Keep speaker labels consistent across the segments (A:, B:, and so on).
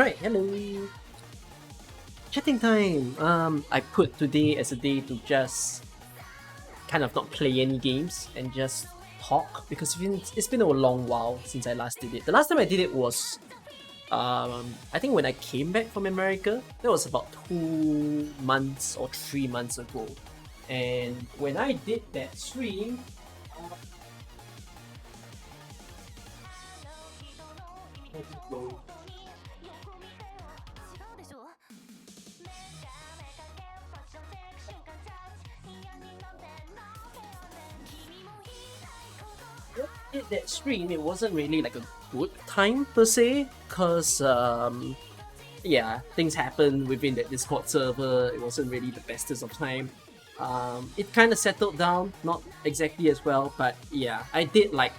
A: Right, hello. Chatting time. I put today as a day to just kind of not play any games and just talk because it's been a long while since I last did it. The last time I did it was I think when I came back from America. That was about 2 months or 3 months ago. And when I did that stream, did that stream, it wasn't really like a good time per se, because yeah, things happened within that Discord server. It wasn't really the bestest of time. It kind of settled down, not exactly as well, but yeah, I did like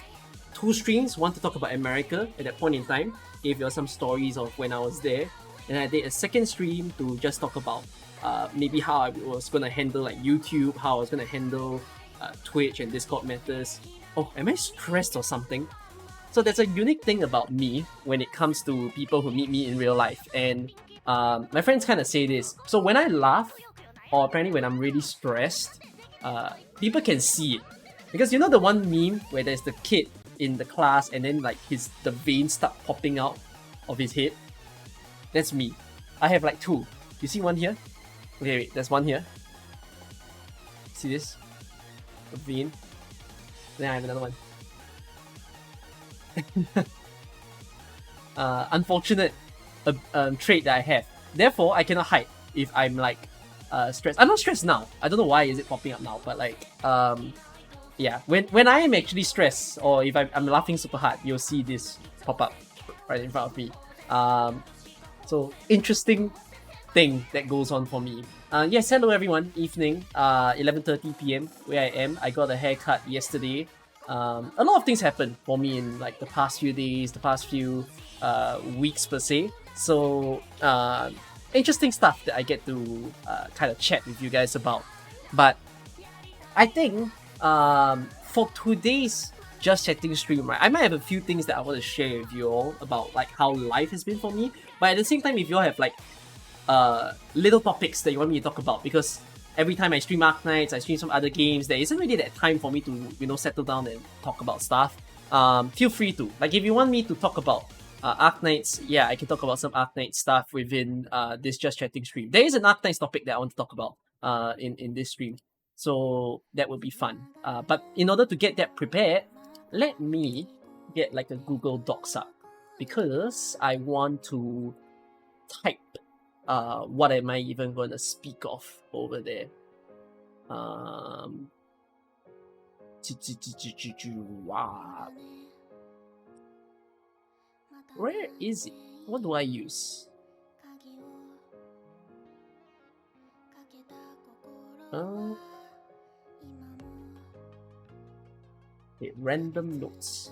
A: two streams. One to talk about America at that point in time, gave you some stories of when I was there, and I did a second stream to just talk about maybe how I was gonna handle like YouTube, how I was gonna handle Twitch and Discord matters. Oh, am I stressed or something? So there's a unique thing about me when it comes to people who meet me in real life, and my friends kind of say this. So when I laugh, or apparently when I'm really stressed, people can see it, because you know the one meme where there's the kid in the class and then like the veins start popping out of his head. That's me. I have like two. You see one here? Okay, wait, there's one here. See this? A vein. Then I have another one. Unfortunate trait that I have. Therefore, I cannot hide if I'm like stressed. I'm not stressed now. I don't know why is it popping up now, but like yeah, when I am actually stressed or if I'm laughing super hard, you'll see this pop up right in front of me. So interesting thing that goes on for me. Yes, hello everyone. Evening, 11:30 p.m. where I am. I got a haircut yesterday. A lot of things happened for me in like the past few days, the past few weeks per se. So interesting stuff that I get to kind of chat with you guys about. But I think for today's Just Chatting stream, right, I might have a few things that I want to share with you all about like how life has been for me. But at the same time, if you all have like little topics that you want me to talk about, because every time I stream Arknights, I stream some other games, there isn't really that time for me to settle down and talk about stuff. Feel free to, like, if you want me to talk about Arknights, yeah, I can talk about some Arknight stuff within this Just Chatting stream. There is an Arknights topic that I want to talk about in this stream, so that would be fun. But in order to get that prepared, let me get like a Google Docs up, because I want to type what am I even going to speak of over there. Where is it? What do I use? Okay, random notes.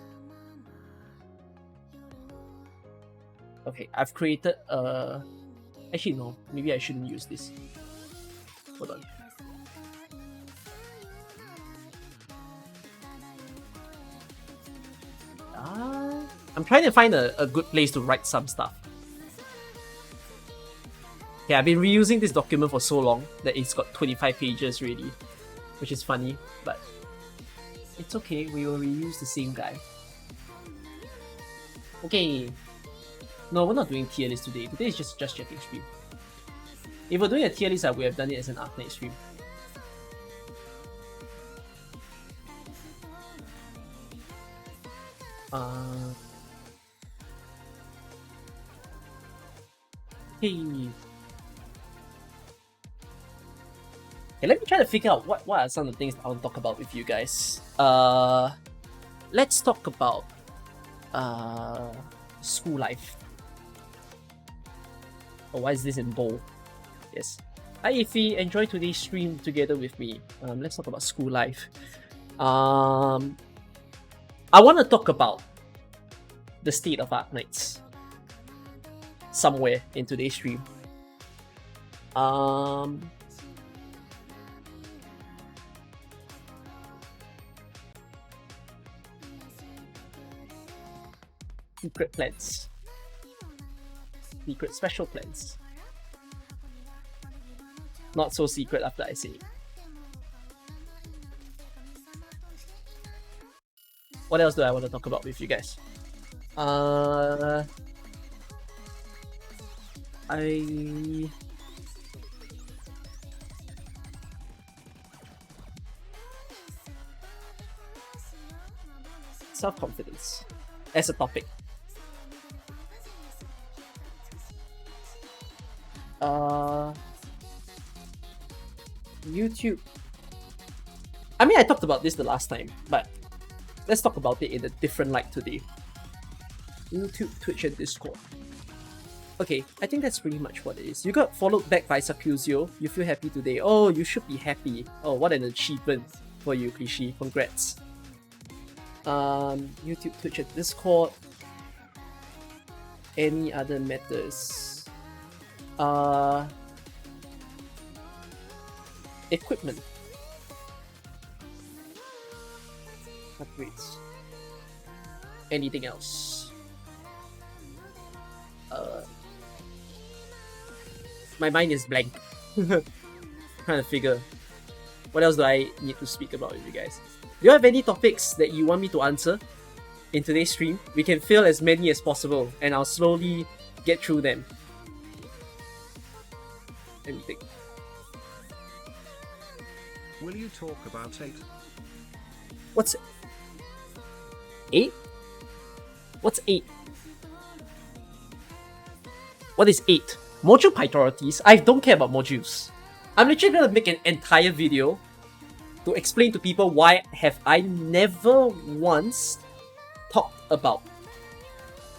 A: Okay, I've created a... Actually, no. Maybe I shouldn't use this. Hold on. I'm trying to find a good place to write some stuff. Okay, I've been reusing this document for so long that it's got 25 pages already, which is funny, but it's okay. We will reuse the same guy. Okay. No, we're not doing tier list today. Today is just chatting stream. If we're doing a tier list, I would have done it as an Arknight stream. Hey. Okay, let me try to figure out what are some of the things I want to talk about with you guys. Let's talk about school life. Oh, why is this in bold? Yes. Hi Ify, enjoy today's stream together with me. Let's talk about school life. I want to talk about the state of Arknights somewhere in today's stream. Secret plans. secret special plans. Not so secret after I say it. What else do I want to talk about with you guys? Self-confidence as a topic. YouTube. I mean, I talked about this the last time, but let's talk about it in a different light today. YouTube, Twitch, and Discord. Okay, I think that's pretty much what it is. You got followed back by Sakuzio. You feel happy today. Oh, you should be happy. Oh, what an achievement for you, Klishi. Congrats. YouTube, Twitch, and Discord. Any other matters? Equipment. Upgrades. Anything else? My mind is blank. Trying to figure what else do I need to speak about with you guys. Do you have any topics that you want me to answer in today's stream? We can fill as many as possible and I'll slowly get through them. Let me think.
B: Will you talk about 8?
A: What's 8? What's 8? What is 8? Module priorities? I don't care about modules. I'm literally gonna make an entire video to explain to people why have I never once talked about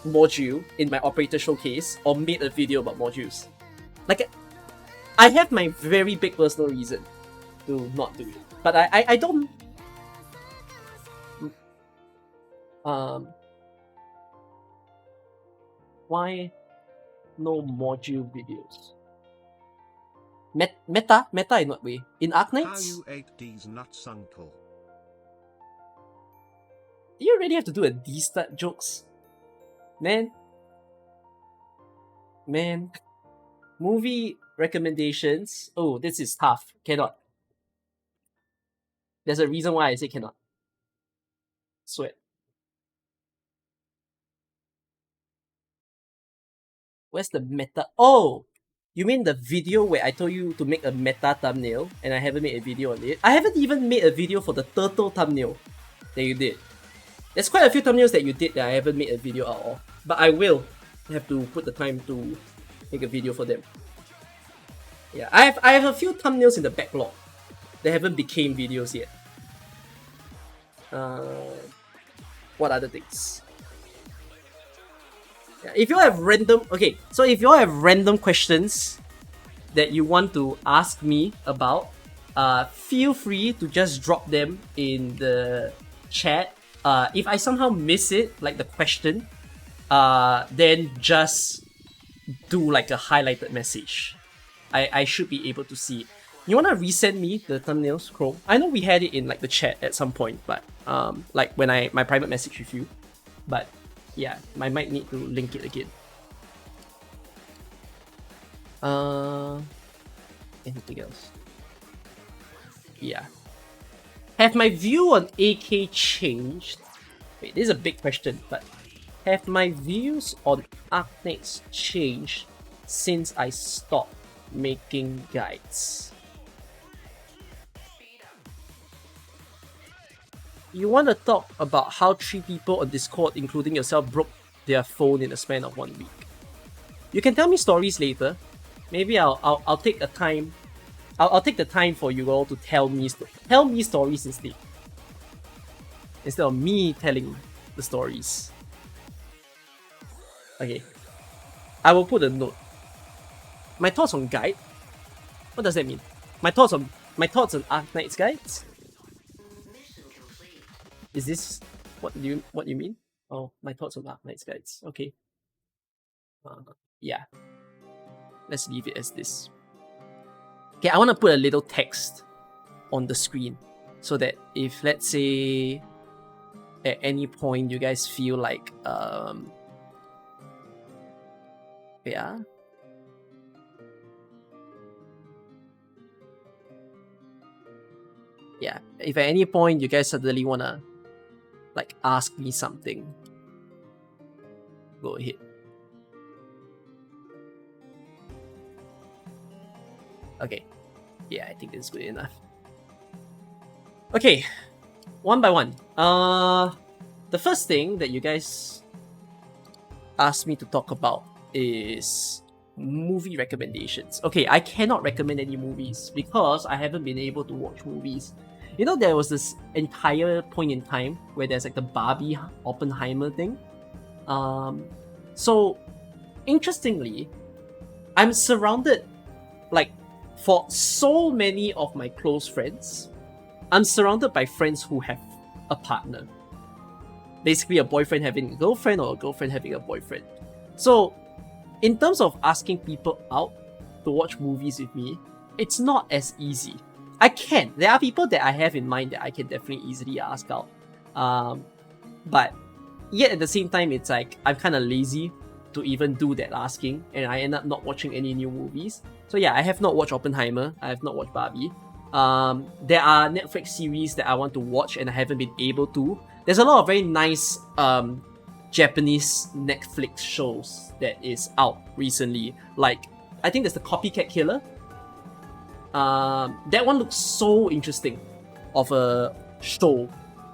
A: module in my operator showcase or made a video about modules. Like, I have my very big personal reason to not do it. But I don't... Why no module videos? Meta in what way? In Arknights?
B: How you ate these nuts, uncle?
A: Do you really have to do a D-stat jokes? Man. Movie recommendations. Oh, this is tough. Cannot. There's a reason why I say cannot. Sweat. Where's the meta? Oh! You mean the video where I told you to make a meta thumbnail and I haven't made a video on it? I haven't even made a video for the turtle thumbnail that you did. There's quite a few thumbnails that you did that I haven't made a video out of. But I will have to put the time to make a video for them. Yeah, I have a few thumbnails in the backlog that haven't became videos yet. What other things? Yeah, if you all have random... Okay, so if you all have random questions that you want to ask me about, feel free to just drop them in the chat. If I somehow miss it, like the question, then just do like a highlighted message. I should be able to see it. You wanna resend me the thumbnails, Chrome? I know we had it in like the chat at some point, but like when my private message with you, but yeah, I might need to link it again. Anything else? Yeah. Have my view on AK changed? Wait, this is a big question, but have my views on Arknights changed since I stopped making guides? You want to talk about how 3 people on Discord, including yourself, broke their phone in a span of 1 week. You can tell me stories later. Maybe I'll take a time. I'll take the time for you all to tell me stories instead of me telling the stories. Okay, I will put a note. My thoughts on guide. What does that mean? My thoughts on Arknights guides. Is this what you mean? Oh, my thoughts on Arknights guides. Okay. Yeah. Let's leave it as this. Okay, I want to put a little text on the screen so that if, let's say, at any point you guys feel like Yeah. Yeah. If at any point you guys suddenly wanna like ask me something, go ahead. Okay. Yeah, I think that's good enough. Okay, one by one. The first thing that you guys asked me to talk about is movie recommendations. Okay, I cannot recommend any movies because I haven't been able to watch movies. You know, there was this entire point in time where there's like the Barbie Oppenheimer thing. So interestingly, I'm surrounded, like, for so many of my close friends, I'm surrounded by friends who have a partner. Basically, a boyfriend having a girlfriend or a girlfriend having a boyfriend. So, in terms of asking people out to watch movies with me, it's not as easy. I can. There are people that I have in mind that I can definitely easily ask out. But yet at the same time, it's like I'm kind of lazy to even do that asking, and I end up not watching any new movies. So yeah, I have not watched Oppenheimer. I have not watched Barbie. There are Netflix series that I want to watch and I haven't been able to. There's a lot of very nice Japanese Netflix shows that is out recently. Like, I think there's the Copycat Killer. That one looks so interesting of a show,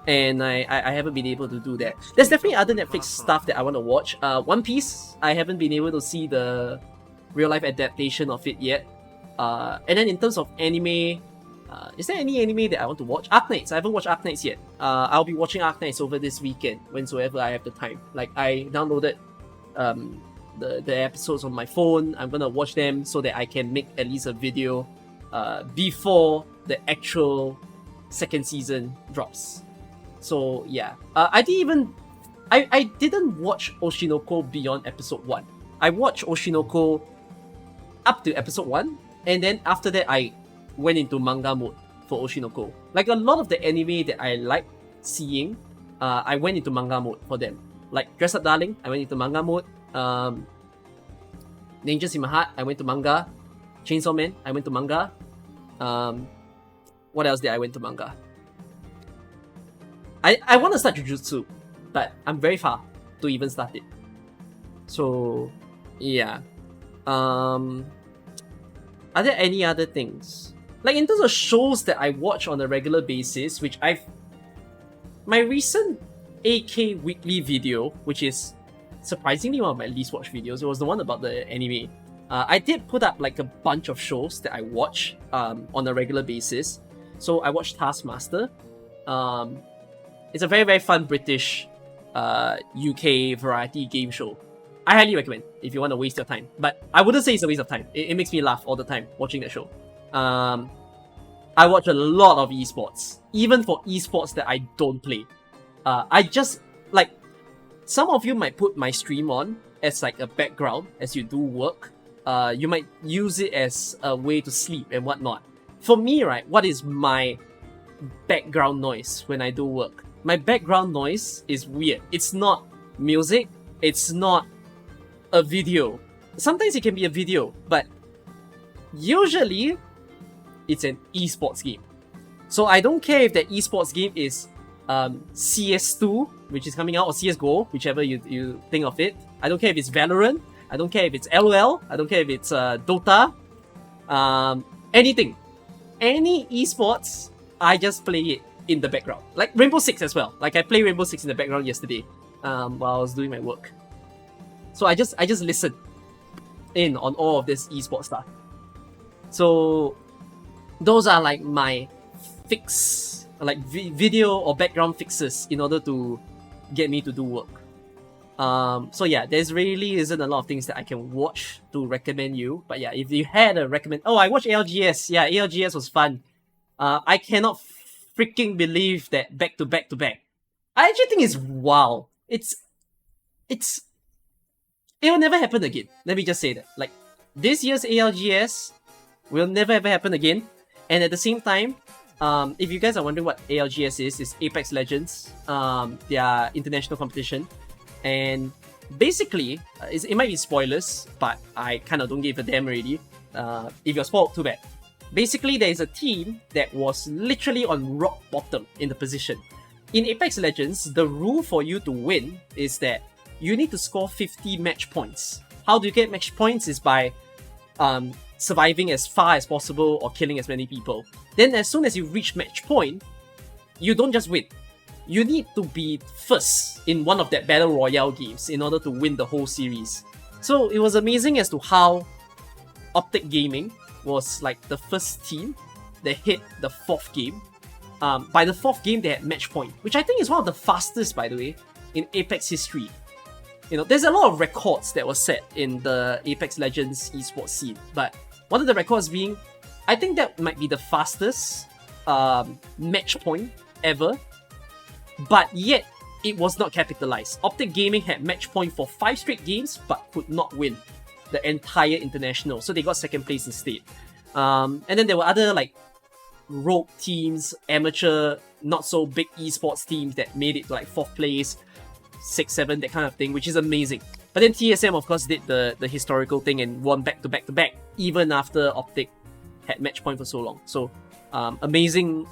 A: and I haven't been able to do that. There's definitely other Netflix stuff that I want to watch. One Piece, I haven't been able to see the real life adaptation of it yet. And then in terms of anime, is there any anime that I want to watch? Arknights, I haven't watched Arknights yet. I'll be watching Arknights over this weekend, whensoever I have the time. Like, I downloaded the episodes on my phone. I'm gonna watch them so that I can make at least a video before the actual second season drops. So yeah, I didn't watch Oshinoko beyond episode 1. I watched Oshinoko up to episode 1, and then after that I went into manga mode for Oshinoko. Like a lot of the anime that I like seeing, I went into manga mode for them. Like Dress Up Darling, I went into manga mode. Angels in My Heart, I went to manga. Chainsaw Man, I went to manga. What else did I went to manga? I want to start Jujutsu, but I'm very far to even start it. So yeah. Are there any other things? Like in terms of shows that I watch on a regular basis, which my recent AK weekly video, which is surprisingly one of my least watched videos, it was the one about the anime. I did put up like a bunch of shows that I watch on a regular basis. So I watched Taskmaster. It's a very, very fun British UK variety game show. I highly recommend if you want to waste your time. But I wouldn't say it's a waste of time. It makes me laugh all the time watching that show. I watch a lot of esports, even for esports that I don't play. I just, like, some of you might put my stream on as like a background as you do work. You might use it as a way to sleep and whatnot. For me, right, what is my background noise when I do work? My background noise is weird. It's not music. It's not a video. Sometimes it can be a video, but usually it's an esports game. So I don't care if that esports game is CS2, which is coming out, or CSGO, whichever you think of it. I don't care if it's Valorant. I don't care if it's LOL. I don't care if it's Dota. Anything. Any esports, I just play it in the background. Like Rainbow Six as well. Like I played Rainbow Six in the background yesterday while I was doing my work. So I just listen in on all of this esports stuff. So those are like my fix, like video or background fixes in order to get me to do work. So yeah, there's really isn't a lot of things that I can watch to recommend you. But yeah, if you had a recommend, I watched ALGS. Yeah, ALGS was fun. I cannot freaking believe that back to back to back. I actually think it's wow. It will never happen again. Let me just say that. Like, this year's ALGS will never ever happen again. And at the same time, if you guys are wondering what ALGS is, it's Apex Legends, their international competition. And Basically, it might be spoilers, but I kind of don't give a damn already. If you're spoiled, too bad. Basically, there is a team that was literally on rock bottom in the position. In Apex Legends, the rule for you to win is that you need to score 50 match points. How do you get match points? Is by surviving as far as possible or killing as many people. Then as soon as you reach match point, you don't just win. You need to be first in one of that Battle Royale games in order to win the whole series. So it was amazing as to how Optic Gaming was like the first team that hit the 4th game. By the 4th game, they had match point, which I think is one of the fastest, by the way, in Apex history. You know, there's a lot of records that were set in the Apex Legends esports scene, but one of the records being, I think that might be the fastest match point ever, but yet it was not capitalized. Optic Gaming had match point for 5 straight games, but could not win the entire international, so they got 2nd place instead. And then there were other like rogue teams, amateur, not so big esports teams that made it to like 4th place, 6, 7, that kind of thing, which is amazing. But then TSM of course did the historical thing and won back to back to back, even after Optic had match point for so long. So amazing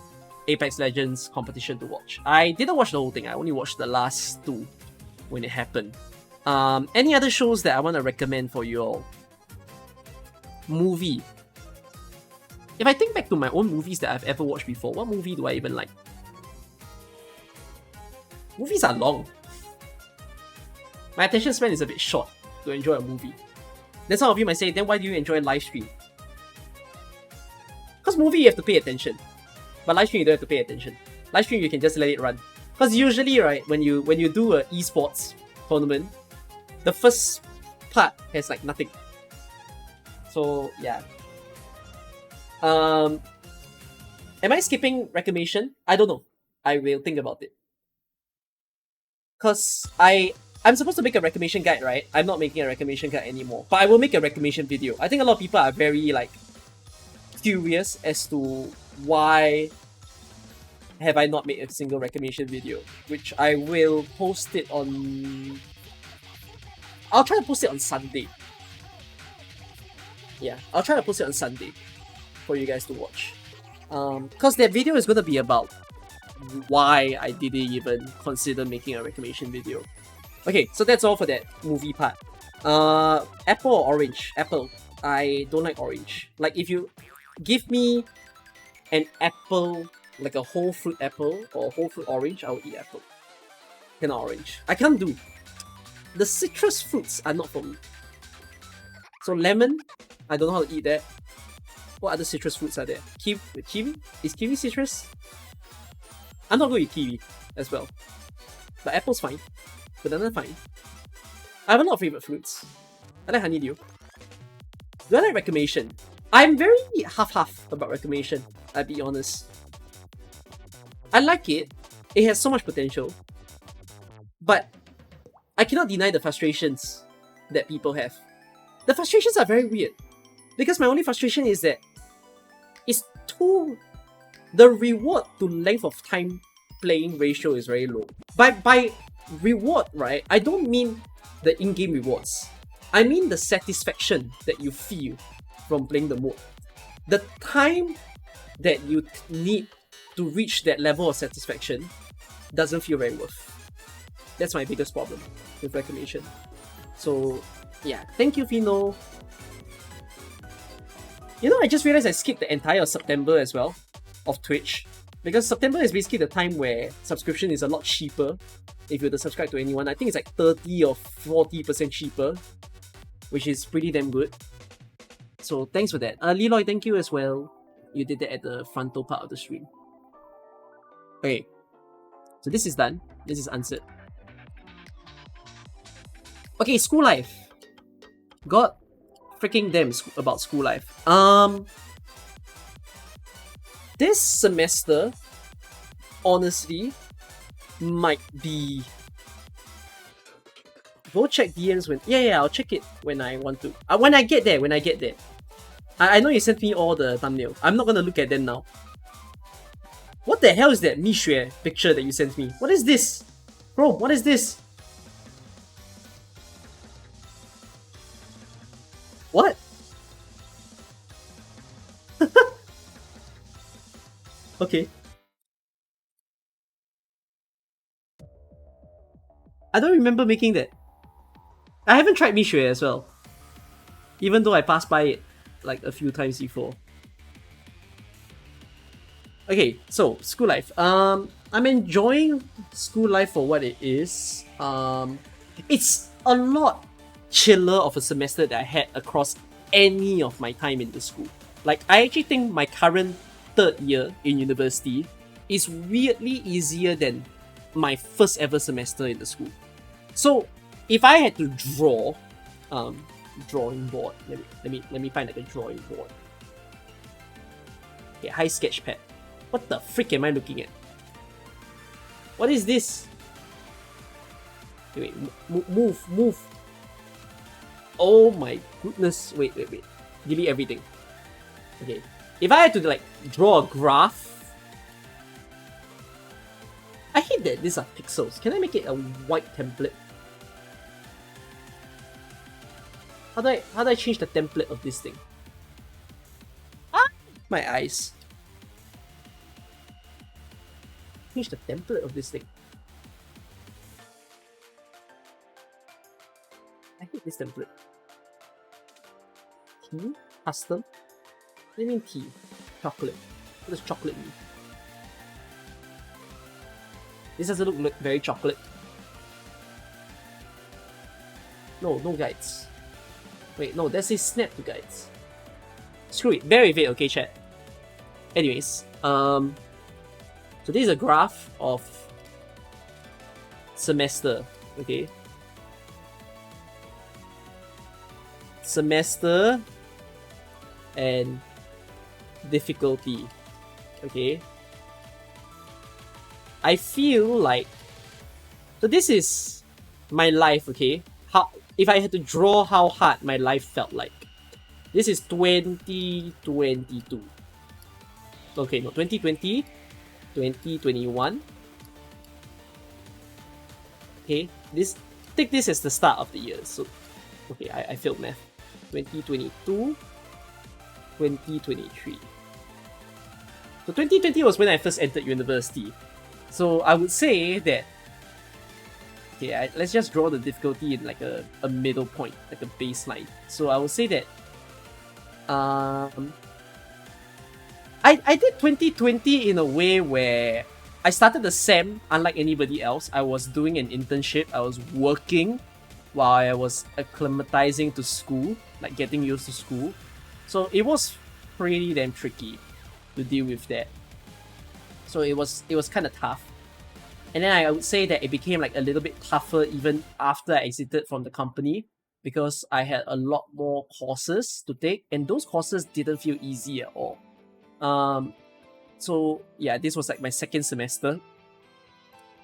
A: Apex Legends competition to watch. I didn't watch the whole thing, I only watched the last 2 when it happened. Any other shows that I want to recommend for you all? Movie. If I think back to my own movies that I've ever watched before, what movie do I even like? Movies are long. My attention span is a bit short to enjoy a movie. Then some of you might say, then why do you enjoy live stream? Because movie you have to pay attention. But live stream you don't have to pay attention. Live stream you can just let it run. Because usually, right, when you do a esports tournament, the first part has like nothing. So yeah. Am I skipping recommendation? I don't know. I will think about it. Cause I'm supposed to make a recommendation guide, right? I'm not making a recommendation guide anymore. But I will make a recommendation video. I think a lot of people are very like curious as to why have I not made a single recommendation video, which I will post it on... I'll try to post it on Sunday. Yeah, I'll try to post it on Sunday for you guys to watch. Because that video is going to be about why I didn't even consider making a recommendation video. Okay, so that's all for that movie part. Apple or orange? Apple. I don't like orange. Like if you give me an apple, like a whole fruit apple or whole fruit orange, I will eat apple. Cannot orange. I can't do. The citrus fruits are not for me. So lemon, I don't know how to eat that. What other citrus fruits are there? Kiwi? Is kiwi citrus? I'm not good with kiwi as well. But apple's fine. Banana fine. I have a lot of favorite fruits. I like honeydew. Do I like recommendation? I'm very half-half about recommendation, I'll be honest. I like it. It has so much potential. But I cannot deny the frustrations that people have. The frustrations are very weird. Because my only frustration is that it's too... The reward to length of time playing ratio is very low. By reward, right, I don't mean the in-game rewards. I mean the satisfaction that you feel from playing the mode. The time that you need to reach that level of satisfaction doesn't feel very worth. That's my biggest problem with recommendation. So yeah, thank you Fino. You know, I just realized I skipped the entire September as well of Twitch, because September is basically the time where subscription is a lot cheaper if you were to subscribe to anyone. I think it's like 30 or 40% cheaper, which is pretty damn good. So thanks for that. Leroy, thank you as well. You did that at the frontal part of the stream. Okay, so this is done. This is answered. Okay, school life. God freaking damn about school life. This semester, honestly, might be... Go check DMs when... Yeah, I'll check it when I want to. When I get there. I know you sent me all the thumbnails. I'm not gonna look at them now. What the hell is that Mixue picture that you sent me? What is this? Bro, what is this? What? Okay. I don't remember making that. I haven't tried Mishue as well. Even though I passed by it like a few times before. Okay, so school life. I'm enjoying school life for what it is. It's a lot chiller of a semester that I had across any of my time in the school. Like, I actually think my current third year in university is weirdly easier than my first ever semester in the school. So, if I had to draw, drawing board. Let me find like a drawing board. Okay, high sketchpad. What the frick am I looking at? What is this? Wait, move. Oh my goodness. Wait. Delete everything. Okay. If I had to like draw a graph, I hate that these are pixels. Can I make it a white template? How do I change the template of this thing? Ah, my eyes. Change the template of this thing. I hate this template. Tea? Custom? What do you mean tea? Chocolate. What does chocolate mean? This doesn't look very chocolate. No guides. Wait, no, that says snap to guides. Screw it, bear with it, okay, chat. Anyways, so this is a graph of semester, okay? Semester and difficulty, okay? I feel like, so this is my life, okay? How, if I had to draw how hard my life felt like. This is 2022. Okay, no, 2020, 2021. Okay, take this as the start of the year. So, okay, I failed math. 2022, 2023. So 2020 was when I first entered university. So I would say that, okay, let's just draw the difficulty in like a middle point, like a baseline. So I would say that I did 2020 in a way where I started the SEM unlike anybody else. I was doing an internship, I was working while I was acclimatizing to school, like getting used to school. So it was pretty damn tricky to deal with that. So it was kind of tough. And then I would say that it became like a little bit tougher even after I exited from the company, because I had a lot more courses to take, and those courses didn't feel easy at all. So yeah, this was like my second semester.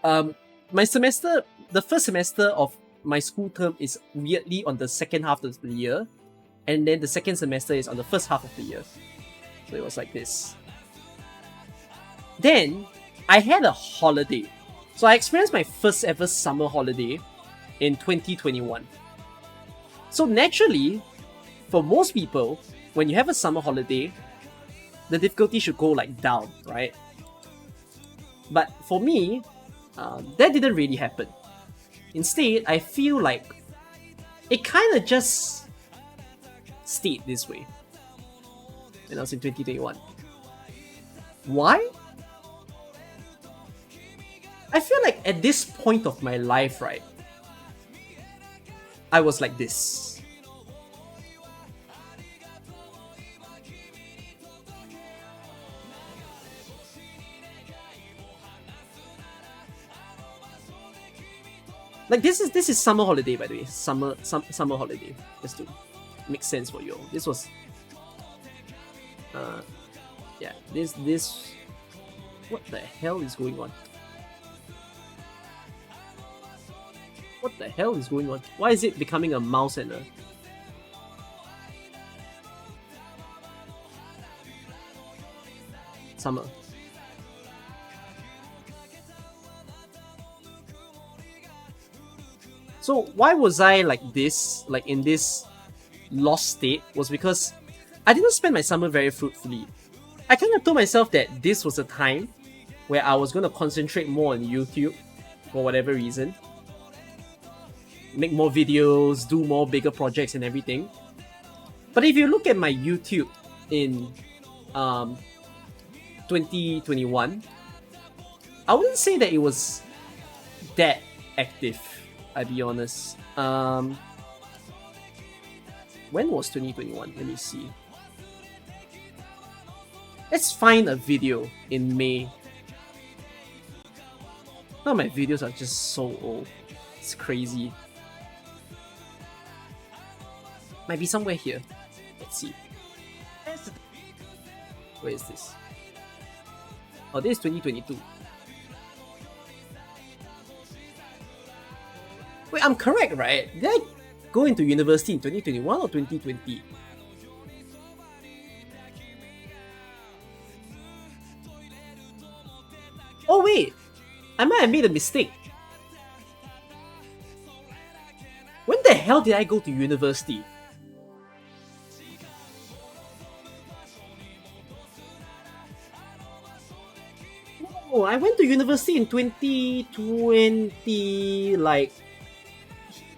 A: My semester, the first semester of my school term is weirdly on the second half of the year, and then the second semester is on the first half of the year. So it was like this. Then I had a holiday. So I experienced my first ever summer holiday in 2021. So naturally, for most people, when you have a summer holiday, the difficulty should go like down, right? But for me, that didn't really happen. Instead, I feel like it kind of just stayed this way when I was in 2021. Why? I feel like at this point of my life, right, I was like this. Like this is summer holiday, by the way. Summer holiday. Just to make sense for you all. This was yeah, this what the hell is going on? What the hell is going on? Why is it becoming a mouse and a... Summer. So why was I like this, like in this lost state was because I didn't spend my summer very fruitfully. I kind of told myself that this was a time where I was going to concentrate more on YouTube for whatever reason. Make more videos, do more bigger projects and everything. But if you look at my YouTube in 2021, I wouldn't say that it was that active, I'll be honest. When was 2021? Let me see. Let's find a video in May. Now my videos are just so old. It's crazy. Might be somewhere here. Let's see. Where is this? Oh, this is 2022. Wait, I'm correct, right? Did I go into university in 2021 or 2020? Oh wait, I might have made a mistake. When the hell did I go to university? Oh, I went to university in 2020, like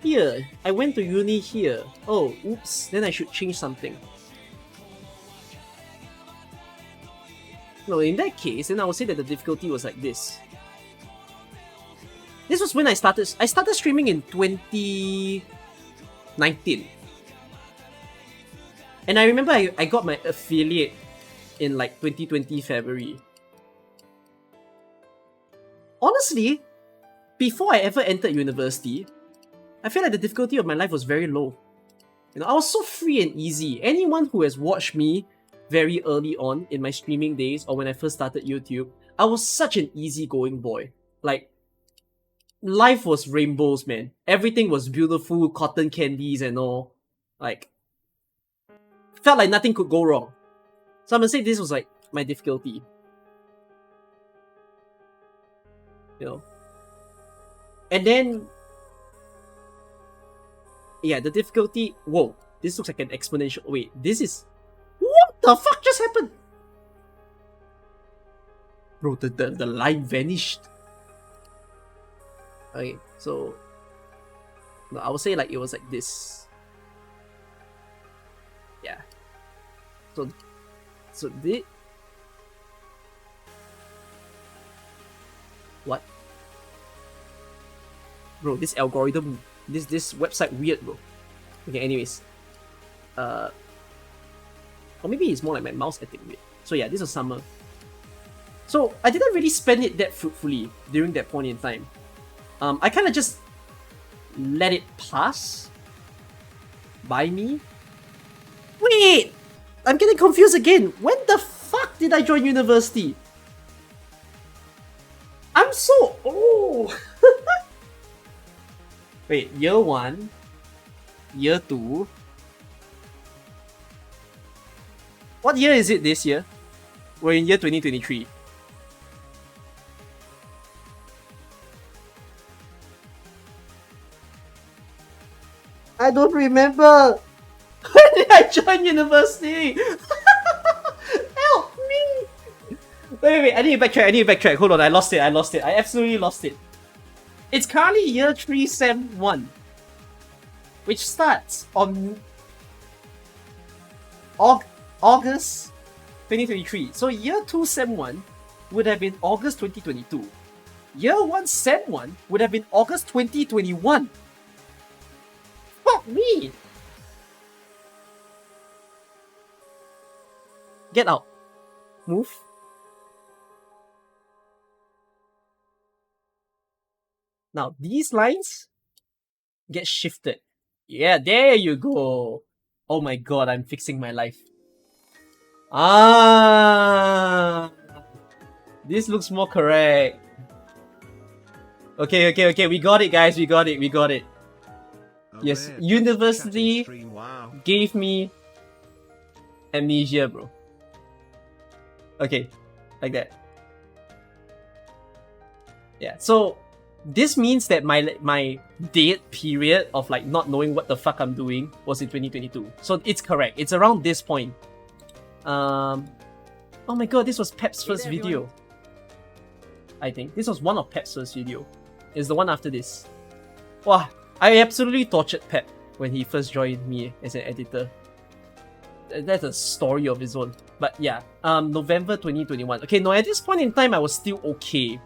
A: here. I went to uni here. Oh, oops, then I should change something. No, in that case, then I would say that the difficulty was like this. This was when I started streaming in 2019. And I remember I got my affiliate in like 2020 February. Honestly, before I ever entered university, I feel like the difficulty of my life was very low. You know, I was so free and easy. Anyone who has watched me very early on in my streaming days or when I first started YouTube, I was such an easygoing boy. Like, life was rainbows, man. Everything was beautiful, cotton candies and all. Like, felt like nothing could go wrong. So I'm gonna say this was like my difficulty. You know. And then, yeah, the difficulty. Whoa, this looks like an exponential. Wait, this is. What the fuck just happened? Bro, the line vanished. Okay, so. No, I would say like it was like this. Yeah. So this. What? Bro, this algorithm, this website weird, bro. Okay, anyways. Or maybe it's more like my mouse acting weird. So yeah, this was summer. So I didn't really spend it that fruitfully during that point in time. I kind of just let it pass by me. Wait! I'm getting confused again. When the fuck did I join university? I'm so old! Wait, year 1, year 2. What year is it this year? We're in year 2023. I don't remember! When did I join university? Help me! Wait, I need to backtrack. Hold on, I lost it. I absolutely lost it. It's currently year 3 Sem 1, which starts on August 2023. So year 2 Sem 1 would have been August 2022. Year 1 Sem 1 would have been August 2021. Fuck me! Get out. Move. Now, these lines get shifted. Yeah, there you go. Oh my god, I'm fixing my life. Ah, this looks more correct. Okay. We got it, guys. We got it. Yes, university gave me amnesia, bro. Okay, like that. Yeah, so this means that my dead period of like not knowing what the fuck I'm doing was in 2022. So it's correct. It's around this point. Oh my god, this was Pep's first video. I think this was one of Pep's first video. It's the one after this. Wow, I absolutely tortured Pep when he first joined me as an editor. That's a story of his own. But yeah, November 2021. Okay, no, at this point in time, I was still okay.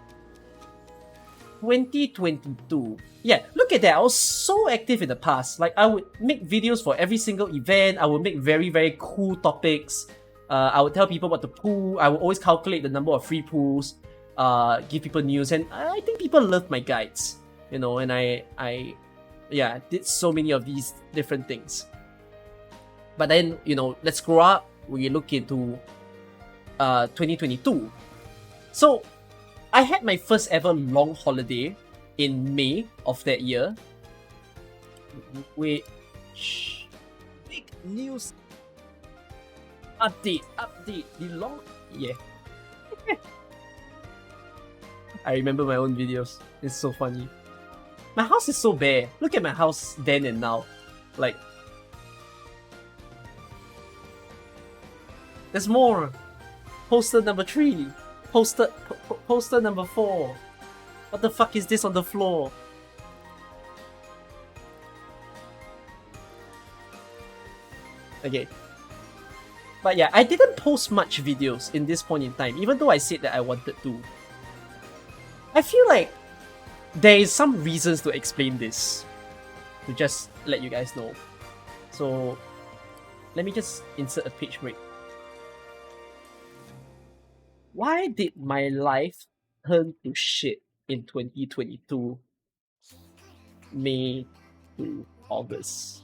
A: 2022. Yeah, look at that. I was so active in the past. Like, I would make videos for every single event. I would make very, very cool topics. I would tell people what to pull. I would always calculate the number of free pulls. Give people news. And I think people loved my guides. You know, and I did so many of these different things. But then, you know, let's grow up. We look into 2022. So, I had my first ever long holiday in May of that year. Wait. Shh. Big news. Update. The long... Yeah. I remember my own videos. It's so funny. My house is so bare. Look at my house then and now. Like... There's more. Poster number 3. Poster number 4. What the fuck is this on the floor? Okay. But yeah, I didn't post much videos in this point in time, even though I said that I wanted to. I feel like there is some reasons to explain this. To just let you guys know. So, let me just insert a page break. Why did my life turn to shit in 2022, May to August?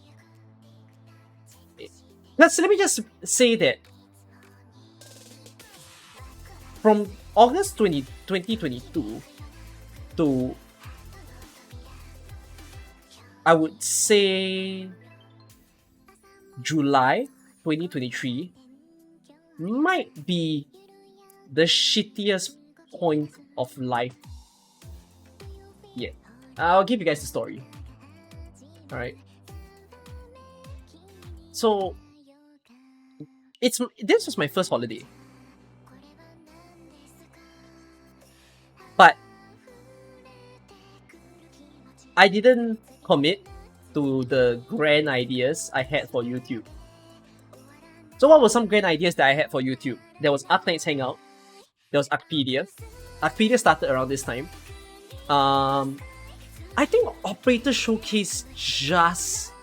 A: Let me just say that from August 2022 to, I would say, July 2023 might be the shittiest point of life yet. I'll give you guys the story. Alright. So, this was my first holiday. But I didn't commit to the grand ideas I had for YouTube. So what were some grand ideas that I had for YouTube? There was Arknights Hangout. There was Arcpedia. Arcpedia started around this time. I think Operator Showcase just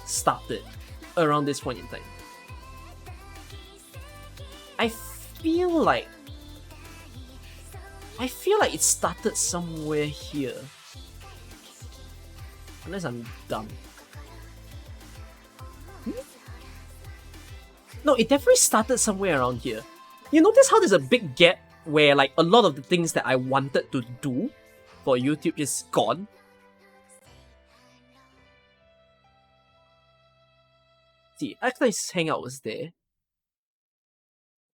A: started around this point in time. I feel like it started somewhere here. Unless I'm dumb. No, it definitely started somewhere around here. You notice how there's a big gap where like a lot of the things that I wanted to do for YouTube is gone? See, Arknights Hangout was there.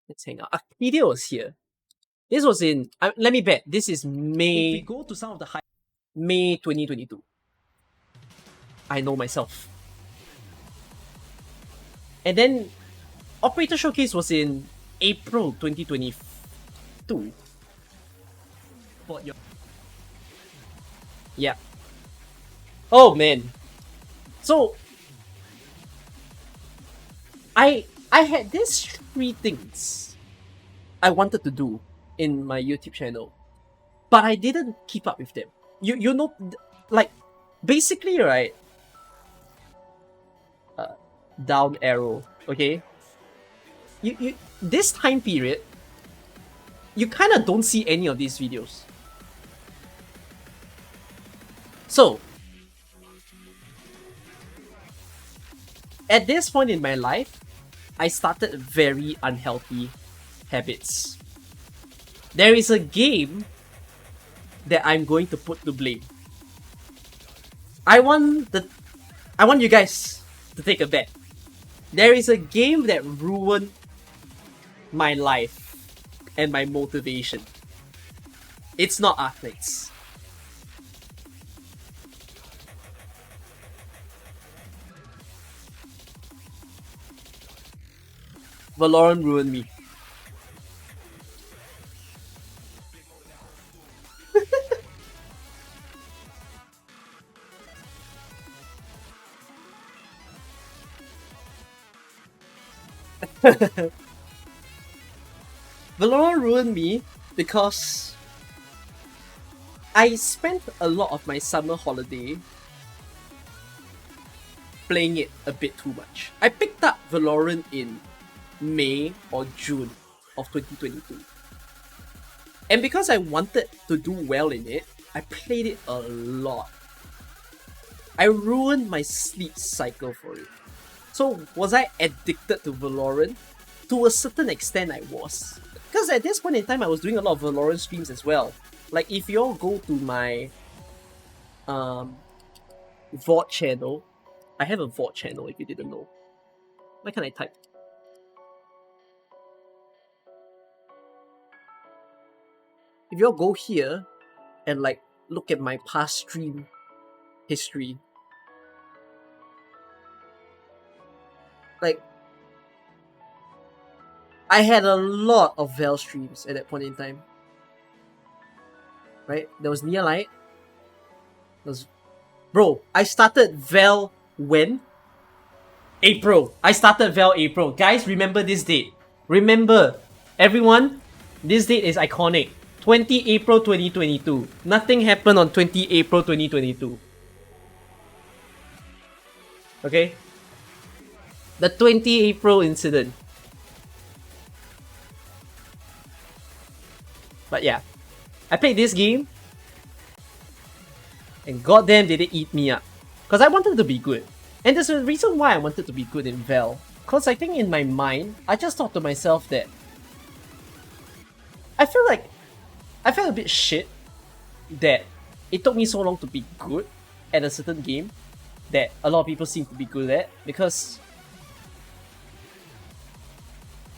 A: Let's hang out. Arcpedia was here. This was in... let me bet. This is May... If we go to some of the high... May 2022. I know myself. And then... Operator Showcase was in April 2022. Yeah. Oh man. So... I had these 3 things I wanted to do in my YouTube channel, but I didn't keep up with them. You know, like, basically, right? Down arrow, okay? You this time period, you kind of don't see any of these videos. So, at this point in my life, I started very unhealthy habits. There is a game that I'm going to put to blame. I want you guys to take a bet. There is a game that ruined my life and my motivation. It's not Arknights. Valorant ruined me. Valorant ruined me because I spent a lot of my summer holiday playing it a bit too much. I picked up Valorant in May or June of 2022. And because I wanted to do well in it, I played it a lot. I ruined my sleep cycle for it. So was I addicted to Valorant? To a certain extent I was. Because at this point in time I was doing a lot of Valorant streams as well. Like if you all go to my VOD channel, I have a VOD channel if you didn't know. Why can't I type? If you all go here and like look at my past stream history, like I had a lot of Val streams at that point in time. Right? There was Nearlight. Bro, I started Val when? April. I started Val April. Guys, remember this date. Remember, everyone, this date is iconic. 20 April 2022. Nothing happened on 20 April 2022. Okay? The 20 April incident. But yeah, I played this game and goddamn did it eat me up. Because I wanted to be good. And there's a reason why I wanted to be good in Val. Because I think in my mind, I just thought to myself that I felt a bit shit that it took me so long to be good at a certain game that a lot of people seem to be good at, because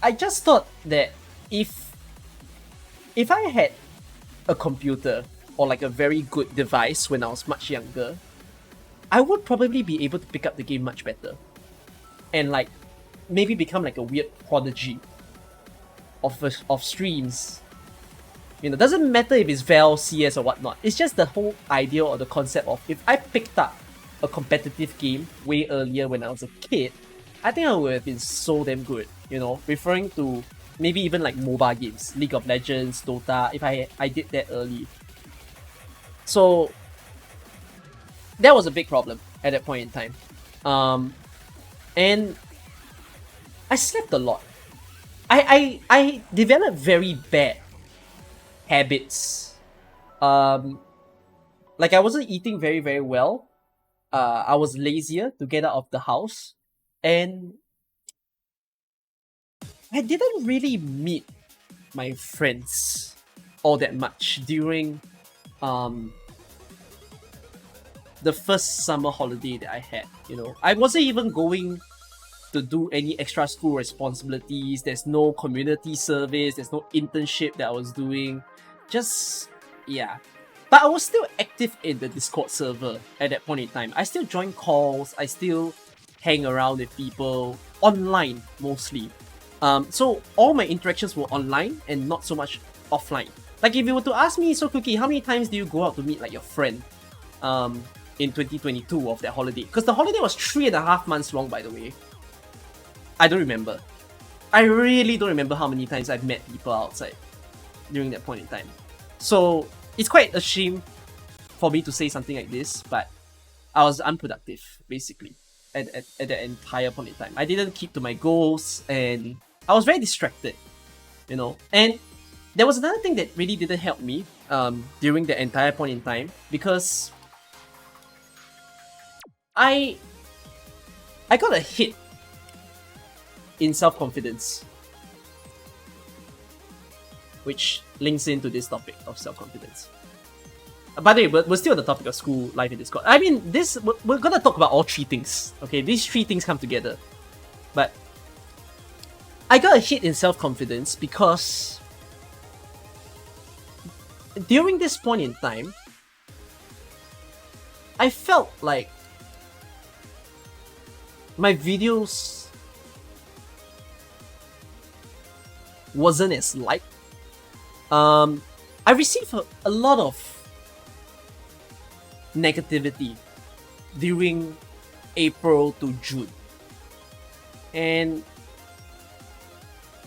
A: I just thought that if I had a computer or like a very good device when I was much younger, I would probably be able to pick up the game much better and like maybe become like a weird prodigy of streams. You know, doesn't matter if it's Val, CS or whatnot. It's just the whole idea or the concept of if I picked up a competitive game way earlier when I was a kid, I think I would have been so damn good. You know, referring to maybe even like MOBA games, League of Legends, Dota, if I did that early. So that was a big problem at that point in time. And I slept a lot. I developed very bad habits. Like I wasn't eating very, very well. I was lazier to get out of the house. And I didn't really meet my friends all that much during the first summer holiday that I had. You know, I wasn't even going to do any extra school responsibilities. There's no community service. There's no internship that I was doing. Just, yeah. But I was still active in the Discord server at that point in time. I still join calls. I still hang around with people online mostly. So all my interactions were online and not so much offline. Like if you were to ask me, so Cookie, how many times do you go out to meet like your friend in 2022 of that holiday? Because the holiday was 3.5 months long, by the way. I don't remember. I really don't remember how many times I've met people outside during that point in time. So it's quite a shame for me to say something like this, but I was unproductive basically at the entire point in time. I didn't keep to my goals and I was very distracted, you know. And there was another thing that really didn't help me during the entire point in time, because I got a hit in self-confidence, which links into this topic of self-confidence. By the way, we're still on the topic of school life in Discord. I mean, we're gonna talk about all three things. Okay, these three things come together. But I got a hit in self-confidence because during this point in time, I felt like my videos wasn't as liked. I received a lot of negativity during April to June. And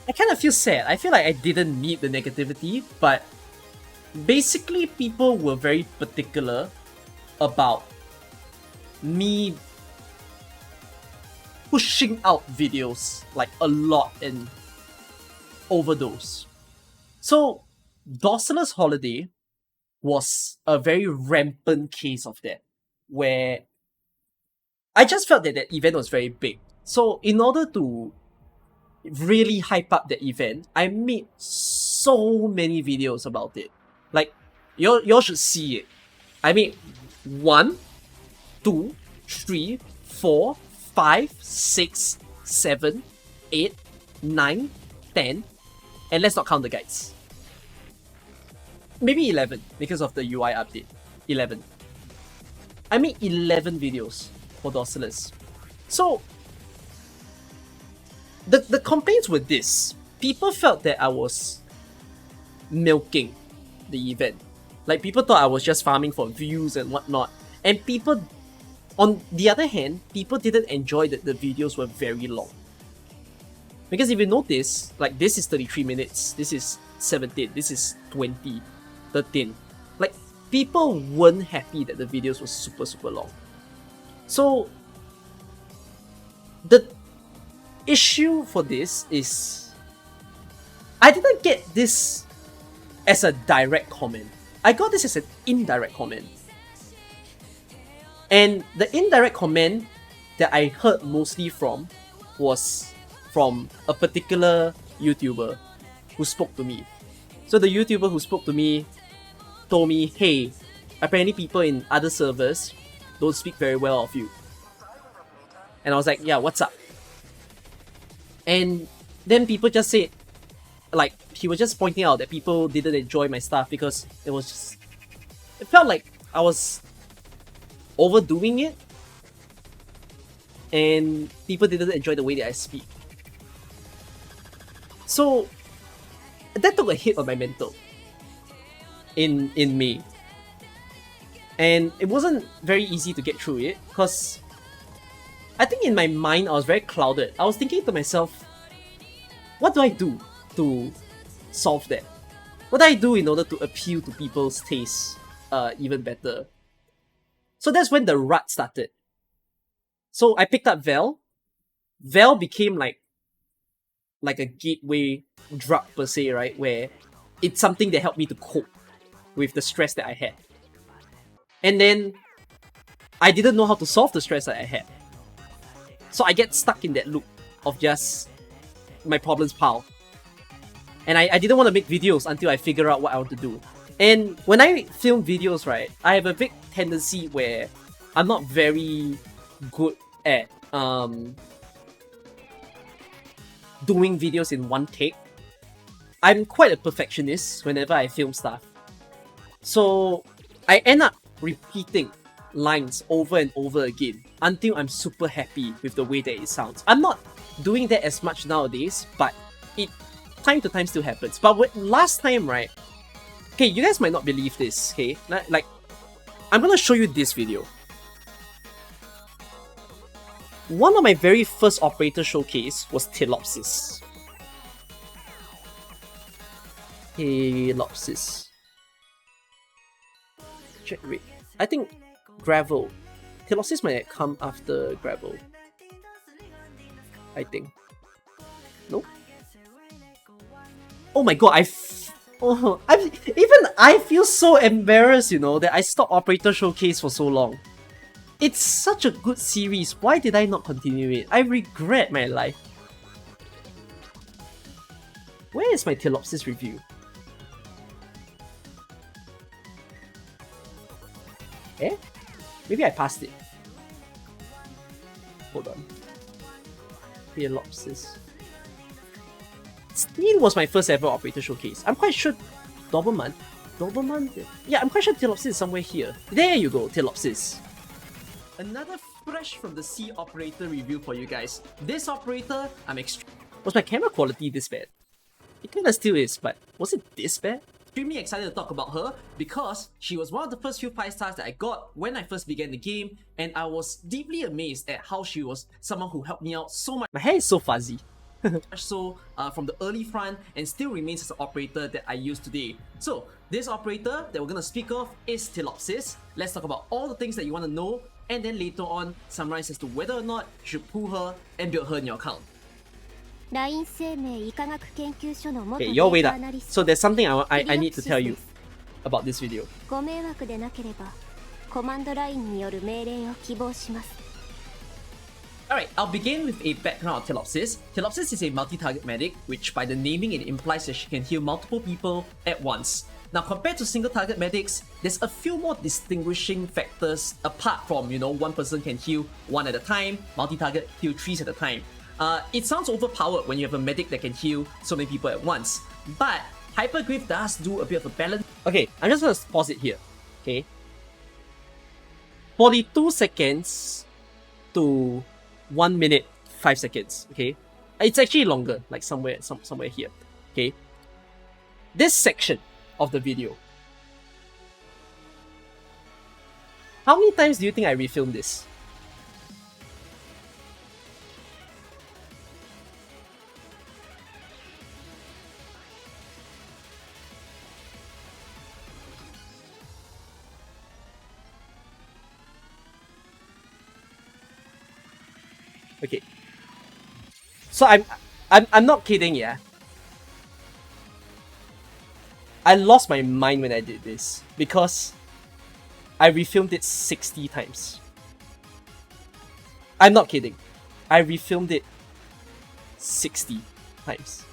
A: I kind of feel sad. I feel like I didn't need the negativity, but basically people were very particular about me pushing out videos like a lot and overdose. So Dawson's Holiday was a very rampant case of that, where I just felt that event was very big. So in order to really hype up the event, I made so many videos about it. Like, y'all should see it. I made 1, 2, 3, 4, 5, 6, 7, 8, 9, 10, and let's not count the guides. Maybe 11 because of the UI update. 11. I made 11 videos for Dorsalis. So the complaints were this. People felt that I was milking the event. Like, people thought I was just farming for views and whatnot. And people, on the other hand, people didn't enjoy that the videos were very long. Because if you notice, like, this is 33 minutes, this is 17, this is 20, 13. Like, people weren't happy that the videos were super long. So the issue for this is, I didn't get this as a direct comment. I got this as an indirect comment. And the indirect comment that I heard mostly from was from a particular YouTuber who spoke to me. So the YouTuber who spoke to me told me, hey, apparently people in other servers don't speak very well of you. And I was like, yeah, what's up? And then people just said, like, he was just pointing out that people didn't enjoy my stuff because it felt like I was overdoing it, and people didn't enjoy the way that I speak. So that took a hit on my mental in May. And it wasn't very easy to get through it, because I think in my mind I was very clouded. I was thinking to myself, what do I do to solve that? What do I do in order to appeal to people's tastes even better? So that's when the rut started. So I picked up Vel. Vel became like a gateway drug per se, right? Where it's something that helped me to cope with the stress that I had. And then I didn't know how to solve the stress that I had. So I get stuck in that loop of just my problems pile. And I didn't want to make videos until I figure out what I want to do. And when I film videos, right, I have a big tendency where I'm not very good at doing videos in one take. I'm quite a perfectionist whenever I film stuff. So I end up repeating lines over and over again until I'm super happy with the way that it sounds. I'm not doing that as much nowadays, but it time to time still happens. But last time, right, okay, you guys might not believe this, okay? Like, I'm gonna show you this video. One of my very first operator showcase was Telopsis. Telopsis. Check rate. I think Gravel. Telopsis might come after Gravel. I think. Nope. Oh my god, I feel so embarrassed, you know, that I stopped Operator Showcase for so long. It's such a good series. Why did I not continue it? I regret my life. Where is my Telopsis review? Eh? Maybe I passed it. Hold on. Telopsis. Steen was my first ever Operator Showcase. I'm quite sure Doberman? Yeah, I'm quite sure Telopsis is somewhere here. There you go, Telopsis. Another fresh from the sea operator review for you guys. This operator, was my camera quality this bad? It kinda still is, but was it this bad? Extremely excited to talk about her because she was one of the first few 5 stars that I got when I first began the game, and I was deeply amazed at how she was someone who helped me out so much. My hair is so fuzzy. So from the early front, and still remains as an operator that I use today. So this operator that we're gonna speak of is Telopsis. Let's talk about all the things that you want to know, and then later on summarize as to whether or not you should pull her and build her in your account. Okay, your way up. So there's something I need to tell you about this video. Alright, I'll begin with a background of Telopsis. Telopsis is a multi-target medic, which by the naming it implies that she can heal multiple people at once. Now compared to single-target medics, there's a few more distinguishing factors apart from, one person can heal 1 at a time, multi-target heal 3s at a time. It sounds overpowered when you have a medic that can heal so many people at once, but Hyperglyph does do a bit of a balance. Okay, I'm just gonna pause it here, okay? 42 seconds to 1 minute 5 seconds, okay? It's actually longer, like somewhere here, okay? This section of the video, how many times do you think I refilmed this? Okay, so I'm not kidding, yeah. I lost my mind when I did this because I refilmed it 60 times. I'm not kidding. I refilmed it 60 times.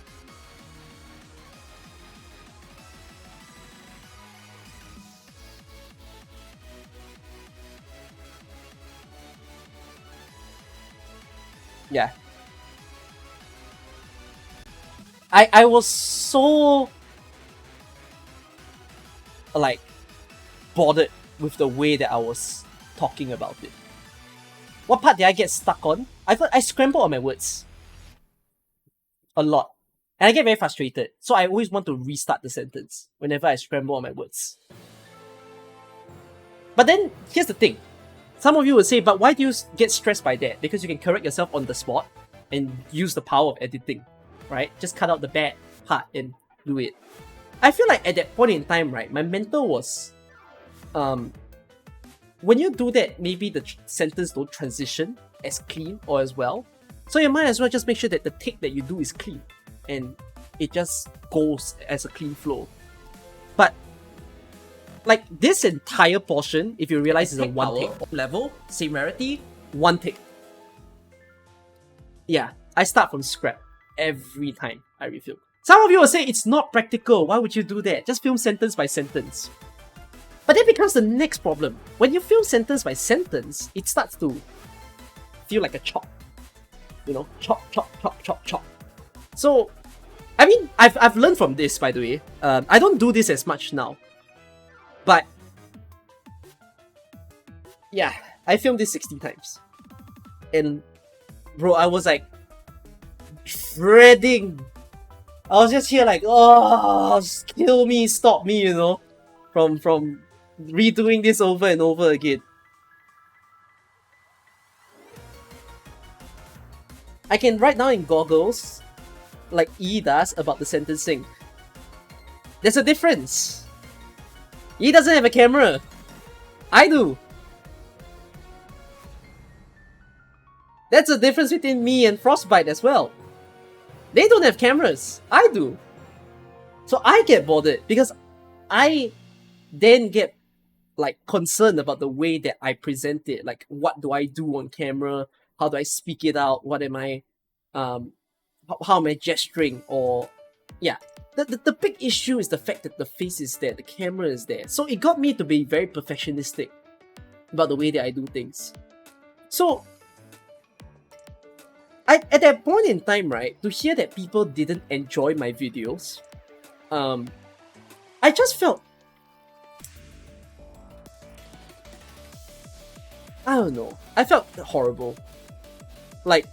A: Yeah. I was so like bothered with the way that I was talking about it. What part did I get stuck on? I thought I scrambled on my words a lot. And I get very frustrated. So I always want to restart the sentence whenever I scramble on my words. But then here's the thing. Some of you will say, but why do you get stressed by that? Because you can correct yourself on the spot and use the power of editing, right? Just cut out the bad part and do it. I feel like at that point in time, right, my mentor was, when you do that, maybe the sentence don't transition as clean or as well. So you might as well just make sure that the take that you do is clean and it just goes as a clean flow. But like this entire portion, if you realize, is a one take level, same rarity, one take. Yeah, I start from scrap every time I refill. Some of you will say it's not practical. Why would you do that? Just film sentence by sentence. But that becomes the next problem. When you film sentence by sentence, it starts to feel like a chop. Chop, chop, chop, chop, chop. So, I mean, I've learned from this, by the way. I don't do this as much now. But yeah, I filmed this 60 times. And bro, I was like shredding. I was just here like, oh, kill me, stop me, from redoing this over and over again. I can write down in goggles, like E does, about the sentencing. There's a difference. He doesn't have a camera. I do. That's the difference between me and Frostbite as well. They don't have cameras. I do. So I get bothered because I then get like concerned about the way that I present it. Like, what do I do on camera? How do I speak it out? What am I, how am I gesturing? Or, yeah. The big issue is the fact that the face is there, the camera is there. So it got me to be very perfectionistic about the way that I do things. So, at that point in time, right, to hear that people didn't enjoy my videos, I just felt, I don't know, I felt horrible. Like,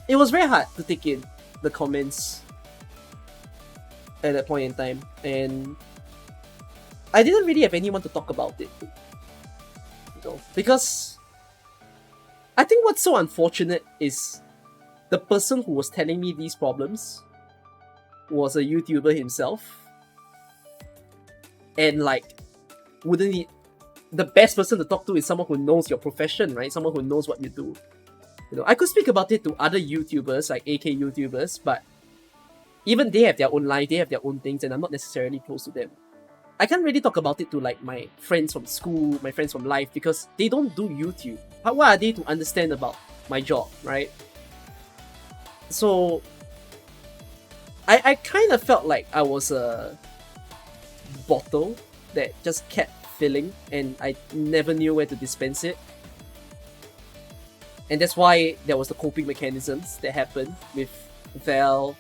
A: it was very hard to take in. the comments at that point in time, and I didn't really have anyone to talk about it, because I think what's so unfortunate is the person who was telling me these problems was a YouTuber himself, and like, wouldn't he? The best person to talk to is someone who knows your profession, right? Someone who knows what you do. I could speak about it to other YouTubers, like AK YouTubers, but even they have their own life, they have their own things, and I'm not necessarily close to them. I can't really talk about it to like my friends from school, my friends from life, because they don't do YouTube. What are they to understand about my job, right? So I kind of felt like I was a bottle that just kept filling, and I never knew where to dispense it. And that's why there was the coping mechanisms that happened with Val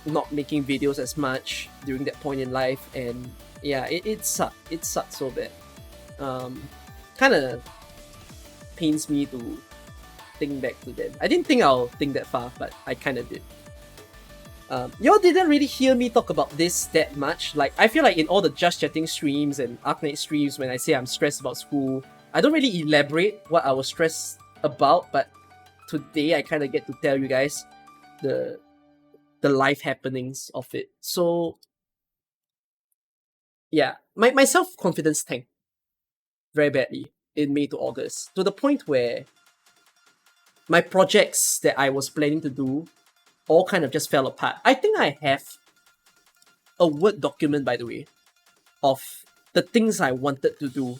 A: not making videos as much during that point in life, and yeah, it sucked. It sucked so bad. Kind of pains me to think back to them. I didn't think I'll think that far, but I kind of did. Y'all didn't really hear me talk about this that much. Like, I feel like in all the Just Chatting streams and Arknight streams, when I say I'm stressed about school, I don't really elaborate what I was stressed about, but today I kind of get to tell you guys the life happenings of it. So yeah, my self-confidence tanked very badly in May to August, to the point where my projects that I was planning to do all kind of just fell apart. I think I have a Word document, by the way, of the things I wanted to do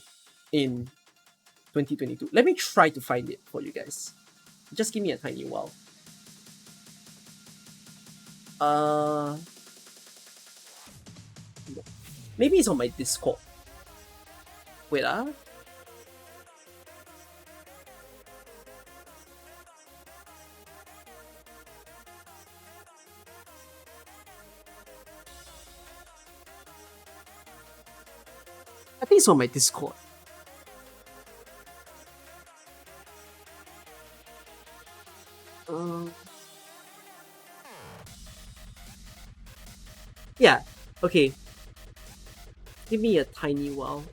A: in 2022. Let me try to find it for you guys. Just give me a tiny while. Maybe it's on my Discord. Wait, I think it's on my Discord. Yeah, okay. Give me a tiny while.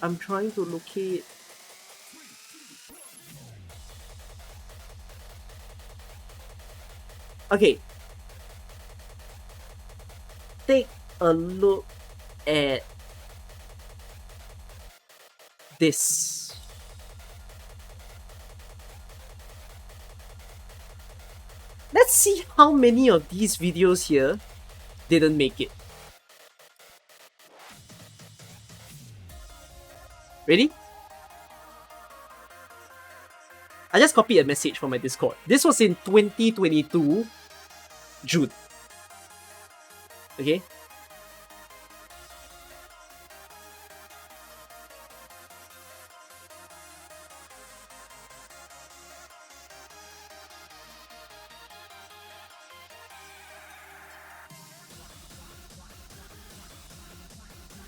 A: I'm trying to locate. Okay. Take a look at this. Let's see how many of these videos here didn't make it. Ready? I just copied a message from my Discord. This was in 2022 June. Okay?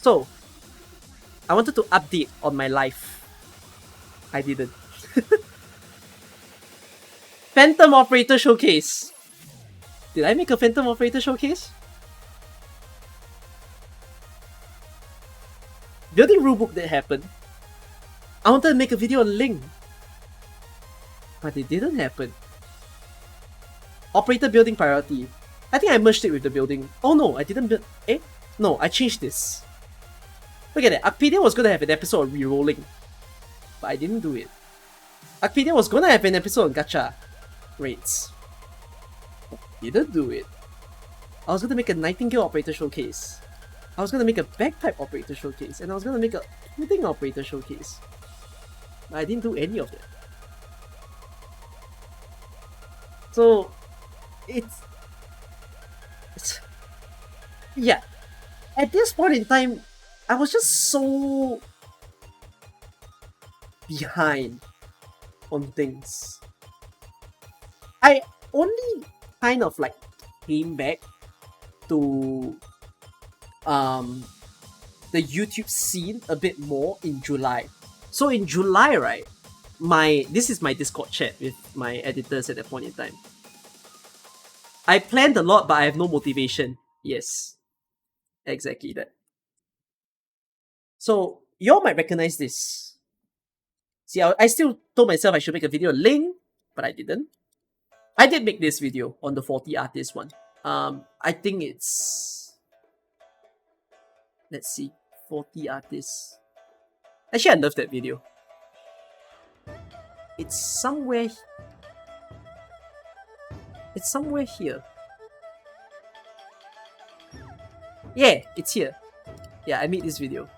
A: So, I wanted to update on my life. I didn't. Phantom Operator Showcase. Did I make a Phantom Operator Showcase? Building rulebook that happened. I wanted to make a video on Ling, but it didn't happen. Operator building priority. I think I merged it with the building. Oh no, I didn't build. No, I changed this. Look at that. Arpedia was gonna have an episode of rerolling, but I didn't do it. Arpedia was gonna have an episode on gacha raids. Didn't do it. I was gonna make a Nightingale Operator Showcase. I was gonna make a Bagpipe Operator Showcase, and I was gonna make a Pudding Operator Showcase. But I didn't do any of that. So, it's yeah. At this point in time, I was just so behind on things. I only kind of like came back to the YouTube scene a bit more in July. So in July, right, this is my Discord chat with my editors at that point in time. I planned a lot, but I have no motivation. Yes, exactly that. So y'all might recognize this. See, I still told myself I should make a video link, but I didn't. I did make this video on the 40 artist one. I think it's, let's see, 40 artists. Actually, I love that video. It's somewhere here. Yeah, it's here. Yeah, I made this video.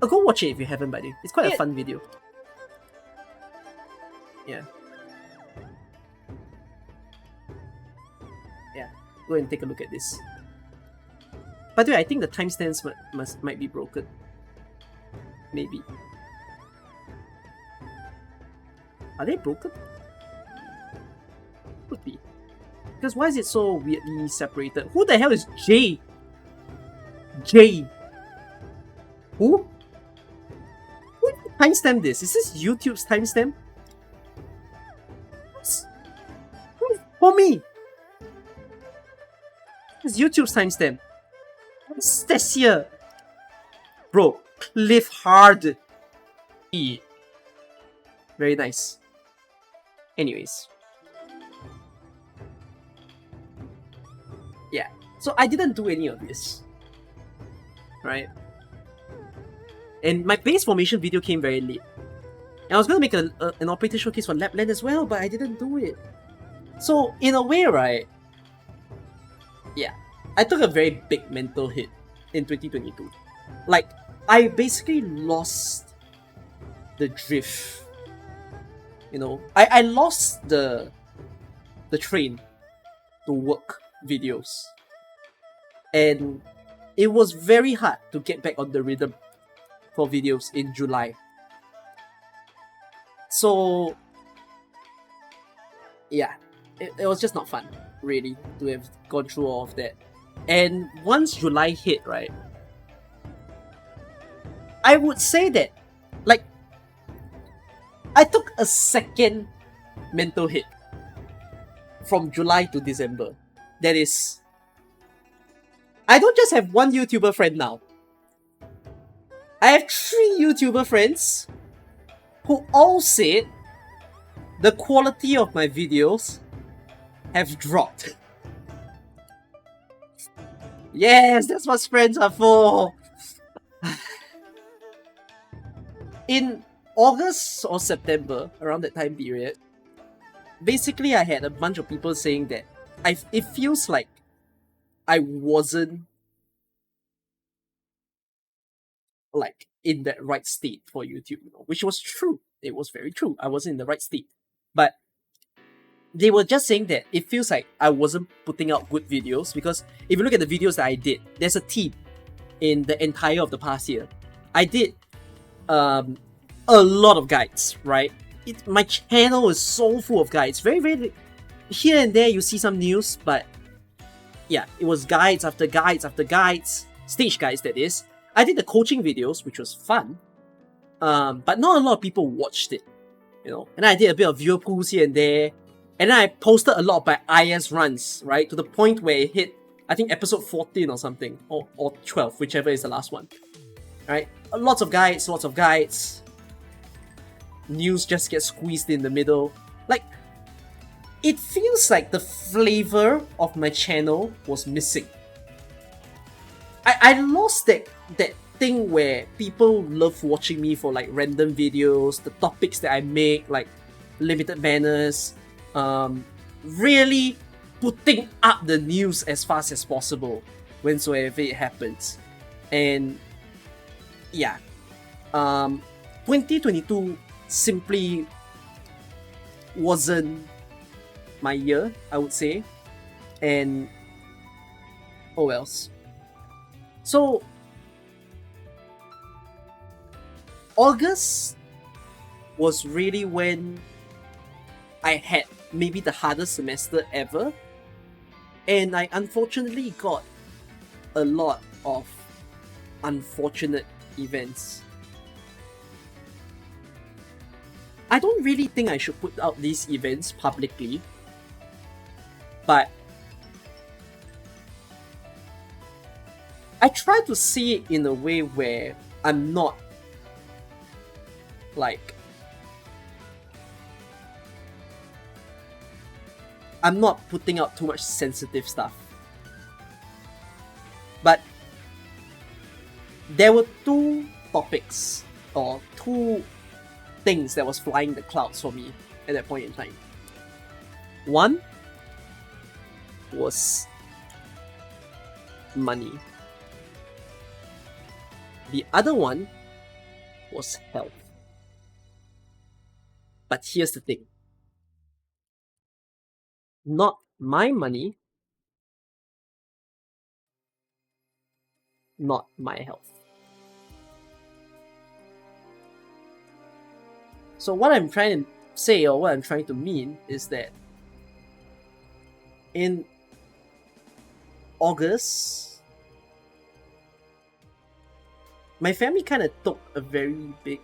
A: Go watch it if you haven't, by the way. It's quite a fun video. Yeah. Yeah, go and take a look at this. By the way, I think the timestamps might be broken. Maybe. Are they broken? Could be. Because why is it so weirdly separated? Who the hell is Jay? Jay. Who? Who timestamp this? Is this YouTube's timestamp? For me. It's YouTube's timestamp. That's here. Bro, Cliff Hard. Very nice. Anyways. Yeah. So I didn't do any of this. Right? And my base formation video came very late. And I was going to make an operator showcase for Lapland as well, but I didn't do it. So, in a way, right? Yeah. I took a very big mental hit in 2022. Like, I basically lost the drift. You know, I lost the train to work videos. And it was very hard to get back on the rhythm for videos in July. So, yeah, it was just not fun, really, to have gone through all of that. And once July hit, right, I would say that, like, I took a second mental hit from July to December. That is, I don't just have one YouTuber friend now. I have 3 YouTuber friends who all said the quality of my videos have dropped. Yes, that's what friends are for. In August or September, around that time period, basically I had a bunch of people saying that it feels like I wasn't like in that right state for YouTube, which was true. It was very true. I wasn't in the right state. But they were just saying that it feels like I wasn't putting out good videos, because if you look at the videos that I did, there's a team in the entire of the past year. I did a lot of guides, right? My channel is so full of guides. Very, very... Here and there you see some news, but yeah, it was guides after guides after guides. Stage guides, that is. I did the coaching videos, which was fun. But not a lot of people watched it, you know. And I did a bit of viewer pools here and there. And then I posted a lot of my IS runs, right? To the point where it hit, I think, episode 14 or something. Or 12, whichever is the last one. Right? Lots of guides, lots of guides. News just gets squeezed in the middle. Like, it feels like the flavor of my channel was missing. I lost that thing where people love watching me for like random videos, the topics that I make, like limited banners, really putting up the news as fast as possible whensoever it happens. And yeah, 2022 simply wasn't my year, I would say. And oh wells. So August was really when I had maybe the hardest semester ever, and I unfortunately got a lot of unfortunate events. I don't really think I should put out these events publicly, but I try to see it in a way where I'm not like I'm not putting out too much sensitive stuff. But there were two topics or two things that was flying the clouds for me at that point in time. One was money. The other one was health. But here's the thing. Not my money, not my health. So what I'm trying to say, or what I'm trying to mean, is that in August, my family kind of took a very big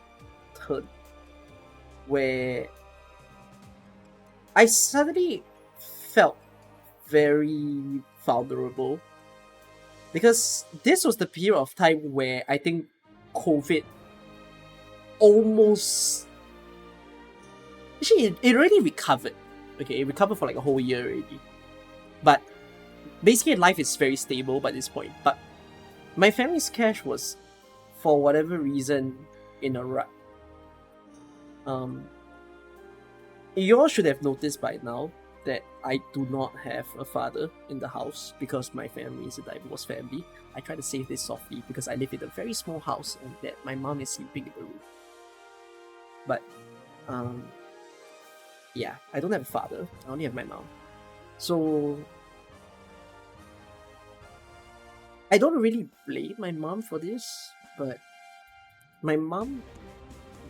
A: turn where I suddenly felt very vulnerable, because this was the period of time where I think COVID almost actually it already recovered. Okay, it recovered for like a whole year already. But basically life is very stable by this point. But my family's cash was, for whatever reason, in a rut. You all should have noticed by now that I do not have a father in the house because my family is a divorced family. I try to say this softly because I live in a very small house and that my mom is sleeping in the room. But yeah, I don't have a father. I only have my mom. So I don't really blame my mom for this, but my mom,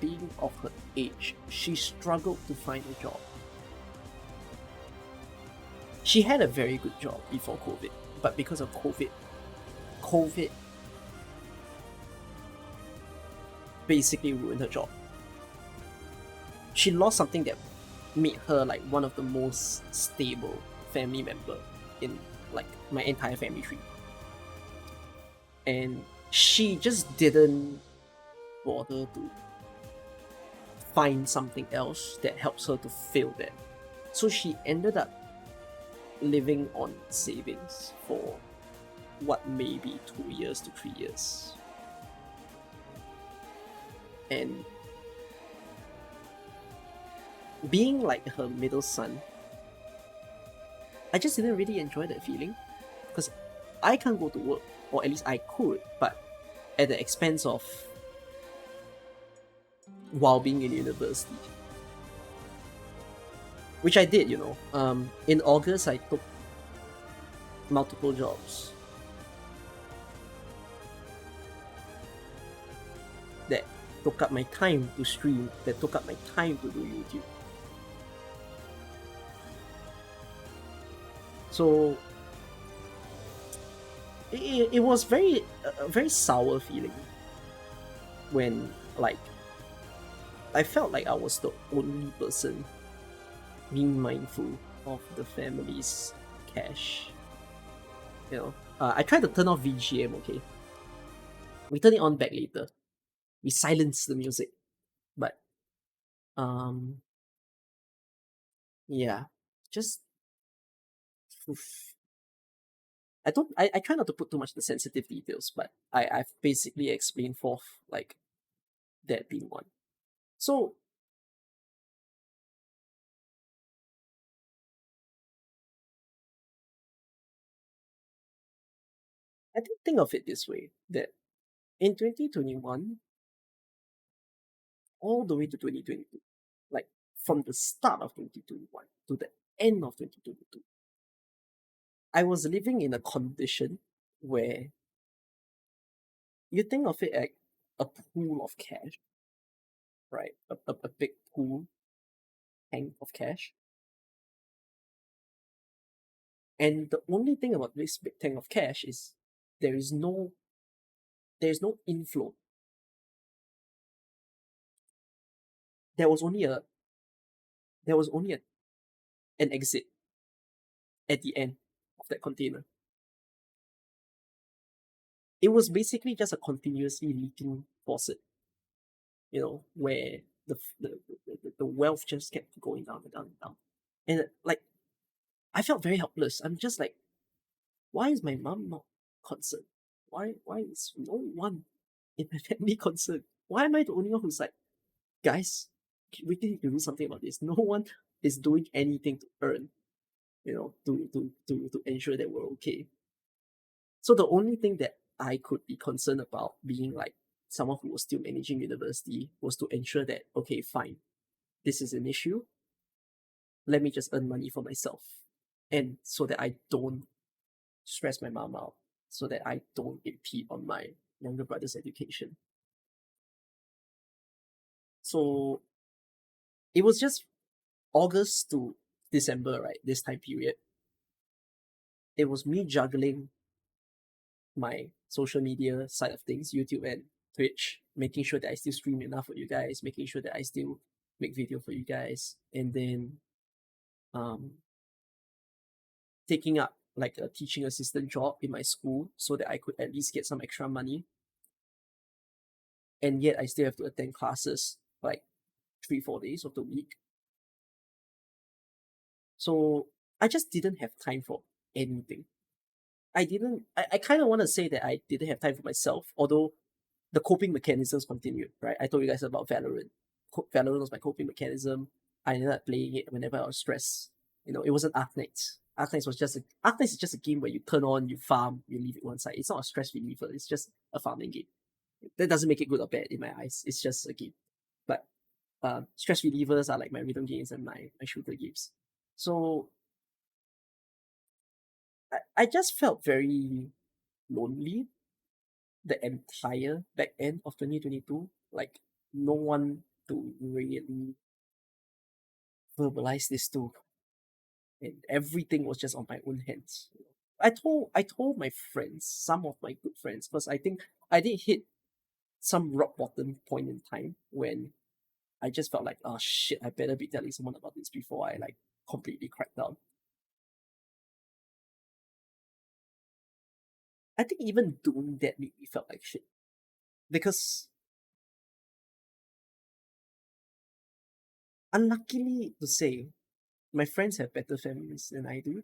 A: being of her age, she struggled to find a job. She had a very good job before COVID, but because of COVID basically ruined her job. She lost something that made her like one of the most stable family member in like my entire family tree. And she just didn't bother to find something else that helps her to fill that. So she ended up living on savings for what, maybe 2 years to 3 years. And being like her middle son, I just didn't really enjoy that feeling because I can't go to work, or at least I could, but at the expense of while being in university. Which I did, In August, I took multiple jobs that took up my time to stream, that took up my time to do YouTube. So it was a very sour feeling when like I felt like I was the only person being mindful of the family's cash. I tried to turn off VGM, okay? We turn it on back later. We silence the music. But um yeah, just oof. I try not to put too much the sensitive details, but I've basically explained forth like that being one. So I think of it this way, that in 2021 all the way to 2022, like from the start of 2021 to the end of 2022, I was living in a condition where you think of it like a pool of cash, right? A big pool, tank of cash. And the only thing about this big tank of cash is there is no there's no inflow. There was only a there was only an exit at the end of that container. It was basically just a continuously leaking faucet, where the wealth just kept going down and down and down. And like, I felt very helpless. I'm just like, why is my mom not concerned? Why is no one in my family concerned? Why am I the only one who's like, guys, we need to do something about this? No one is doing anything to earn, to ensure that we're okay. So the only thing that I could be concerned about, being like someone who was still managing university, was to ensure that, okay, fine, this is an issue. Let me just earn money for myself. And so that I don't stress my mom out, so that I don't impede on my younger brother's education. So it was just August to December, right? This time period. It was me juggling my social media side of things, YouTube and Twitch, making sure that I still stream enough for you guys, making sure that I still make video for you guys, and then um taking up like a teaching assistant job in my school so that I could at least get some extra money. And yet I still have to attend classes like 3-4 days of the week. So I just didn't have time for anything. I kind of want to say that I didn't have time for myself, although the coping mechanisms continued, right? I told you guys about Valorant. Valorant was my coping mechanism. I ended up playing it whenever I was stressed. It wasn't Arknights. Arknights is just a game where you turn on, you farm, you leave it one side. It's not a stress reliever. It's just a farming game. That doesn't make it good or bad in my eyes. It's just a game. But stress relievers are like my rhythm games and my shooter games. So I just felt very lonely the entire back end of 2022. Like, no one to really verbalize this to. And everything was just on my own hands. I told my friends, some of my good friends, because I think I did hit some rock bottom point in time when I just felt like, oh shit, I better be telling someone about this before I like completely crack down. I think even doing that made me felt like shit. Because unluckily to say, my friends have better families than I do.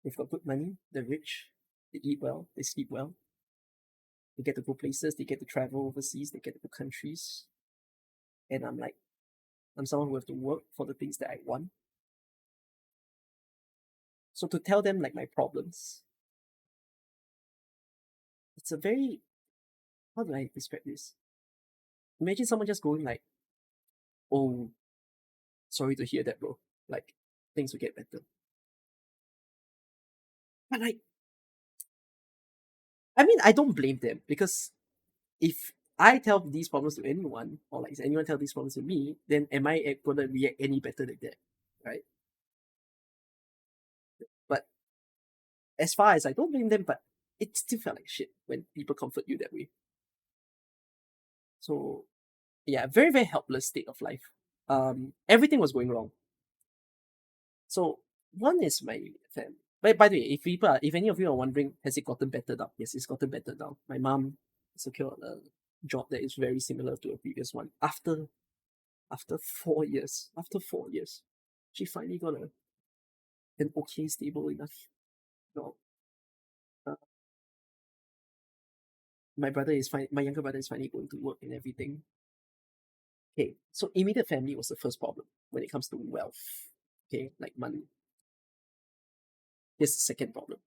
A: They've got good money, they're rich, they eat well, they sleep well, they get to go places, they get to travel overseas, they get to go countries. And I'm someone who have to work for the things that I want. So to tell them like my problems, it's a very, how do I describe this? Imagine someone just going like, oh, sorry to hear that, bro. Like, things will get better. But like, I mean, I don't blame them, because if I tell these problems to anyone, or like anyone tell these problems to me, then am I gonna react any better than that, right? But as far as I don't blame them, but it still felt like shit when people comfort you that way. So yeah, very very helpless state of life. Everything was going wrong. So one is my family. But by the way, if any of you are wondering, has it gotten better now? Yes, it's gotten better now. My mom secured a job that is very similar to a previous one. After 4 years, she finally got an okay, stable enough job. Uh, my younger brother is finally going to work and everything. Okay, so immediate family was the first problem when it comes to wealth. Okay, like money. Here's the second problem.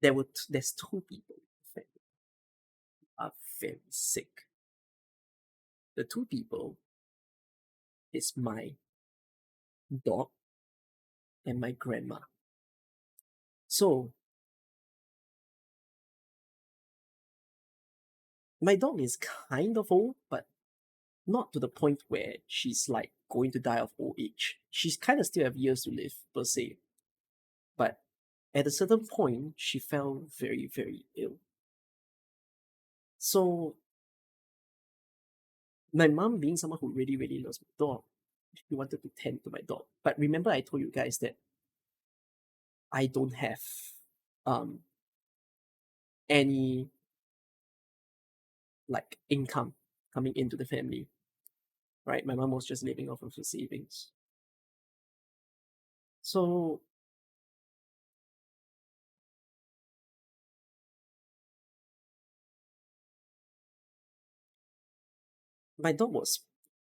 A: There's two people in the family who are very sick. The two people is my dog and my grandma. So my dog is kind of old, but not to the point where she's like going to die of old age. She's kind of still have years to live per se. But at a certain point, she fell very, very ill. So my mom, being someone who really, really loves my dog, she wanted to tend to my dog. But remember, I told you guys that I don't have um any like income coming into the family, right? My mom was just living off of her savings. So my dog was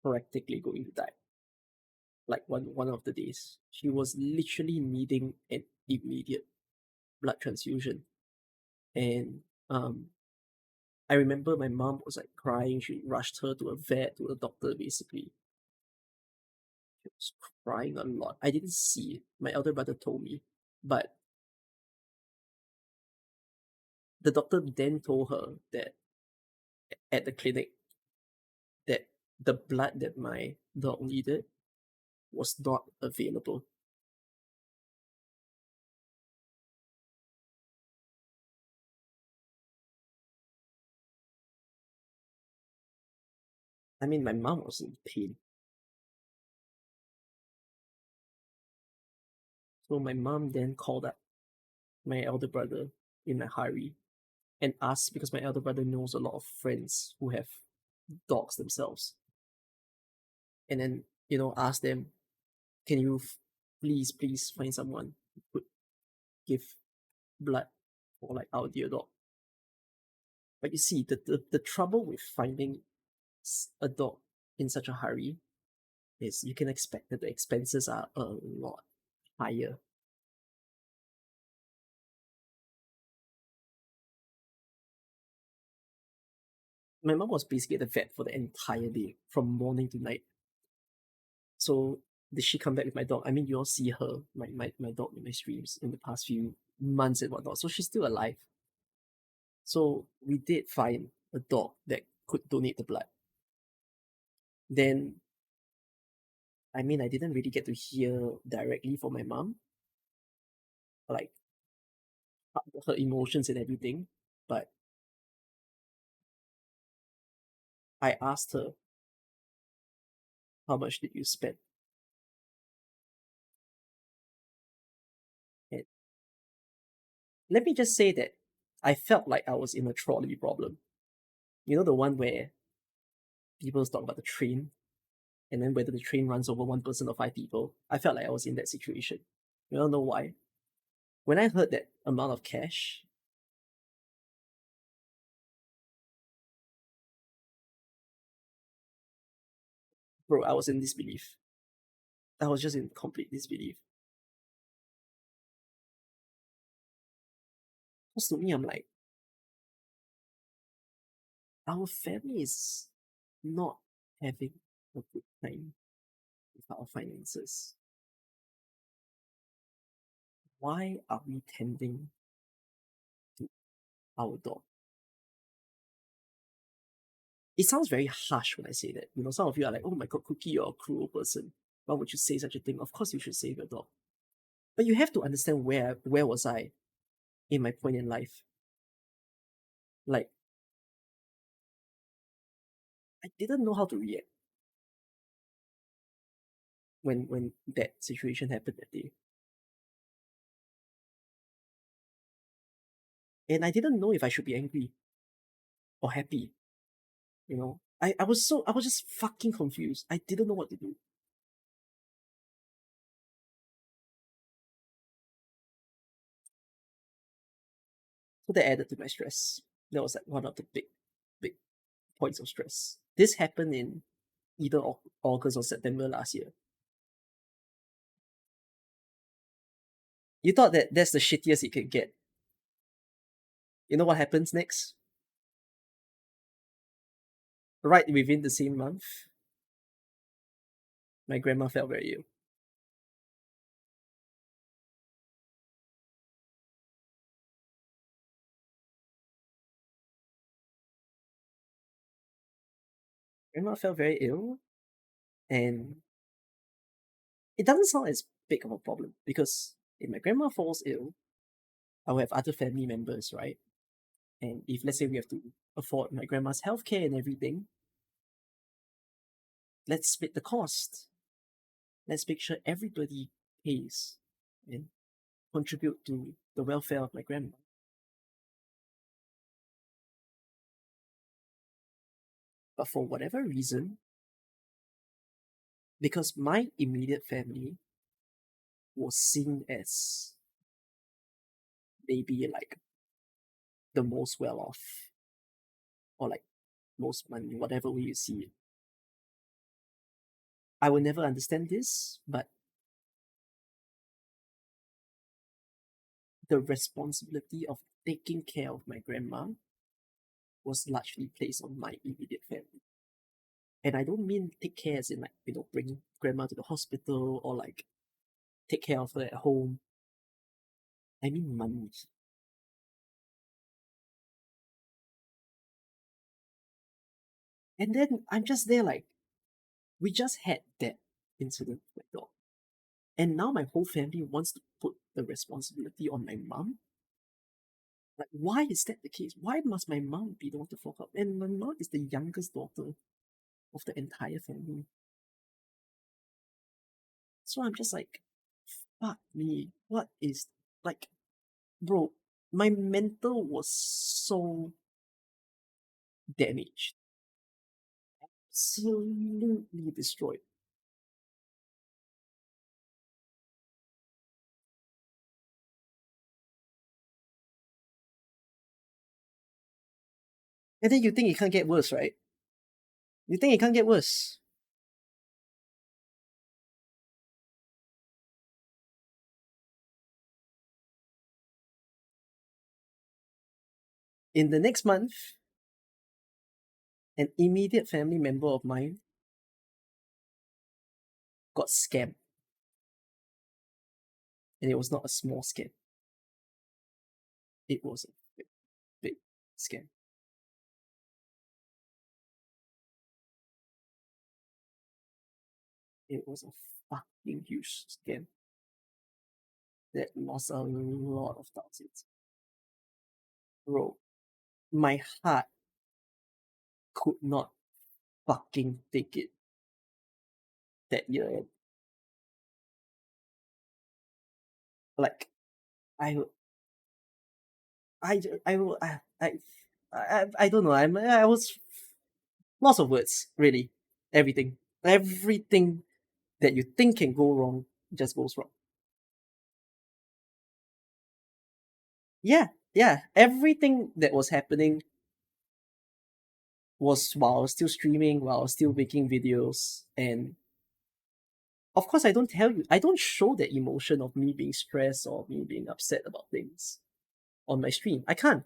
A: practically going to die. Like one of the days, she was literally needing an immediate blood transfusion, and I remember my mom was like crying. She rushed her to a vet, to a doctor, basically. She was crying a lot. I didn't see it. My elder brother told me, but the doctor then told her that at the clinic that the blood that my dog needed was not available. I mean, my mom was in pain. So my mom then called up my elder brother in a hurry and asked, because my elder brother knows a lot of friends who have dogs themselves. And then, ask them, can you please find someone who could give blood for like our dear dog? But you see, the trouble with finding a dog in such a hurry is you can expect that the expenses are a lot higher. My mom was basically at the vet for the entire day, from morning to night. So did she come back with my dog? I mean, you all see her, my dog in my streams in the past few months and whatnot. So she's still alive. So we did find a dog that could donate the blood. Then, I mean, I didn't really get to hear directly from my mom, like her emotions and everything. But I asked her, how much did you spend? And let me just say that I felt like I was in a trolley problem. You know, the one where people talk about the train and then whether the train runs over one person or five people. I felt like I was in that situation. You don't know why. When I heard that amount of cash, bro, I was in disbelief. I was just in complete disbelief. Because to me, I'm like, our family is not having a good time with our finances. Why are we tending to our dog? It sounds very harsh when I say that. Some of you are like, oh my god, Cookie, you're a cruel person. Why would you say such a thing? Of course you should save your dog. But you have to understand where was I in my point in life. Like, I didn't know how to react when that situation happened that day. And I didn't know if I should be angry or happy. I was just fucking confused. I didn't know what to do. So that added to my stress. That was like one of the big points of stress. This happened in either August or September last year. You thought that that's the shittiest it could get. You know what happens next? Right within the same month, my grandma fell very ill. Grandma fell very ill, and it doesn't sound as big of a problem because If my grandma falls ill, I will have other family members, right? And if let's say we have to afford my grandma's healthcare and everything, let's split the cost. Let's make sure everybody pays and contribute to the welfare of my grandma. But for whatever reason, because my immediate family was seen as maybe like the most well off or like most money, whatever way you see it. I will never understand this, but the responsibility of taking care of my grandma was largely placed on my immediate family. And I don't mean take care as in like, bring grandma to the hospital or like take care of her at home. I mean money. And then I'm just there like, we just had that incident with my dog. And now my whole family wants to put the responsibility on my mom. Like, why is that the case? Why must my mom be the one to fork out? And my mom is the youngest daughter of the entire family. So I'm just like, fuck me. What is, like, bro, my mental was so damaged. Absolutely destroyed. And then you think it can't get worse, right? You think it can't get worse. In the next month, an immediate family member of mine got scammed. And it was not a small scam. It was a big, big scam. It was a fucking huge scam that lost a lot of thousands. Bro, my heart could not fucking take it that year. Like, I, I, I, I don't know. I was lots of words, really. Everything that you think can go wrong just goes wrong. Yeah, yeah. Everything that was happening was while I was still streaming, while I was still making videos, and of course, I don't show that emotion of me being stressed or me being upset about things on my stream. I can't.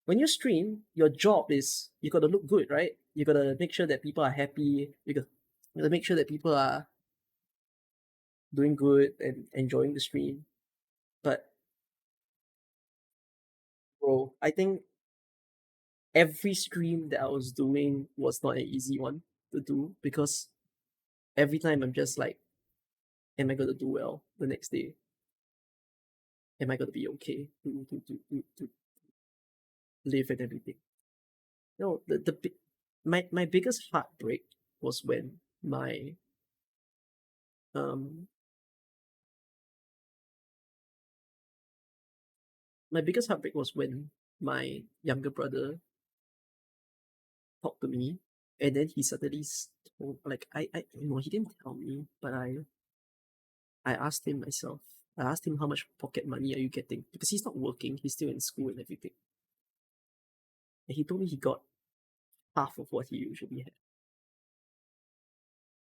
A: When you stream, your job is you gotta look good, right? You gotta make sure that people are happy. You gotta make sure that people are doing good and enjoying the stream. But bro, I think every stream that I was doing was not an easy one to do because every time I'm just like, am I gonna do well the next day? Am I gonna be okay to live and everything? No, my biggest heartbreak was when um my biggest heartbreak was when my younger brother talked to me and then he suddenly told, like I you know he didn't tell me but I asked him myself. I asked him how much pocket money are you getting because he's not working, he's still in school and everything. And he told me he got half of what he usually had.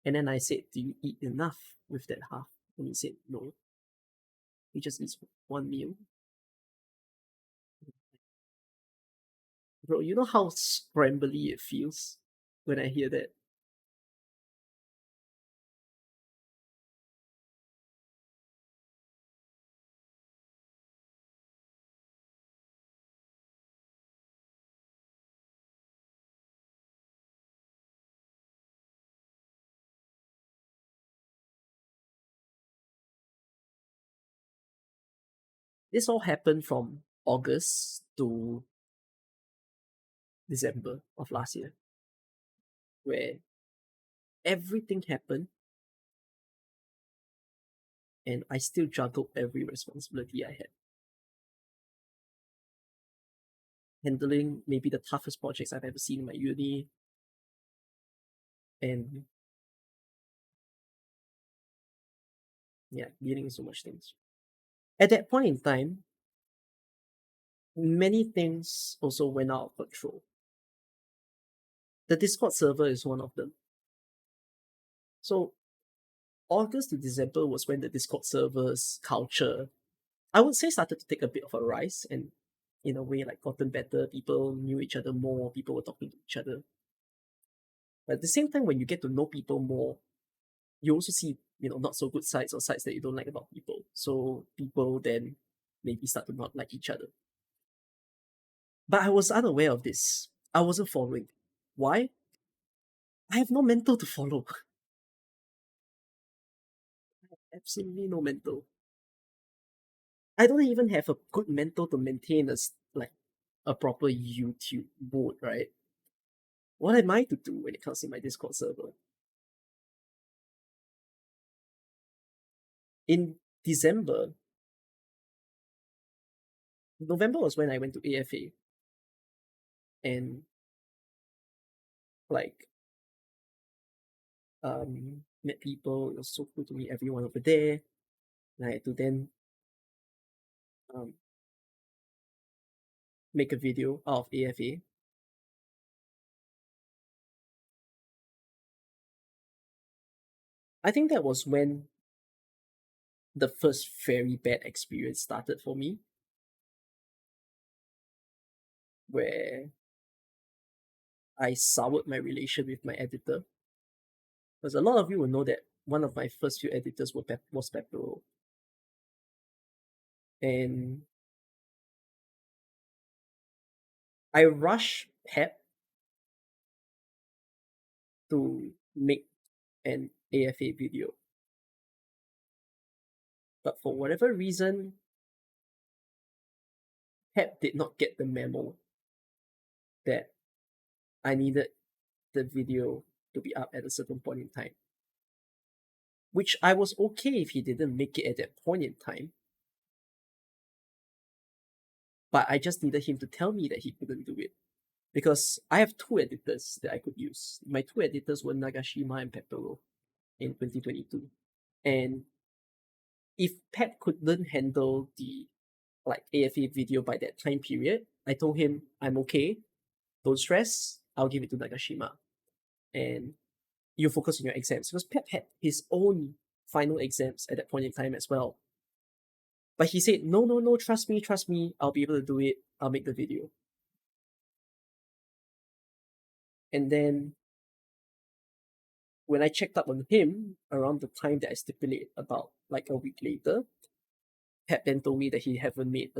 A: And then I said, do you eat enough with that half? And he said, no, he just eats one meal. Bro, you know how scrambly it feels when I hear that? this all happened from August to December of last year, where everything happened and I still juggled every responsibility I had. Handling maybe the toughest projects I've ever seen in my uni, and yeah, dealing with so much things. At that point in time, many things also went out of control. The Discord server is one of them. So August to December was when the Discord server's culture, I would say, started to take a bit of a rise, and in a way like gotten better. People knew each other more, people were talking to each other. But at the same time, when you get to know people more, you also see, not so good sides or sides that you don't like about people. So people then maybe start to not like each other. But I was unaware of this. I wasn't following. Why? I have no mentor to follow. Absolutely no mentor. I don't even have a good mentor to maintain like a proper YouTube board, right? What am I to do when it comes to my Discord server? In December, November was when I went to AFA, and like met people. It was so cool to meet everyone over there. And I had to then um make a video out of AFA. I think that was when the first very bad experience started for me, where I soured my relation with my editor. Because a lot of you will know that one of my first few editors was Pepero. And I rushed Pep to make an AFA video. But for whatever reason, Pep did not get the memo that I needed the video to be up at a certain point in time. Which I was okay if he didn't make it at that point in time. But I just needed him to tell me that he couldn't do it. Because I have two editors that I could use. My two editors were Nagashima and Pepero in 2022. And if Pep couldn't handle the like AFA video by that time period, I told him I'm okay, don't stress, I'll give it to Nagashima. And you focus on your exams. Because Pep had his own final exams at that point in time as well. But he said, no, trust me, I'll be able to do it, I'll make the video. And then when I checked up on him around the time that I stipulate, about like a week later, Pep then told me that he haven't made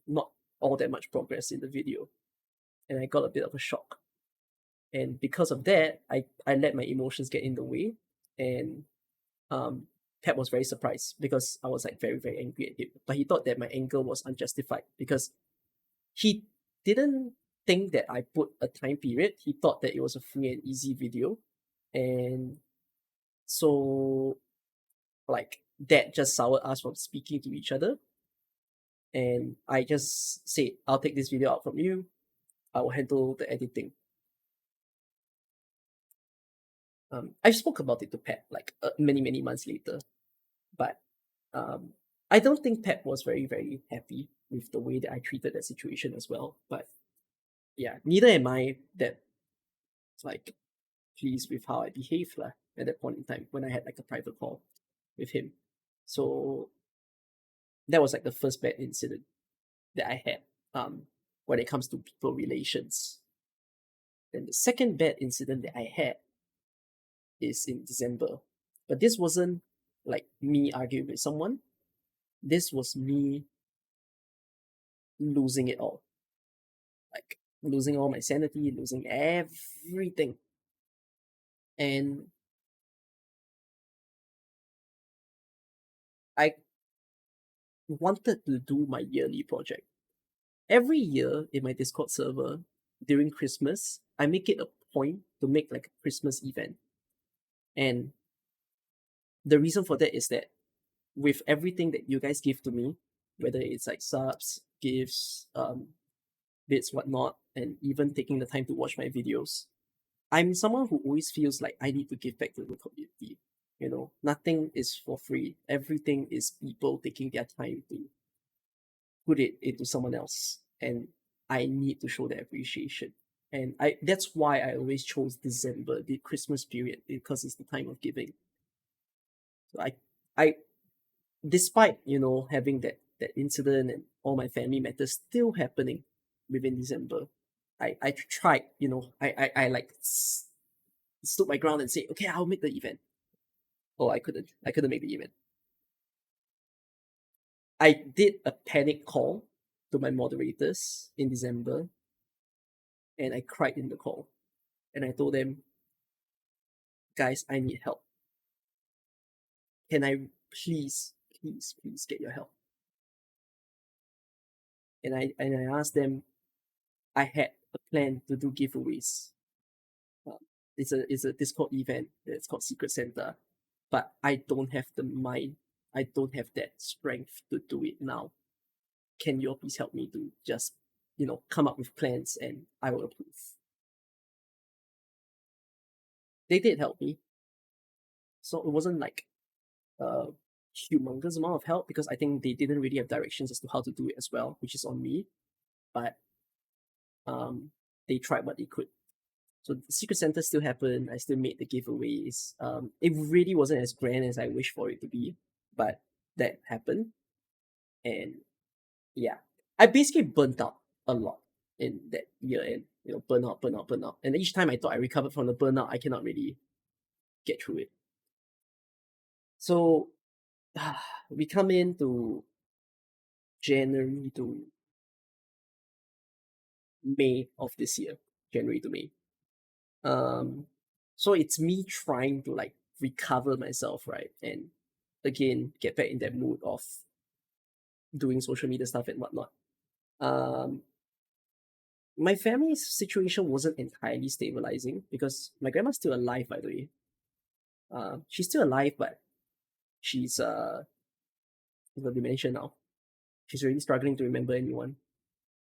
A: not all that much progress in the video. And I got a bit of a shock. And because of that, I let my emotions get in the way. And Pep was very surprised because I was like very, very angry at him. But he thought that my anger was unjustified because he didn't think that I put a time period. He thought that it was a free and easy video. And so like that just soured us from speaking to each other. And I just said, I'll take this video out from you. I will handle the editing. I spoke about it to Pep like many months later, but I don't think Pep was very, very happy with the way that I treated that situation as well. But yeah, neither am I that like pleased with how I behaved at that point in time when I had like a private call with him. So that was like the first bad incident that I had when it comes to people relations. Then the second bad incident that I had is in December. But this wasn't like me arguing with someone. This was me losing it all. Like losing all my sanity, losing everything. And I wanted to do my yearly project. Every year in my Discord server during Christmas, I make it a point to make like a Christmas event. And the reason for that is that with everything that you guys give to me, whether it's like subs, gifts, bits, whatnot, and even taking the time to watch my videos, I'm someone who always feels like I need to give back to the community. You know, nothing is for free. Everything is people taking their time to put it into someone else. And I need to show that appreciation. And that's why I always chose December, the Christmas period, because it's the time of giving. So I despite, having that incident and all my family matters still happening within December, I tried, I like stood my ground and said, okay, I'll make the event. Oh, I couldn't make the event. I did a panic call to my moderators in December, and I cried in the call. And I told them, guys, I need help. Can I please get your help? And I asked them, I had a plan to do giveaways. It's a Discord event that's called Secret Santa, but I don't have the mind. I don't have that strength to do it now. Can you all please help me to just, come up with plans and I will approve? They did help me. So it wasn't like a humongous amount of help because I think they didn't really have directions as to how to do it as well, which is on me. But they tried what they could. So the Secret Santa still happened. I still made the giveaways. It really wasn't as grand as I wished for it to be, but that happened. And yeah, I basically burnt out a lot in that year and burn out. And each time I thought I recovered from the burnout, I cannot really get through it. So we come into January to May of this year. January to May. So it's me trying to like recover myself, right? And again, get back in that mood of doing social media stuff and whatnot. My family's situation wasn't entirely stabilizing because my grandma's still alive, by the way. She's still alive, but she's got dementia now. She's really struggling to remember anyone.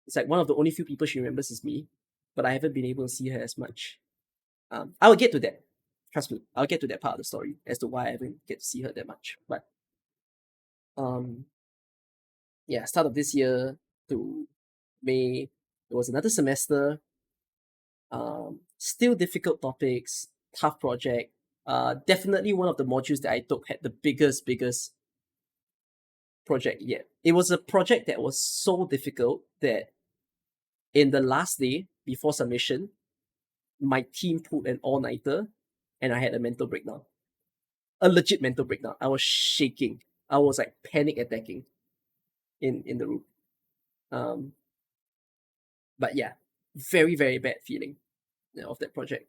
A: It's like one of the only few people she remembers is me, but I haven't been able to see her as much. I will get to that. Trust me, I'll get to that part of the story as to why I haven't get to see her that much. But yeah, start of this year to May, it was another semester. Still difficult topics, tough project. Definitely one of the modules that I took had the biggest project yet. It was a project that was so difficult that in the last day before submission, my team pulled an all-nighter and I had a mental breakdown. A legit mental breakdown. I was shaking. I was like panic attacking in the room. But yeah, very, very bad feeling of that project.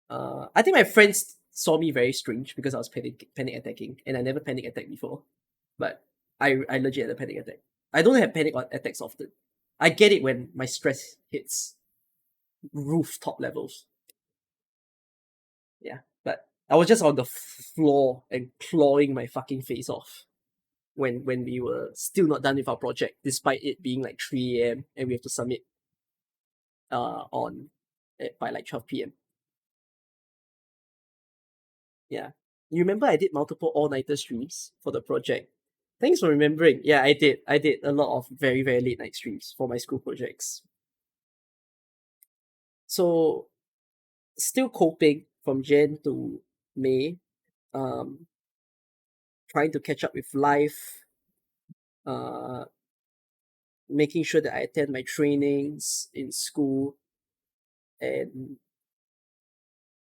A: I think my friends saw me very strange because I was panic attacking and I never panic attacked before. But I legit had a panic attack. I don't have panic attacks often. I get it when my stress hits rooftop levels. Yeah, but I was just on the floor and clawing my fucking face off when we were still not done with our project, despite it being like 3 a.m. and we have to submit by like 12 p.m. Yeah. You remember I did multiple all-nighter streams for the project. Thanks for remembering. Yeah, I did. I did a lot of very, very late night streams for my school projects. So still coping from Jan to May. Trying to catch up with life. Making sure that I attend my trainings in school. And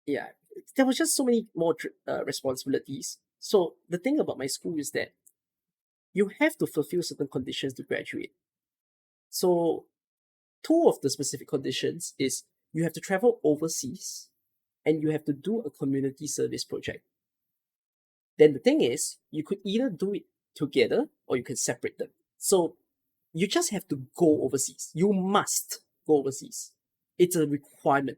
A: yeah, there was just so many more responsibilities. So the thing about my school is that you have to fulfill certain conditions to graduate. So two of the specific conditions is you have to travel overseas and you have to do a community service project. Then the thing is, you could either do it together or you can separate them. So you just have to go overseas. You must go overseas. It's a requirement.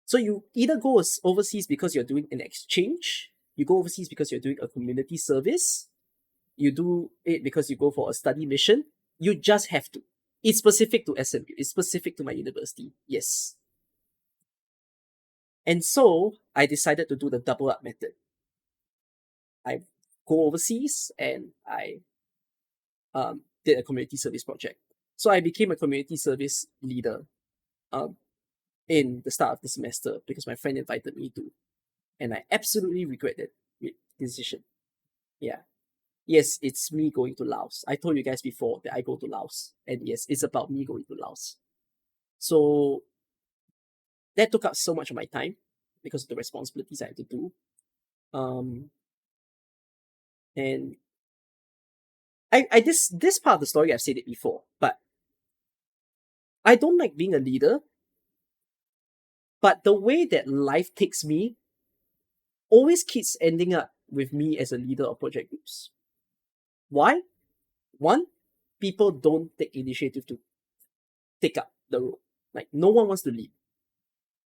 A: So you either go overseas because you're doing an exchange, you go overseas because you're doing a community service, you do it because you go for a study mission. You just have to. It's specific to SMU. It's specific to my university. Yes. And so I decided to do the double up method. I go overseas and I did a community service project. So I became a community service leader in the start of the semester because my friend invited me to. And I absolutely regret that decision. Yeah. Yes, it's me going to Laos. I told you guys before that I go to Laos. And yes, it's about me going to Laos. So that took up so much of my time because of the responsibilities I had to do. And I this part of the story I've said it before, but I don't like being a leader. But the way that life takes me always keeps ending up with me as a leader of project groups. Why? One, people don't take initiative to take up the role. Like, no one wants to lead.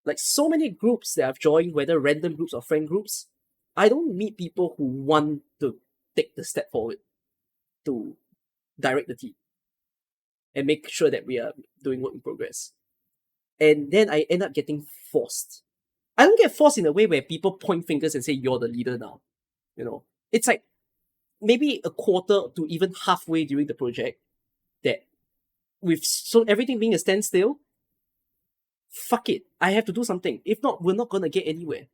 A: Like, so many groups that I've joined, whether random groups or friend groups, I don't meet people who want to take the step forward to direct the team and make sure that we are doing work in progress. And then I end up getting forced. I don't get forced in a way where people point fingers and say, you're the leader now. You know, it's like maybe a quarter to even halfway during the project that with so everything being a standstill, fuck it, I have to do something. If not, we're not gonna get anywhere.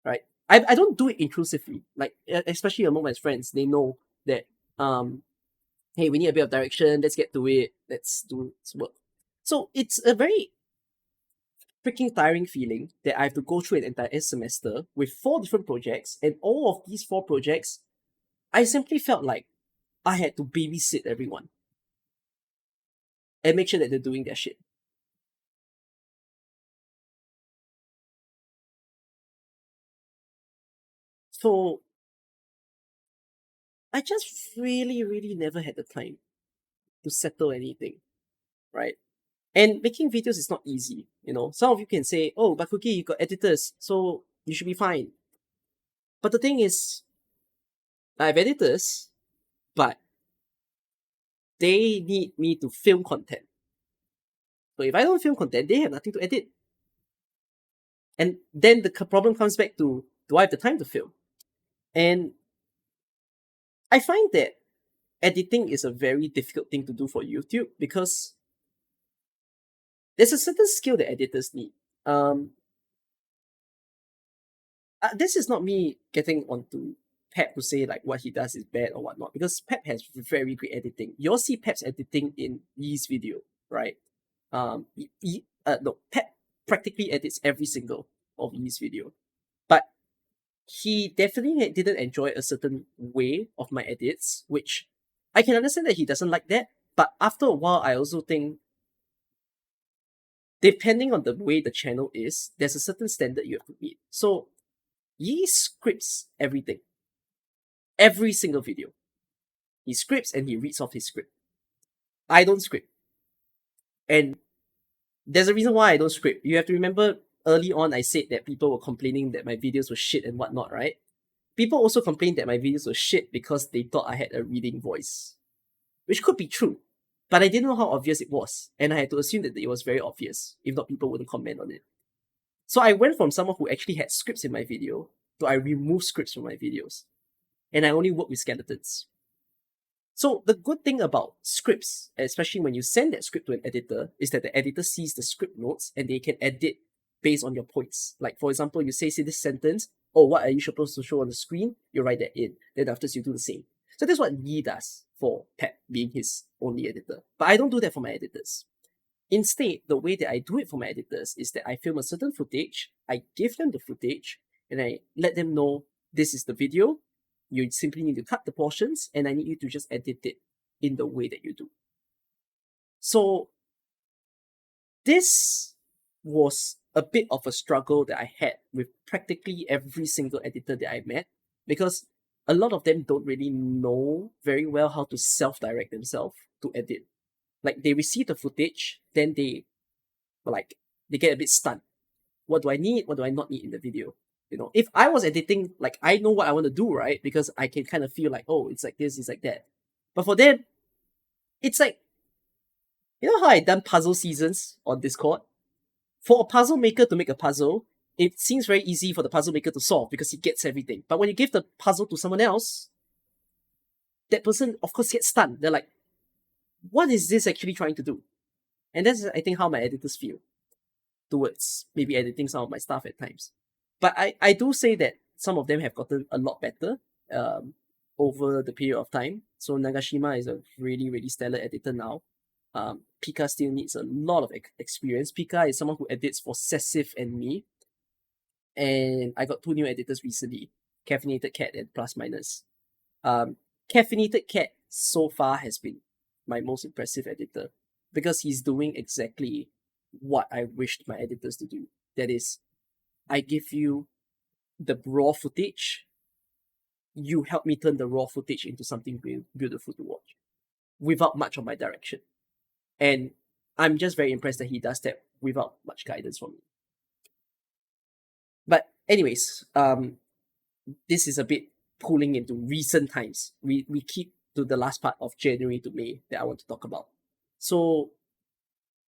A: Right? I don't do it intrusively. Like, especially among my friends, they know that hey, we need a bit of direction, let's get to it, let's do this work. So it's a very freaking tiring feeling that I have to go through an entire semester with 4 different projects, and all of these 4 projects, I simply felt like I had to babysit everyone and make sure that they're doing their shit. So I just really never had the time to settle anything, right? And making videos is not easy, you know. Some of you can say, oh, but Cookie, you got editors, so you should be fine. But the thing is, I have editors, but they need me to film content. So if I don't film content, they have nothing to edit. And then the problem comes back to, do I have the time to film? And I find that editing is a very difficult thing to do for YouTube because there's a certain skill that editors need. This is not me getting onto Pep to say like what he does is bad or whatnot, because Pep has very great editing. You'll see Pep's editing in Yee's video, right? No, Pep practically edits every single of Yee's video, but he definitely didn't enjoy a certain way of my edits, which I can understand that he doesn't like that. But after a while, I also think, depending on the way the channel is, there's a certain standard you have to meet. So Yee scripts everything. Every single video. He scripts and he reads off his script. I don't script. And there's a reason why I don't script. You have to remember, early on I said that people were complaining that my videos were shit and whatnot, right? People also complained that my videos were shit because they thought I had a reading voice. Which could be true. But I didn't know how obvious it was. And I had to assume that it was very obvious. If not, people wouldn't comment on it. So I went from someone who actually had scripts in my video to I removed scripts from my videos. And I only work with skeletons. So the good thing about scripts, especially when you send that script to an editor, is that the editor sees the script notes and they can edit based on your points. Like, for example, you say this sentence, oh, what are you supposed to show on the screen? You write that in. Then after you do the same. So that's what Yee does for Pep, being his only editor. But I don't do that for my editors. Instead, the way that I do it for my editors is that I film a certain footage, I give them the footage, and I let them know this is the video. You simply need to cut the portions, and I need you to just edit it in the way that you do. So this was a bit of a struggle that I had with practically every single editor that I met, because a lot of them don't really know very well how to self-direct themselves to edit. Like they receive the footage, then they get a bit stunned. What do I need? What do I not need in the video? You know, if I was editing, like I know what I want to do, right? Because I can kind of feel like, oh, it's like this, it's like that. But for them, it's like, you know how I done puzzle seasons on Discord? For a puzzle maker to make a puzzle, it seems very easy for the puzzle maker to solve because he gets everything. But when you give the puzzle to someone else, that person of course gets stunned. They're like, what is this actually trying to do? And that's I think how my editors feel towards maybe editing some of my stuff at times. But I do say that some of them have gotten a lot better over the period of time. So Nagashima is a really, really stellar editor now. Pika still needs a lot of experience. Pika is someone who edits for Sessif and me. And I got 2 new editors recently, Caffeinated Cat and Plus Minus. Caffeinated Cat so far has been my most impressive editor because he's doing exactly what I wished my editors to do. That is, I give you the raw footage, you help me turn the raw footage into something beautiful to watch without much of my direction. And I'm just very impressed that he does that without much guidance from me. But anyways, this is a bit pulling into recent times. We keep to the last part of January to May that I want to talk about. So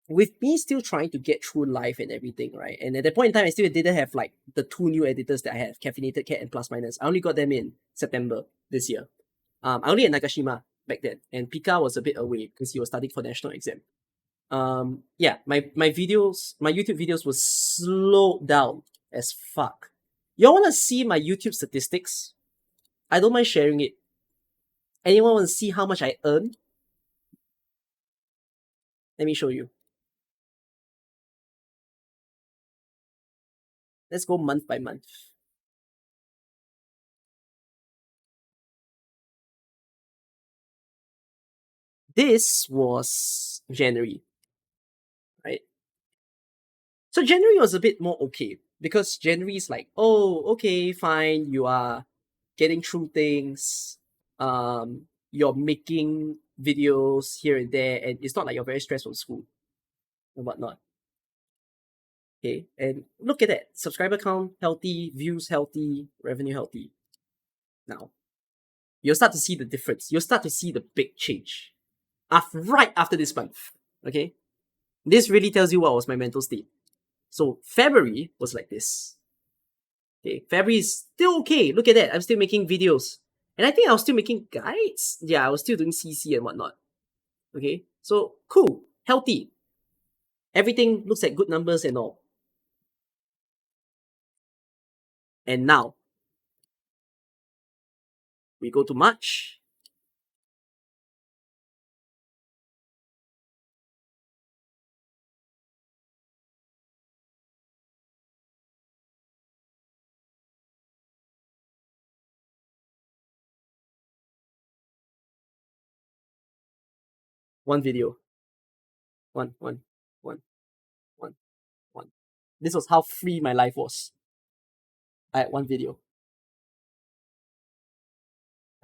A: with me still trying to get through life and everything, right? And at that point in time, I still didn't have like the 2 new editors that I have, Caffeinated Cat and Plus Minus. I only got them in September this year. I only had Nagashima back then, and Pika was a bit away because he was studying for national exam. Yeah, my YouTube videos were slowed down as fuck. Y'all wanna see my YouTube statistics? I don't mind sharing it. Anyone wanna see how much I earn? Let me show you. Let's go month by month. This was January, right? So January was a bit more okay because January is like, oh, okay, fine, you are getting through things. You're making videos here and there, and it's not like you're very stressed from school and whatnot. Okay, and look at that. Subscriber count healthy, views healthy, revenue healthy. Now, you'll start to see the difference. You'll start to see the big change. Right after this month. Okay? This really tells you what was my mental state. So February was like this. Okay, February is still okay. Look at that. I'm still making videos. And I think I was still making guides. Yeah, I was still doing CC and whatnot. Okay, so cool, healthy. Everything looks like good numbers and all. And now, we go to March. One video. One. This was how free my life was. I had one video.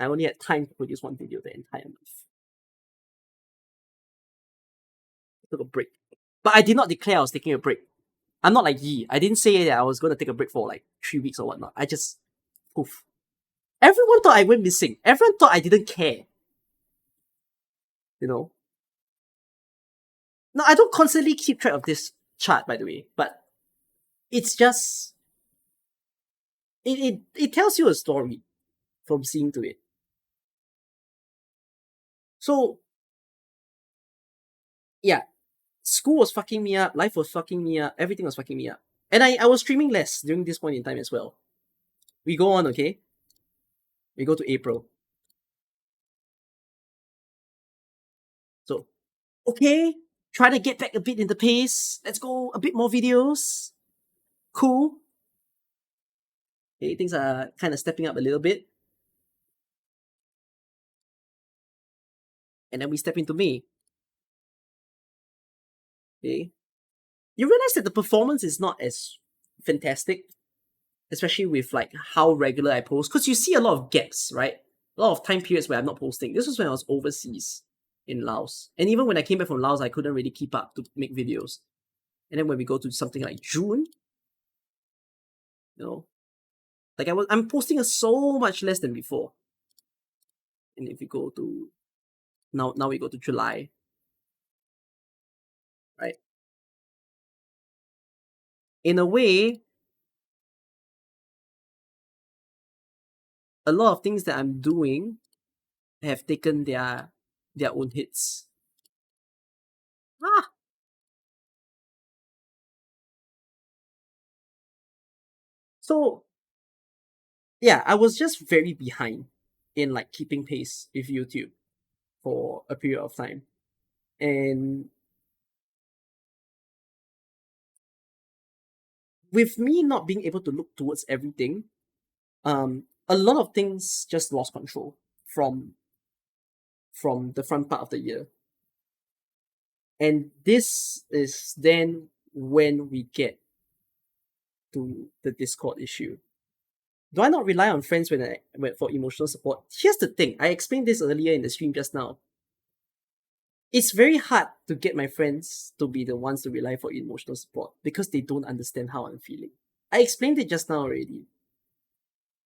A: I only had time to produce one video the entire month. I took a break. But I did not declare I was taking a break. I'm not like Yi. I didn't say that I was going to take a break for like 3 weeks or whatnot. I just poof. Everyone thought I went missing. Everyone thought I didn't care. You know? No, I don't constantly keep track of this chart, by the way, but it's just it tells you a story from seeing to it. So yeah, school was fucking me up, life was fucking me up, everything was fucking me up. And I was streaming less during this point in time as well. We go on, okay? We go to April. So, okay, try to get back a bit in the pace. Let's go a bit more videos. Cool. Okay, things are kind of stepping up a little bit. And then we step into May. Okay. You realize that the performance is not as fantastic especially with like how regular I post, because you see a lot of gaps, right? A lot of time periods where I'm not posting. This was when I was overseas in Laos, and even when I came back from Laos, I couldn't really keep up to make videos. And then when we go to something like June, you know, like I'm posting so much less than before. And if we go to now we go to July, right? In a way, a lot of things that I'm doing have taken their own hits. Ah, so yeah, I was just very behind in like keeping pace with YouTube for a period of time. And with me not being able to look towards everything, a lot of things just lost control from the front part of the year. And this is then when we get to the Discord issue. Do I not rely on friends for emotional support? Here's the thing. I explained this earlier in the stream just now. It's very hard to get my friends to be the ones to rely for emotional support because they don't understand how I'm feeling. I explained it just now already.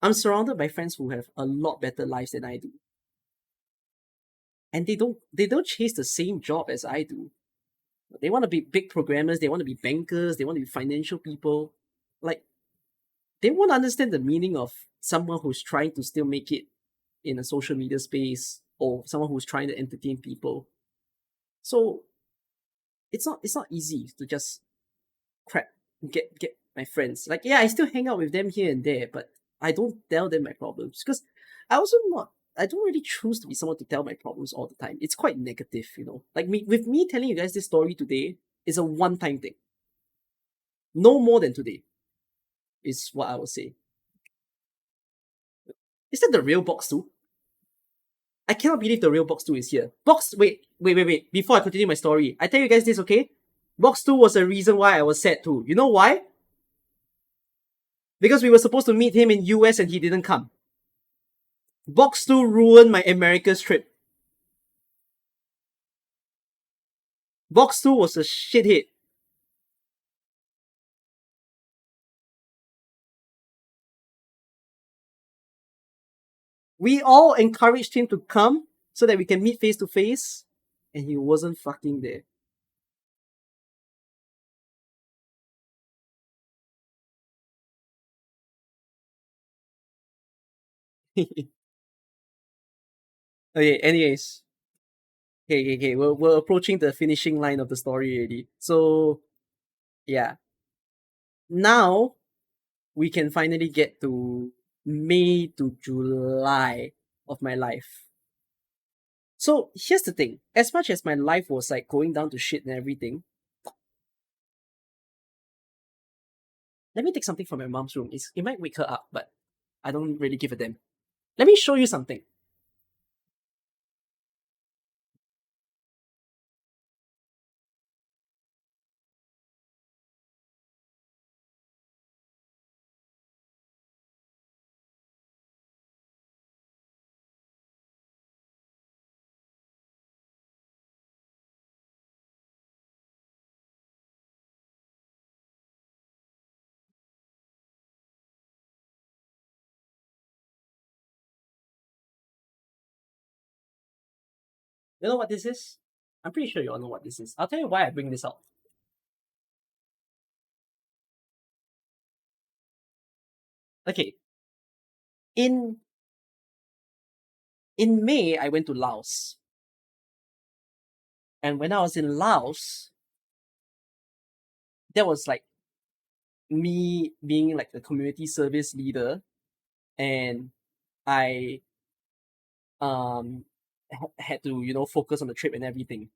A: I'm surrounded by friends who have a lot better lives than I do. And they don't chase the same job as I do. They want to be big programmers, they want to be bankers, they want to be financial people. Like, they won't understand the meaning of someone who's trying to still make it in a social media space or someone who's trying to entertain people. So it's not easy to just crap get my friends. Like, yeah, I still hang out with them here and there, but I don't tell them my problems because I don't really choose to be someone to tell my problems all the time. It's quite negative, you know. Like me telling you guys this story today is a one-time thing. No more than today is what I will say. Is that the real Box 2? I cannot believe the real Box 2 is here. Wait. Before I continue my story, I tell you guys this, okay? Box 2 was a reason why I was sad too. You know why? Because we were supposed to meet him in US and he didn't come. Box 2 ruined my America's trip. Box 2 was a shithead. We all encouraged him to come so that we can meet face to face, and he wasn't fucking there. Okay, anyways. Okay. We're approaching the finishing line of the story already. So, yeah. Now, we can finally get to May to July of my life. So, here's the thing. As much as my life was like going down to shit and everything, let me take something from my mom's room. It might wake her up, but I don't really give a damn. Let me show you something. You know what this is? I'm pretty sure you all know what this is. I'll tell you why I bring this up. Okay. In May, I went to Laos. And when I was in Laos, that was like me being like the community service leader, and I had to, you know, focus on the trip and everything.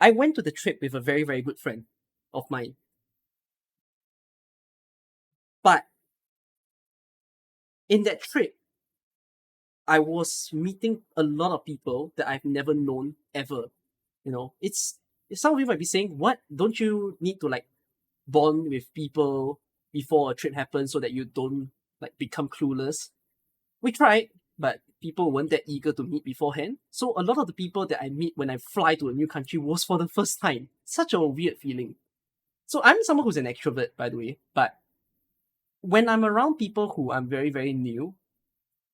A: I went to the trip with a very, very good friend of mine. But in that trip, I was meeting a lot of people that I've never known ever. You know, it's some of you might be saying, what? Don't you need to like bond with people before a trip happens so that you don't like become clueless. We tried, but people weren't that eager to meet beforehand. So a lot of the people that I meet when I fly to a new country was for the first time. Such a weird feeling. So I'm someone who's an extrovert, by the way, but when I'm around people who I'm very, very new,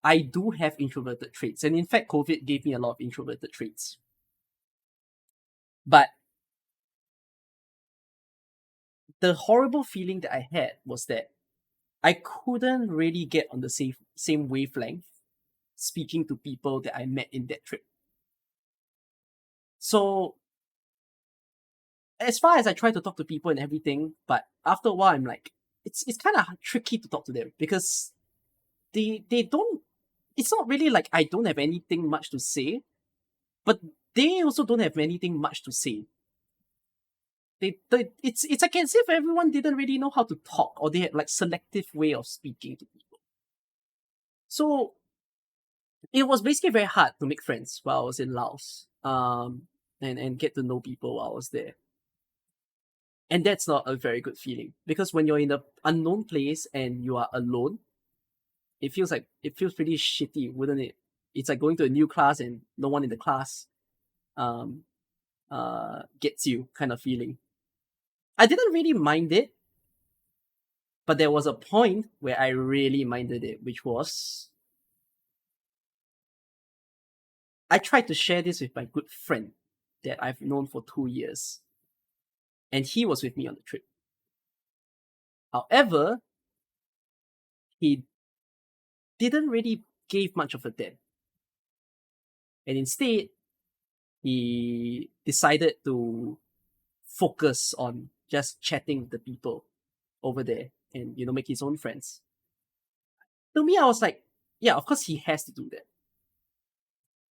A: I do have introverted traits. And in fact, COVID gave me a lot of introverted traits. But the horrible feeling that I had was that I couldn't really get on the same wavelength speaking to people that I met in that trip. So as far as I try to talk to people and everything, but after a while I'm like, it's kind of tricky to talk to them because they don't. It's not really like I don't have anything much to say, but they also don't have anything much to say. It's like as if everyone didn't really know how to talk, or they had like selective way of speaking to people. So it was basically very hard to make friends while I was in Laos. And get to know people while I was there. And that's not a very good feeling because when you're in an unknown place and you are alone, it feels pretty shitty, wouldn't it? It's like going to a new class and no one in the class um gets you kind of feeling. I didn't really mind it, but there was a point where I really minded it, which was I tried to share this with my good friend that I've known for 2 years, and he was with me on the trip. However, he didn't really give much of a damn. And instead, he decided to focus on just chatting with the people over there and, make his own friends. To me, I was like, yeah, of course he has to do that.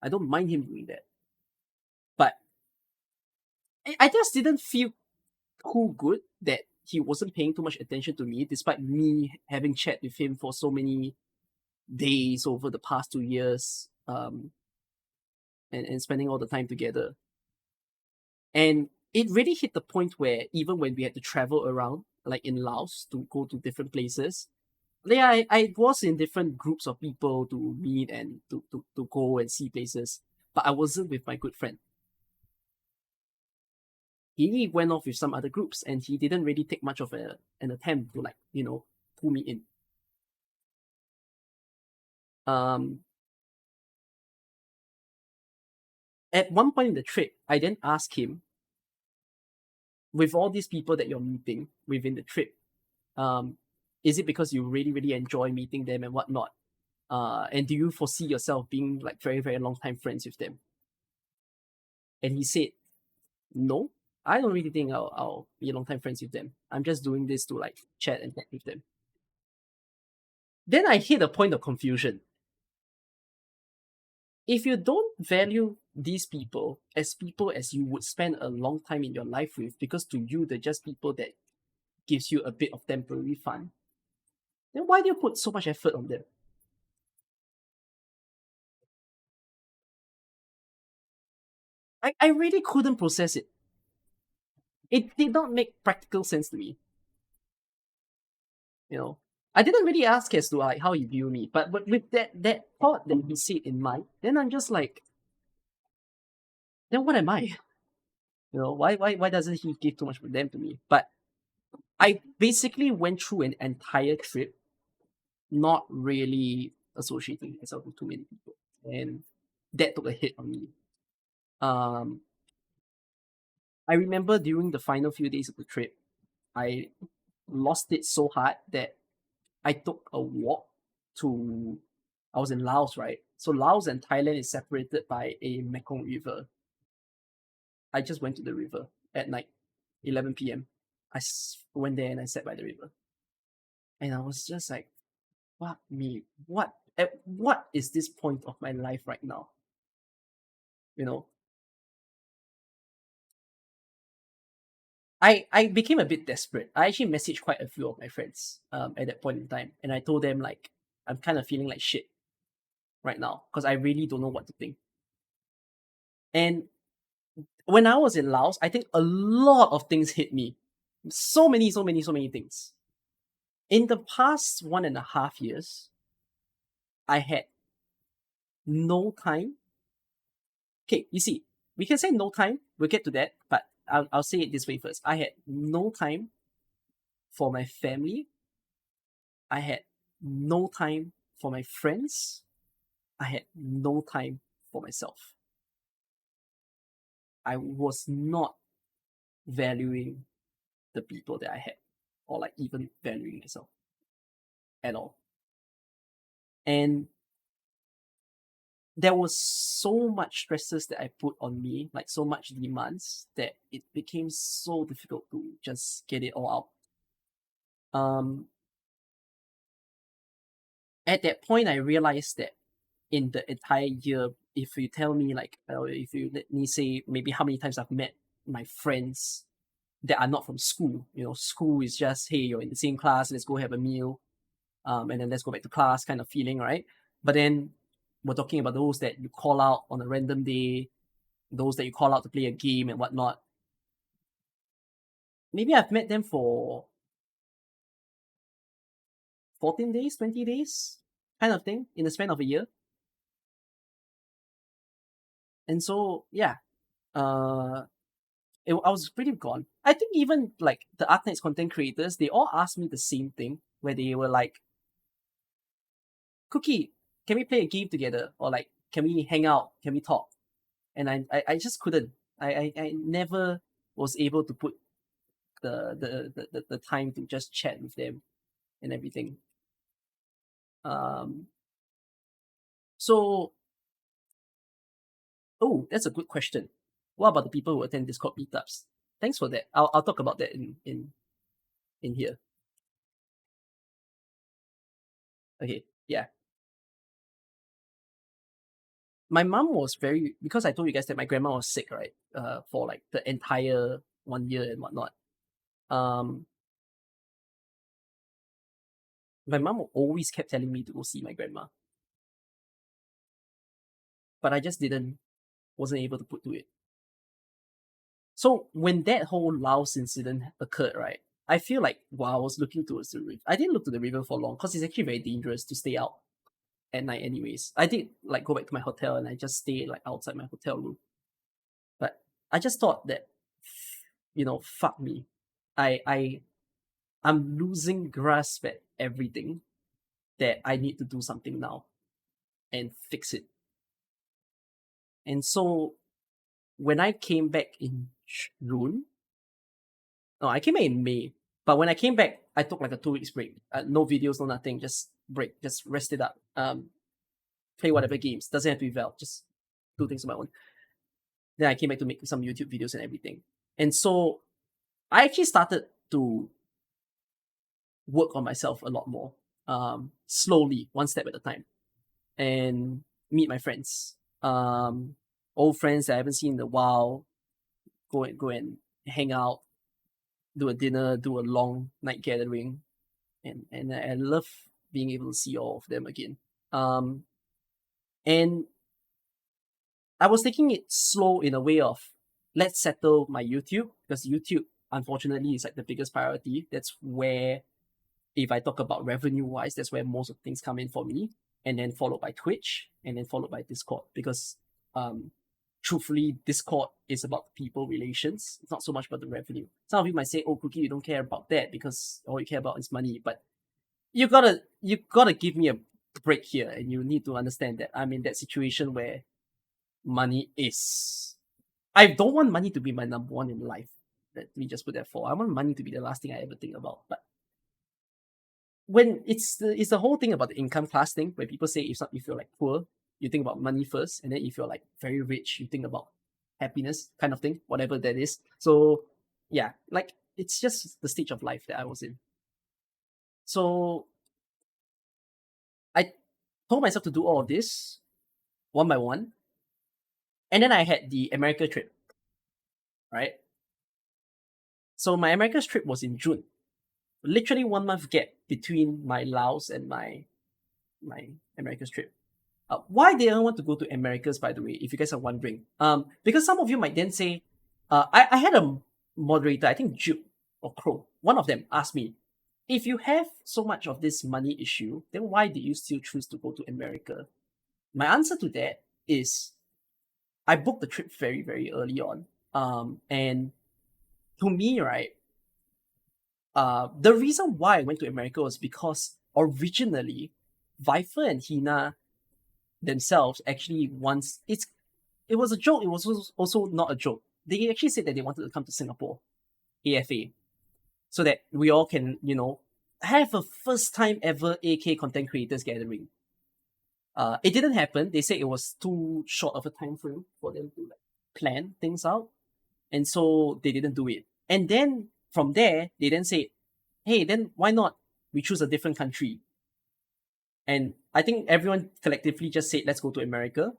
A: I don't mind him doing that. But I just didn't feel too good that he wasn't paying too much attention to me, despite me having chat with him for so many days over the past 2 years, and spending all the time together. And it really hit the point where even when we had to travel around, like in Laos, to go to different places, yeah, I was in different groups of people to meet and to go and see places, but I wasn't with my good friend. He went off with some other groups and he didn't really take much of an attempt to, like, pull me in. Um, at one point in the trip, I then asked him, with all these people that you're meeting within the trip, is it because you really, really enjoy meeting them and whatnot? And do you foresee yourself being like very, very long time friends with them? And he said, no, I don't really think I'll be long time friends with them. I'm just doing this to like chat and talk with them. Then I hit a point of confusion. If you don't value these people as you would spend a long time in your life with, because to you they're just people that gives you a bit of temporary fun, then why do you put so much effort on them? I really couldn't process it. It did not make practical sense to me. You know, I didn't really ask as to like how he view me, but with that thought that he said in mind, then I'm just like, then what am I? Why doesn't he give too much of them to me? But I basically went through an entire trip not really associating myself with too many people, and that took a hit on me. Um, I remember during the final few days of the trip, I lost it so hard that I took a walk to. I was in Laos, right? So Laos and Thailand is separated by a Mekong River. I just went to the river at night, 11 p.m. Went there and I sat by the river, and I was just like, "Fuck me! What is this point of my life right now?" You know, I became a bit desperate. I actually messaged quite a few of my friends at that point in time, and I told them like I'm kind of feeling like shit right now because I really don't know what to think. And when I was in Laos, I think a lot of things hit me. So many things. In the past 1.5 years, I had no time. Okay, you see, we can say no time. We'll get to that, but I'll say it this way first. I had no time for my family. I had no time for my friends. I had no time for myself. I was not valuing the people that I had, or like even valuing myself at all. And there was so much stresses that I put on me, like so much demands, that it became so difficult to just get it all out. At that point, I realized that in the entire year, if you tell me like, if you let me say maybe how many times I've met my friends that are not from school. School is just, hey, you're in the same class, let's go have a meal, and then let's go back to class kind of feeling, right? But then we're talking about those that you call out on a random day, those that you call out to play a game and whatnot. Maybe I've met them for 14 days, 20 days, kind of thing, in the span of a year. And so, yeah, I was pretty gone. I think even like the Arknights content creators, they all asked me the same thing, where they were like, Cookie, can we play a game together? Or like, can we hang out? Can we talk? And I just couldn't. I never was able to put the time to just chat with them and everything. So, oh, that's a good question. What about the people who attend Discord meetups? Thanks for that. I'll talk about that in here. Okay, yeah. My mom was because I told you guys that my grandma was sick, right? For like the entire 1 year and whatnot. My mom always kept telling me to go see my grandma, but I just wasn't able to put to it. So when that whole Laos incident occurred, right, I feel like while I was looking towards the river, I didn't look to the river for long because it's actually very dangerous to stay out at night anyways. I did like go back to my hotel and I just stayed like outside my hotel room. But I just thought that, fuck me. I'm losing grasp at everything, that I need to do something now and fix it. And so when I came back in June, no, I came back in May, but when I came back, I took like a 2 weeks break. No videos, no nothing, just break, just rest it up. Play whatever games, doesn't have to be Valve, just do things on my own. Then I came back to make some YouTube videos and everything. And so I actually started to work on myself a lot more, slowly, one step at a time, and meet my friends, old friends that I haven't seen in a while. Go and hang out, do a dinner, do a long night gathering, and I love being able to see all of them again. And I was taking it slow in a way of, let's settle my YouTube, because YouTube, unfortunately, is like the biggest priority. That's where, if I talk about revenue wise, that's where most of things come in for me, and then followed by Twitch, and then followed by Discord, because truthfully, Discord is about people relations. It's not so much about the revenue. Some of you might say, "Oh, Cookie, you don't care about that because all you care about is money." But you gotta give me a break here, and you need to understand that I'm in that situation where money is. I don't want money to be my number one in life. Let me just put that forward. I want money to be the last thing I ever think about. But when it's the whole thing about the income class thing, where people say if you're like poor, you think about money first, and then if you're like very rich, you think about happiness, kind of thing, whatever that is. So yeah, like it's just the stage of life that I was in. So I told myself to do all of this one by one, and then I had the America trip, right? So my America's trip was in June. Literally 1 month gap between my Laos and my America's trip. Why did I want to go to Americas, by the way, if you guys are wondering? Because some of you might then say, I had a moderator, I think Jude or Crow, one of them asked me, if you have so much of this money issue, then why did you still choose to go to America? My answer to that is I booked the trip very, very early on. And to me, right, the reason why I went to America was because originally Viper and Hina themselves actually once it was a joke, it was also not a joke. They actually said that they wanted to come to Singapore, AFA, so that we all can, have a first time ever AK content creators gathering. It didn't happen. They said it was too short of a time frame for them to plan things out, and so they didn't do it. And then from there, they then said, "Hey, then why not we choose a different country?" And I think everyone collectively just said, "Let's go to America."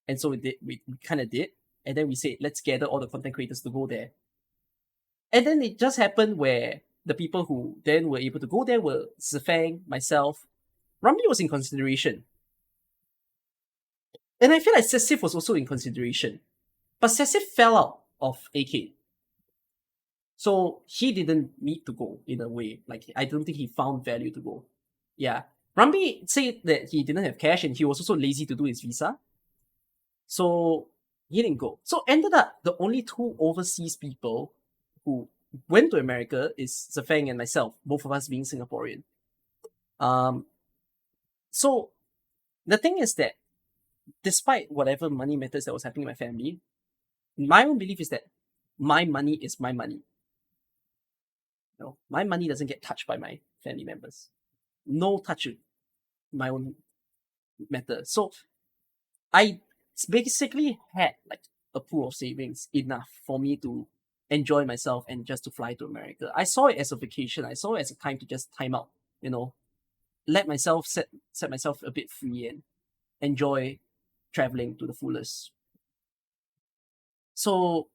A: And so we did. We kind of did, and then we said, "Let's gather all the content creators to go there." And then it just happened where the people who then were able to go there were Zafang, myself. Ramli was in consideration. And I feel like Sessif was also in consideration. But Sessif fell out of AK. So he didn't need to go in a way. Like, I don't think he found value to go. Yeah. Rambi said that he didn't have cash and he was also lazy to do his visa. So he didn't go. So ended up the only two overseas people who went to America is Zafang and myself, both of us being Singaporean. So the thing is that despite whatever money matters that was happening in my family, my own belief is that my money is my money. My money doesn't get touched by my family members. No touch with my own matter. So I basically had like a pool of savings enough for me to enjoy myself and just to fly to America. I saw it as a vacation. I saw it as a time to just time out, let myself set myself a bit free and enjoy traveling to the fullest. So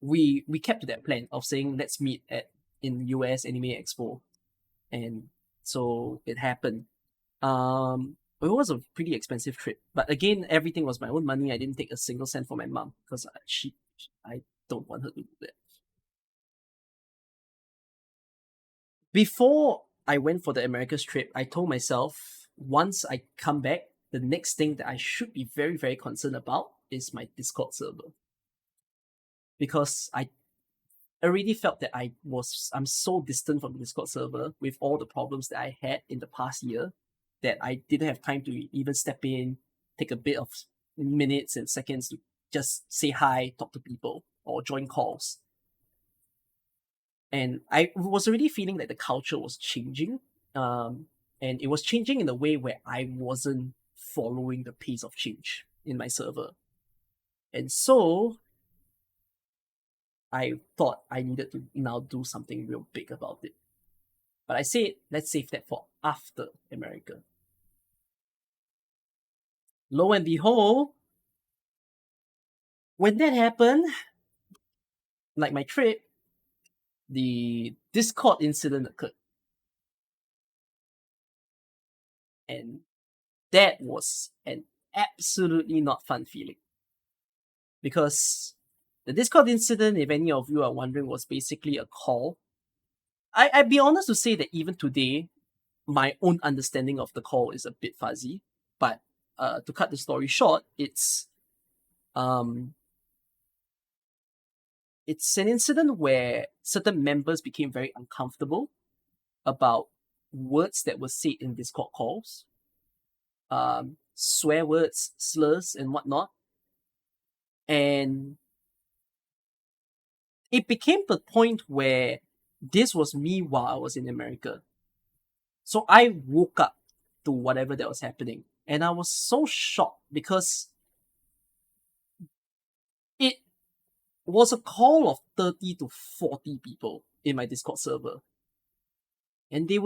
A: we kept to that plan of saying let's meet in US Anime Expo, and so it happened. It was a pretty expensive trip, but again, everything was my own money. I didn't take a single cent from my mom because I don't want her to do that. Before I went for the Americas trip, I told myself once I come back, the next thing that I should be very, very concerned about is my Discord server. Because I already felt that I'm so distant from the Discord server with all the problems that I had in the past year that I didn't have time to even step in, take a bit of minutes and seconds to just say hi, talk to people, or join calls. And I was already feeling that the culture was changing. And it was changing in a way where I wasn't following the pace of change in my server. And so I thought I needed to now do something real big about it. But I said, let's save that for after America. Lo and behold, when that happened, like my trip, the Discord incident occurred. And that was an absolutely not fun feeling. Because the Discord incident, if any of you are wondering, was basically a call. I'd be honest to say that even today, my own understanding of the call is a bit fuzzy. But to cut the story short, it's an incident where certain members became very uncomfortable about words that were said in Discord calls, swear words, slurs, and whatnot. And it became the point where this was me while I was in America. So I woke up to whatever that was happening. And I was so shocked because it was a call of 30 to 40 people in my Discord server. And they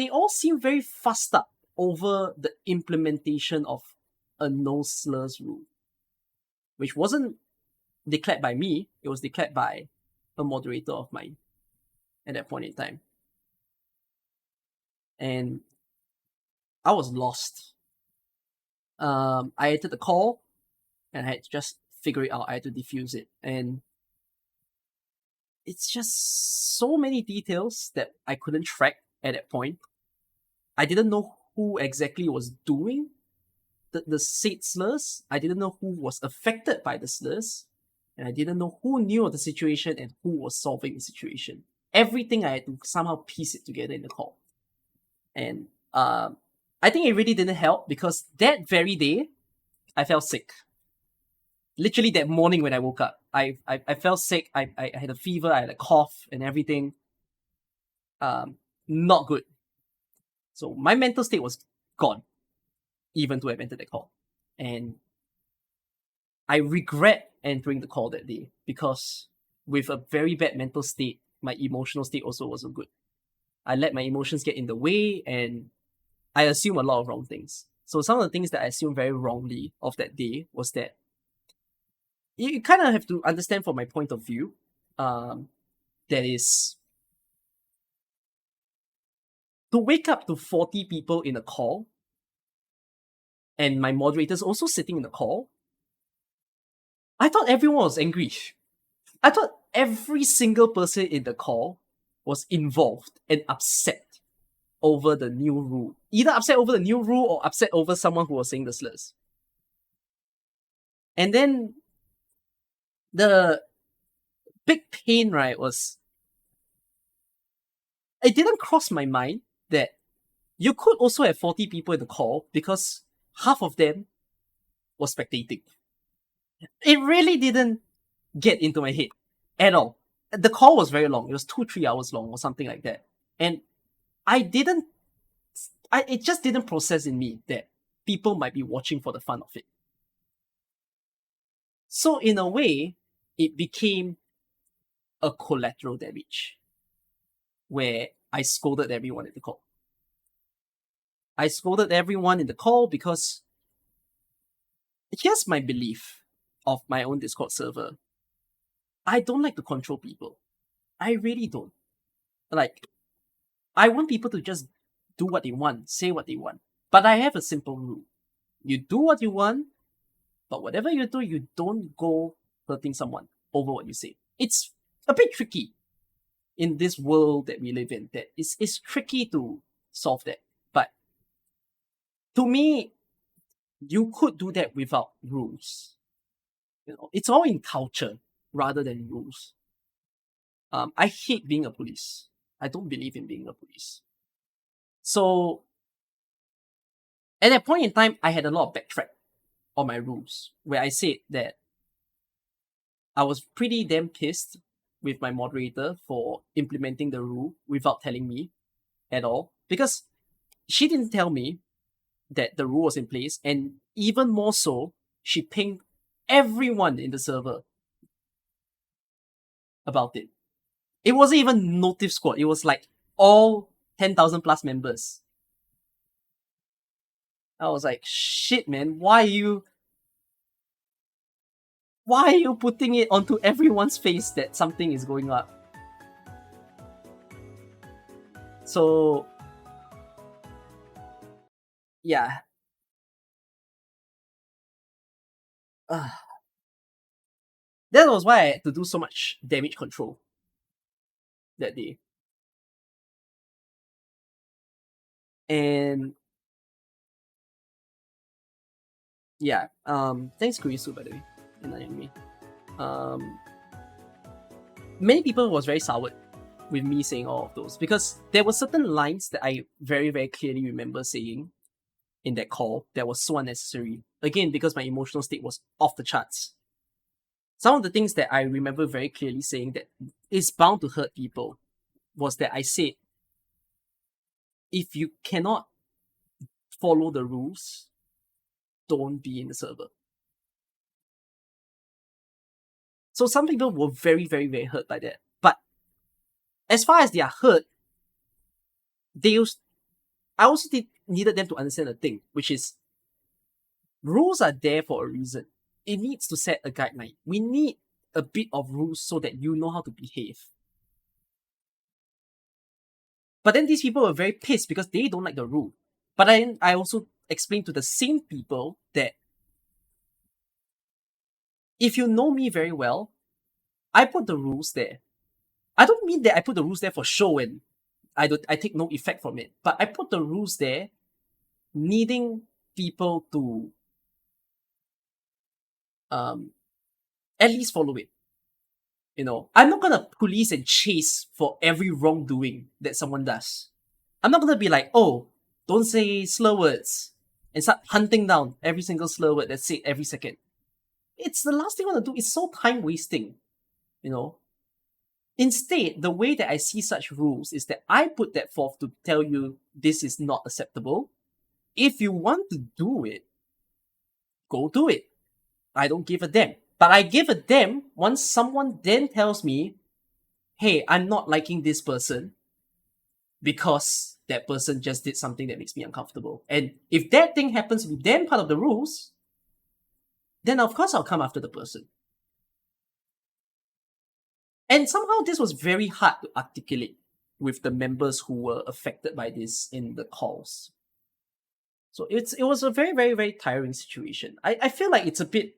A: all seemed very fussed up over the implementation of a no slurs rule, which wasn't declared by me, it was declared by a moderator of mine at that point in time. And I was lost. I entered the call and I had to just figure it out. I had to defuse it. And it's just so many details that I couldn't track at that point. I didn't know who exactly was doing the said slurs. I didn't know who was affected by the slurs. And I didn't know who knew of the situation and who was solving the situation. Everything I had to somehow piece it together in the call. And I think it really didn't help because that very day, I felt sick. Literally that morning when I woke up, I felt sick. I had a fever, I had a cough and everything. Not good. So my mental state was gone, even though I entered the call. And I regret entering the call that day because with a very bad mental state, my emotional state also wasn't good. I let my emotions get in the way and I assume a lot of wrong things. So some of the things that I assumed very wrongly of that day was that you kind of have to understand from my point of view, that is to wake up to 40 people in a call and my moderators also sitting in the call. I thought everyone was angry. I thought every single person in the call was involved and upset over the new rule. Either upset over the new rule or upset over someone who was saying the slurs. And then the big pain, right, was it didn't cross my mind that you could also have 40 people in the call because half of them was spectating. It really didn't get into my head at all. The call was very long. It was 2-3 hours long or something like that. And it just didn't process in me that people might be watching for the fun of it. So in a way, it became a collateral damage where I scolded everyone in the call. I scolded everyone in the call because here's my belief of my own Discord server. I don't like to control people. I really don't. Like, I want people to just do what they want, say what they want. But I have a simple rule. You do what you want, but whatever you do, you don't go hurting someone over what you say. It's a bit tricky in this world that we live in. That it's tricky to solve that. But to me, you could do that without rules. You know, it's all in culture rather than rules. I hate being a police. I don't believe in being a police. So at that point in time, I had a lot of backtrack on my rules where I said that I was pretty damn pissed with my moderator for implementing the rule without telling me at all because she didn't tell me that the rule was in place, and even more so, she pinged everyone in the server about it. It wasn't even Notif Squad, it was like all 10,000 plus members. I was like, shit, man, why are you putting it onto everyone's face that something is going up? So, yeah. That was why I had to do so much damage control that day. And yeah, thanks Kurisu by the way, in the anime. Many people was very soured with me saying all of those because there were certain lines that I very, very clearly remember saying in that call that was so unnecessary. Again, because my emotional state was off the charts. Some of the things that I remember very clearly saying that is bound to hurt people was that I said, if you cannot follow the rules, don't be in the server. So some people were very, very, very hurt by that. But as far as they are hurt, I also needed them to understand a thing, which is rules are there for a reason. It needs to set a guideline. We need a bit of rules so that you know how to behave. But then these people were very pissed because they don't like the rule. But then I also explained to the same people that if you know me very well, I put the rules there I don't mean that I put the rules there for show and I take no effect from it, but I put the rules there needing people to at least follow it. You know, I'm not gonna police and chase for every wrongdoing that someone does. I'm not gonna be like, oh, don't say slur words and start hunting down every single slur word that's said every second. It's the last thing I want to do. It's so time wasting, you know. Instead, the way that I see such rules is that I put that forth to tell you this is not acceptable. If you want to do it, go do it. I don't give a damn. But I give a damn once someone then tells me, hey, I'm not liking this person because that person just did something that makes me uncomfortable. And if that thing happens within part of the rules, then of course I'll come after the person. And somehow this was very hard to articulate with the members who were affected by this in the calls. So it was a very, very, very tiring situation. I feel like it's a bit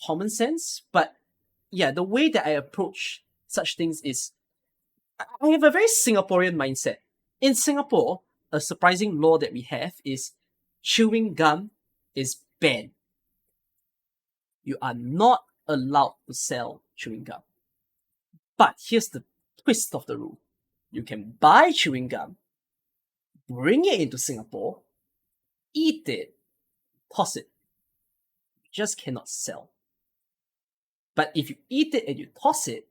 A: common sense, but yeah, the way that I approach such things is I have a very Singaporean mindset. In Singapore, a surprising law that we have is chewing gum is banned. You are not allowed to sell chewing gum. But here's the twist of the rule. You can buy chewing gum, bring it into Singapore, eat it, toss it. You just cannot sell. But if you eat it and you toss it,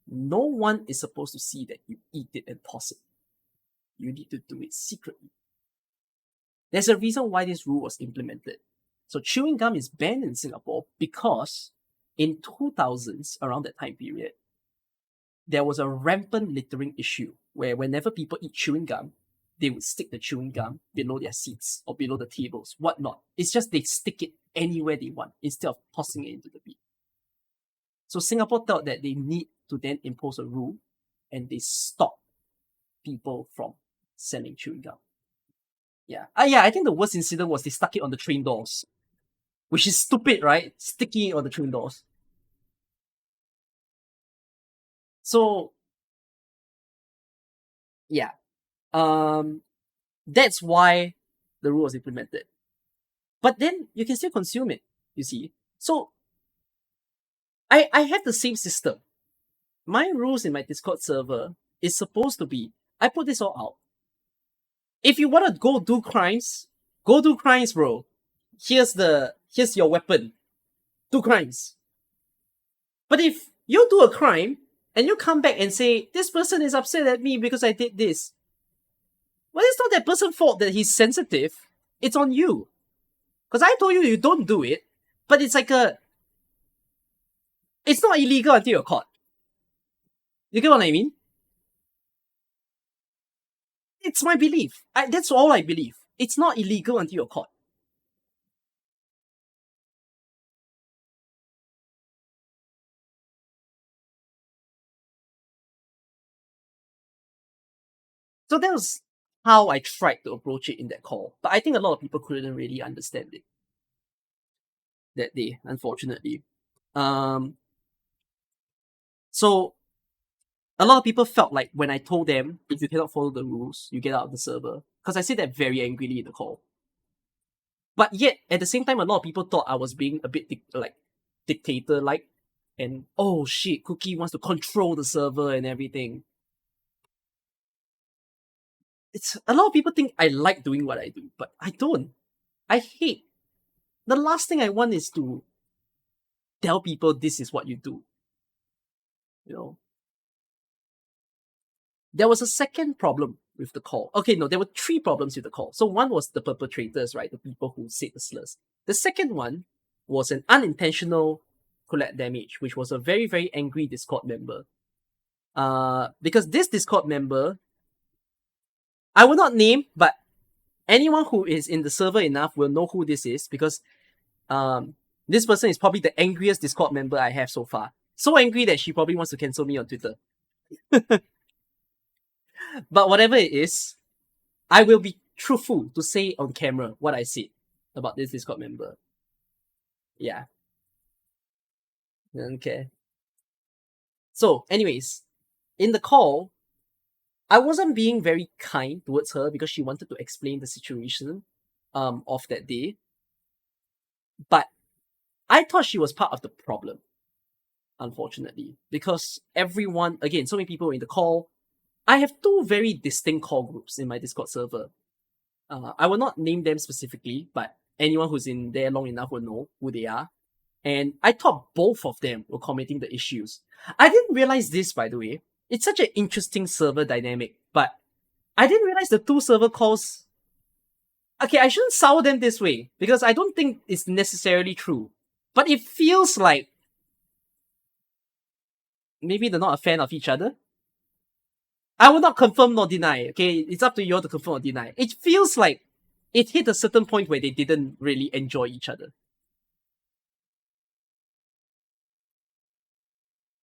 A: no one is supposed to see that you eat it and toss it. You need to do it secretly. There's a reason why this rule was implemented. So chewing gum is banned in Singapore because in 2000s, around that time period, there was a rampant littering issue where whenever people eat chewing gum, they would stick the chewing gum below their seats or below the tables, whatnot. It's just they stick it anywhere they want instead of tossing it into the bin. So Singapore thought that they need to then impose a rule and they stopped people from selling chewing gum. Yeah. I think the worst incident was they stuck it on the train doors, which is stupid, right? Sticking it on the train doors. So, yeah. That's why the rule was implemented. But then you can still consume it, you see. So, I have the same system. My rules in my Discord server is supposed to be, I put this all out. If you want to go do crimes, bro. Here's your weapon. Do crimes. But if you do a crime and you come back and say, this person is upset at me because I did this, well, it's not that person's fault that he's sensitive. It's on you. Because I told you don't do it, but it's like it's not illegal until you're caught. You get what I mean? It's my belief. That's all I believe. It's not illegal until you're caught. So that was how I tried to approach it in that call. But I think a lot of people couldn't really understand it that day, unfortunately. So a lot of people felt like when I told them, if you cannot follow the rules, you get out of the server. Because I said that very angrily in the call. But yet, at the same time, a lot of people thought I was being a bit dictator-like. And, oh shit, Cookie wants to control the server and everything. It's a lot of people think I like doing what I do, but I don't. I hate. The last thing I want is to tell people this is what you do. You know. There was a second problem with the call. Okay, no, there were three problems with the call. So one was the perpetrators, right? The people who said the slurs. The second one was an unintentional collat damage, which was a very, very angry Discord member. Because this Discord member, I will not name, but anyone who is in the server enough will know who this is because this person is probably the angriest Discord member I have so far. So angry that she probably wants to cancel me on Twitter. But whatever it is, I will be truthful to say on camera what I said about this Discord member. Yeah. Okay. So, anyways, in the call, I wasn't being very kind towards her because she wanted to explain the situation of that day. But I thought she was part of the problem, unfortunately, because everyone, again, so many people were in the call. I have two very distinct call groups in my Discord server. I will not name them specifically, but anyone who's in there long enough will know who they are. And I thought both of them were committing the issues. I didn't realize this, by the way. It's such an interesting server dynamic, but I didn't realize the two server calls. Okay, I shouldn't sour them this way because I don't think it's necessarily true. But it feels like maybe they're not a fan of each other. I will not confirm nor deny, okay? It's up to you all to confirm or deny. It feels like it hit a certain point where they didn't really enjoy each other.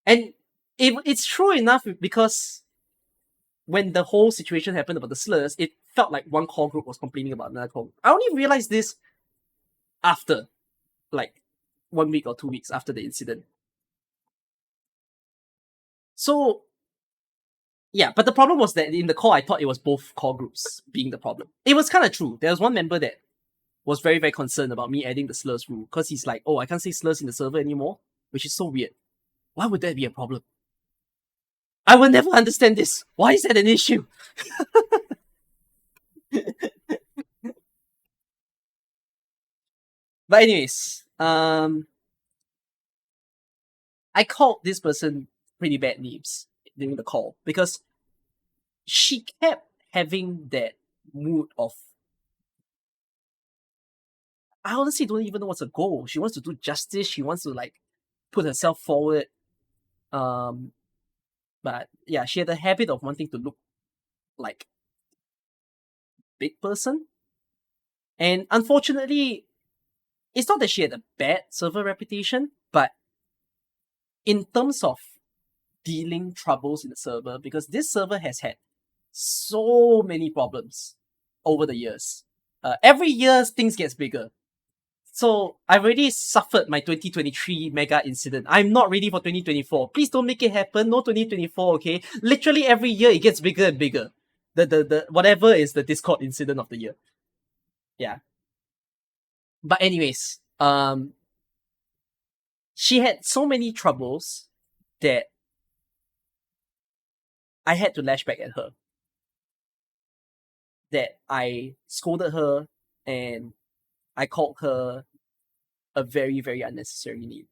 A: And it's true enough because when the whole situation happened about the slurs, it felt like one call group was complaining about another call group. I only realized this after, like, 1 week or 2 weeks after the incident. So, yeah, but the problem was that in the call, I thought it was both call groups being the problem. It was kind of true. There was one member that was very, very concerned about me adding the slurs rule because he's like, oh, I can't say slurs in the server anymore, which is so weird. Why would that be a problem? I will never understand this. Why is that an issue? But anyways, I called this person pretty bad names during the call because she kept having that mood of, I honestly don't even know what's her goal. She wants to do justice. She wants to like put herself forward. But yeah, she had a habit of wanting to look like big person. And unfortunately, it's not that she had a bad server reputation, but in terms of dealing troubles in the server, because this server has had so many problems over the years. Every year things gets bigger. So I've already suffered my 2023 mega incident. I'm not ready for 2024. Please don't make it happen. No 2024, okay? Literally every year it gets bigger and bigger. The whatever is the Discord incident of the year. Yeah. But anyways, she had so many troubles that I had to lash back at her. That I scolded her and I called her a very, very unnecessary name.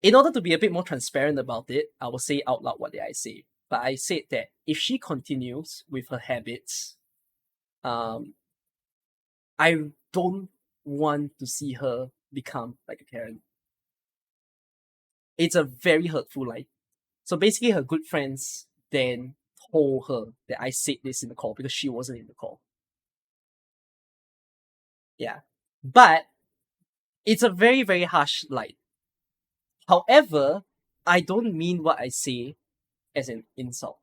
A: In order to be a bit more transparent about it, I will say out loud what did I say. But I said that if she continues with her habits, I don't want to see her become like a Karen. It's a very hurtful line. So basically, her good friends then told her that I said this in the call because she wasn't in the call. Yeah. But it's a very, very harsh line. However, I don't mean what I say as an insult.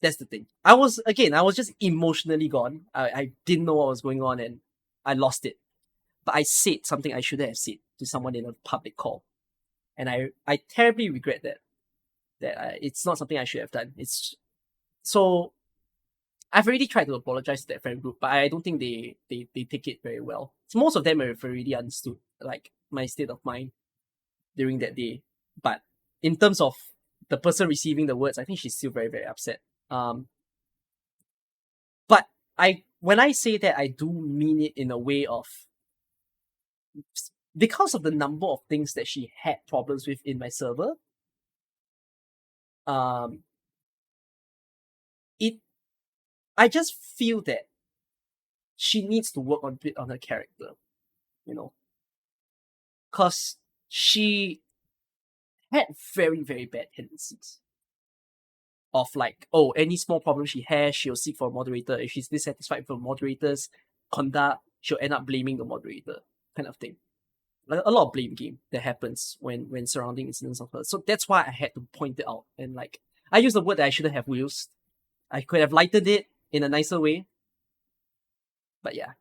A: That's the thing. I was just emotionally gone. I didn't know what was going on and I lost it. But I said something I shouldn't have said to someone in a public call. And I terribly regret that. It's not something I should have done. It's so I've already tried to apologize to that friend group, but I don't think they take it very well. So most of them have already understood like my state of mind during that day. But in terms of the person receiving the words, I think she's still very, very upset. But when I say that, I do mean it in a way of because of the number of things that she had problems with in my server. I just feel that she needs to work on a bit on her character, you know, because she had very, very bad tendencies of like, oh, any small problem she has, she'll seek for a moderator. If she's dissatisfied with a moderator's conduct, she'll end up blaming the moderator, kind of thing. Like a lot of blame game that happens when surrounding incidents of her. So that's why I had to point it out. And like, I used the word that I shouldn't have used. I could have lightened it in a nicer way. But yeah.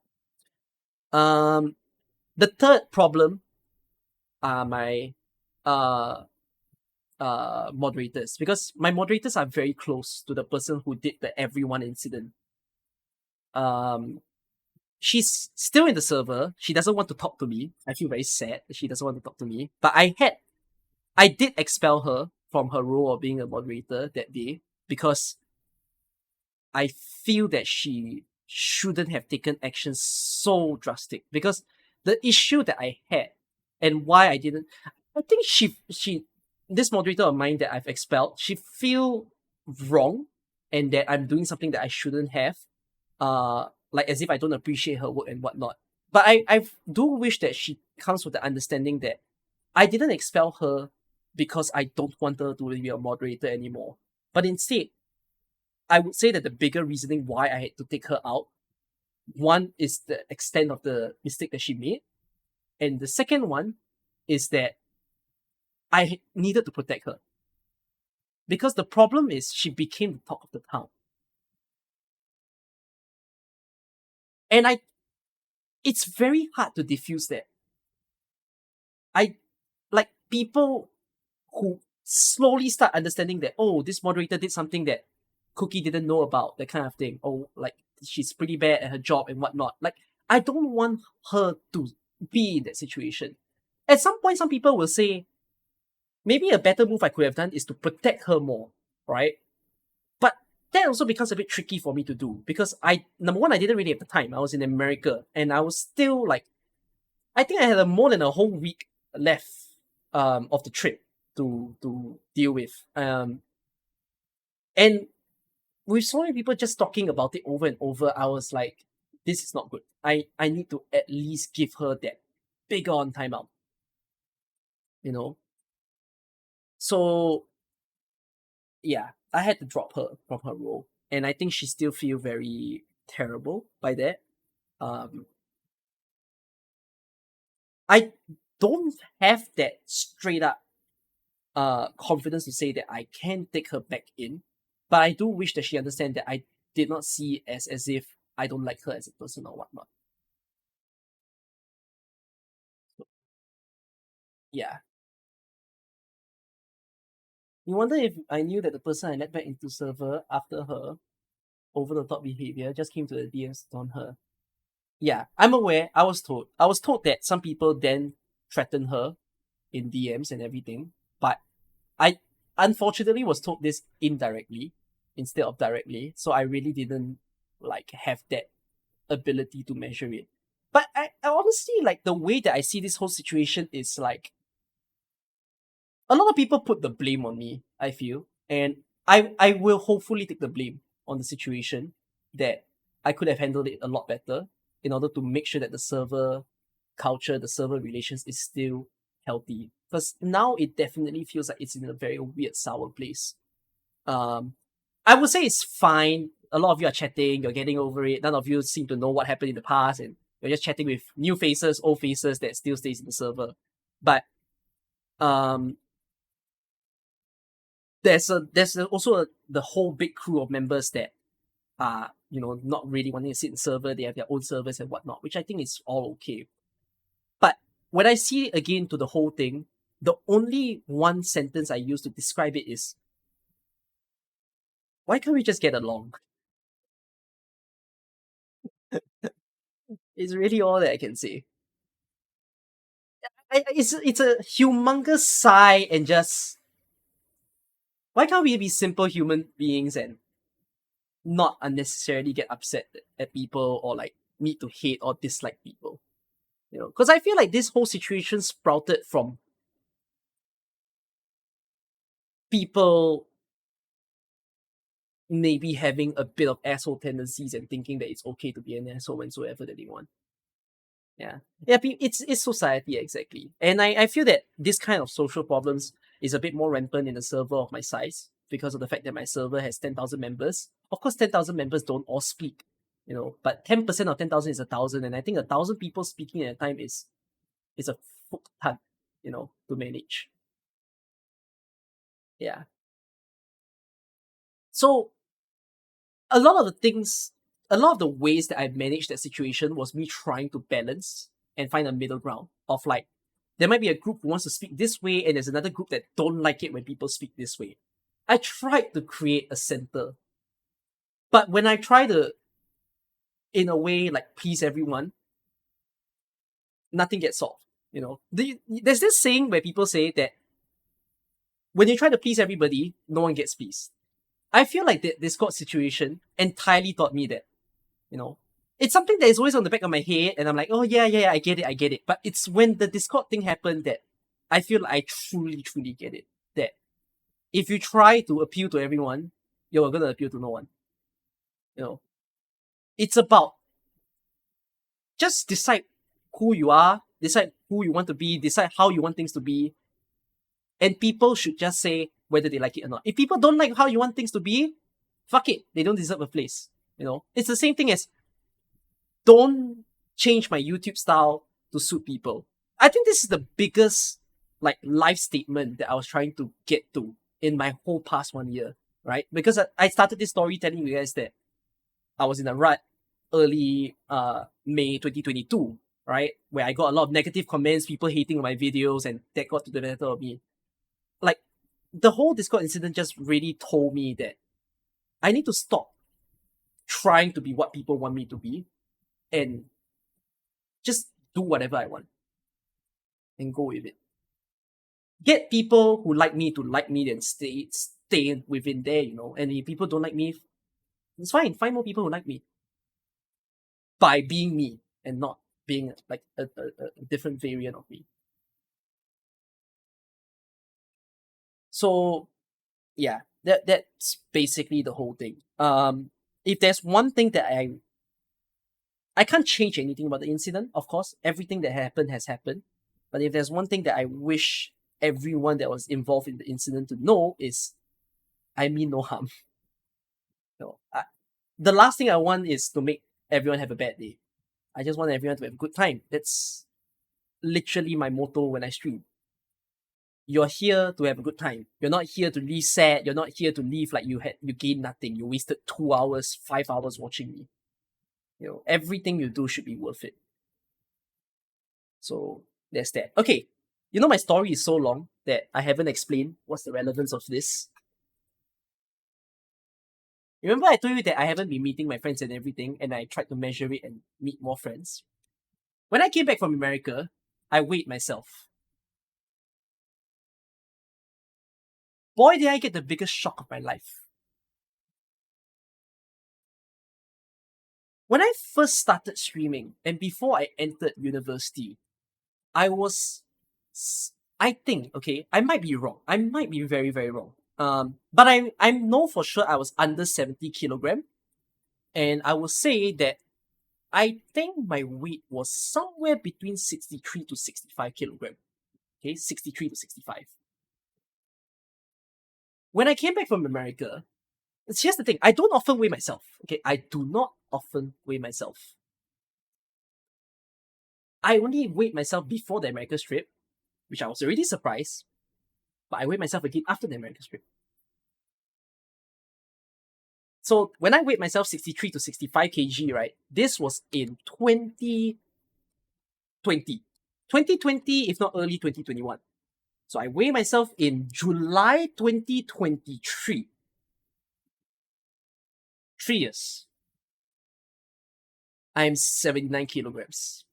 A: The third problem are my moderators, because my moderators are very close to the person who did the everyone incident. She's still in the server. She doesn't want to talk to me. I feel very sad that she doesn't want to talk to me. But I did expel her from her role of being a moderator that day because I feel that she shouldn't have taken action so drastic. Because the issue that I had and why I didn't, I think this moderator of mine that I've expelled, she feel wrong and that I'm doing something that I shouldn't have. Like as if I don't appreciate her work and whatnot. But I do wish that she comes with the understanding that I didn't expel her because I don't want her to be a moderator anymore. But instead, I would say that the bigger reasoning why I had to take her out, one is the extent of the mistake that she made. And the second one is that I needed to protect her. Because the problem is she became the talk of the town. And it's very hard to diffuse that. Like people who slowly start understanding that, oh, this moderator did something that Cookie didn't know about, that kind of thing. Oh, like she's pretty bad at her job and whatnot. Like, I don't want her to be in that situation. At some point, some people will say, maybe a better move I could have done is to protect her more, right? But that also becomes a bit tricky for me to do because number one, I didn't really have the time. I was in America and I was still like, I think I had more than a whole week left of the trip to deal with. And with so many people just talking about it over and over, I was like, this is not good. I need to at least give her that bigger on timeout. You know? So yeah, I had to drop her from her role. And I think she still feel very terrible by that. I don't have that straight up confidence to say that I can take her back in. But I do wish that she understands that I did not see it as if I don't like her as a person or whatnot. Yeah. You wonder if I knew that the person I let back into server after her over the top behavior just came to the DMs on her. Yeah, I'm aware. I was told. I was told that some people then threatened her in DMs and everything. But I unfortunately was told this indirectly instead of directly. So I really didn't like have that ability to measure it. But I honestly like the way that I see this whole situation is like a lot of people put the blame on me, I feel. And I will hopefully take the blame on the situation that I could have handled it a lot better in order to make sure that the server culture, the server relations is still healthy. Because now it definitely feels like it's in a very weird, sour place. I would say it's fine. A lot of you are chatting, you're getting over it. None of you seem to know what happened in the past, and you're just chatting with new faces, old faces that still stays in the server. But there's also the whole big crew of members that are not really wanting to sit in server. They have their own servers and whatnot, which I think is all okay. But when I see it again to the whole thing, the only one sentence I use to describe it is, why can't we just get along? It's really all that I can say. It's a humongous sigh and just, why can't we be simple human beings and not unnecessarily get upset at people or like need to hate or dislike people? Because I feel like this whole situation sprouted from people maybe having a bit of asshole tendencies and thinking that it's okay to be an asshole whensoever that they want. Yeah. It's society, exactly. And I feel that this kind of social problems is a bit more rampant in a server of my size because of the fact that my server has 10,000 members. Of course, 10,000 members don't all speak, but 10% of 10,000 is 1,000. And I think 1,000 people speaking at a time is a fuck ton, to manage. Yeah. So a lot of the ways that I managed that situation was me trying to balance and find a middle ground of like There might be a group who wants to speak this way, and there's another group that don't like it when people speak this way. I tried to create a center. But when I try to, in a way, like please everyone, nothing gets solved. You know, there's this saying where people say that when you try to please everybody, no one gets pleased. I feel like the Discord situation entirely taught me that. You know, it's something that is always on the back of my head, and I'm like, oh yeah, I get it. But it's when the Discord thing happened that I feel like I truly get it. That if you try to appeal to everyone, you're gonna appeal to no one. You know, it's about just decide who you are, decide who you want to be, decide how you want things to be, and people should just say whether they like it or not. If people don't like how you want things to be, fuck it, they don't deserve a place. You know, it's the same thing as don't change my YouTube style to suit people. I think this is the biggest like life statement that I was trying to get to in my whole past 1 year, right? Because I started this story telling you guys that I was in a rut early May 2022, right? Where I got a lot of negative comments, people hating on my videos, and that got to the better of me. Like, the whole Discord incident just really told me that I need to stop trying to be what people want me to be and just do whatever I want and go with it. Get people who like me to like me and stay within there, you know. And if people don't like me, it's fine. Find more people who like me by being me and not being like a different variant of me. So yeah, that's basically the whole thing. If there's one thing that I can't change anything about the incident, of course, everything that happened has happened. But if there's one thing that I wish everyone that was involved in the incident to know is I mean no harm. No, the last thing I want is to make everyone have a bad day. I just want everyone to have a good time. That's literally my motto when I stream. You're here to have a good time. You're not here to leave sad. You're not here to leave like you gained nothing. You wasted 2 hours, 5 hours watching me. You know, everything you do should be worth it. So there's that. Okay, you know my story is so long that I haven't explained what's the relevance of this. Remember I told you that I haven't been meeting my friends and everything, and I tried to measure it and meet more friends? When I came back from America, I weighed myself. Boy, did I get the biggest shock of my life. When I first started streaming and before I entered university, I was, I think, okay, I might be wrong. I might be very, very wrong. But I know for sure I was under 70 kilogram. And I will say that I think my weight was somewhere between 63 to 65 kilogram. Okay, 63 to 65. When I came back from America, here's the thing, I don't often weigh myself. Okay, I do not often weigh myself. I only weighed myself before the America trip, which I was already surprised, but I weighed myself again after the America trip. So when I weighed myself 63 to 65 kg, right, this was in 2020. 2020, if not early 2021. So I weigh myself in July 2023. 3 years. I'm 79 kilograms.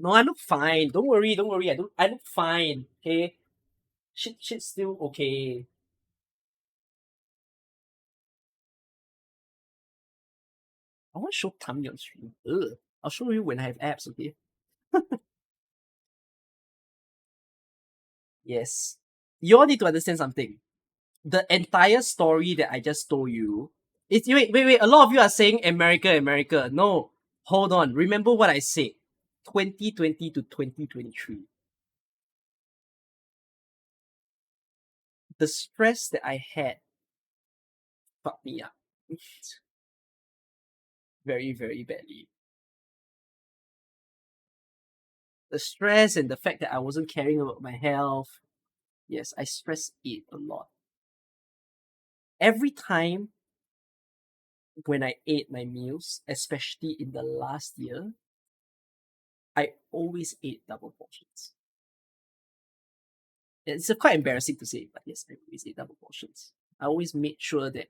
A: No, I look fine. Don't worry. I look fine. Okay. Shit's still okay. I want to show tummy on stream. Ugh. I'll show you when I have abs, okay? Yes. You all need to understand something. The entire story that I just told you, it's wait. A lot of you are saying America. No, hold on. Remember what I said. 2020 to 2023. The stress that I had fucked me up. very, very badly. The stress and the fact that I wasn't caring about my health. Yes, I stress ate a lot. Every time when I ate my meals, especially in the last year, I always ate double portions. It's quite embarrassing to say, but yes, I always ate double portions. I always made sure that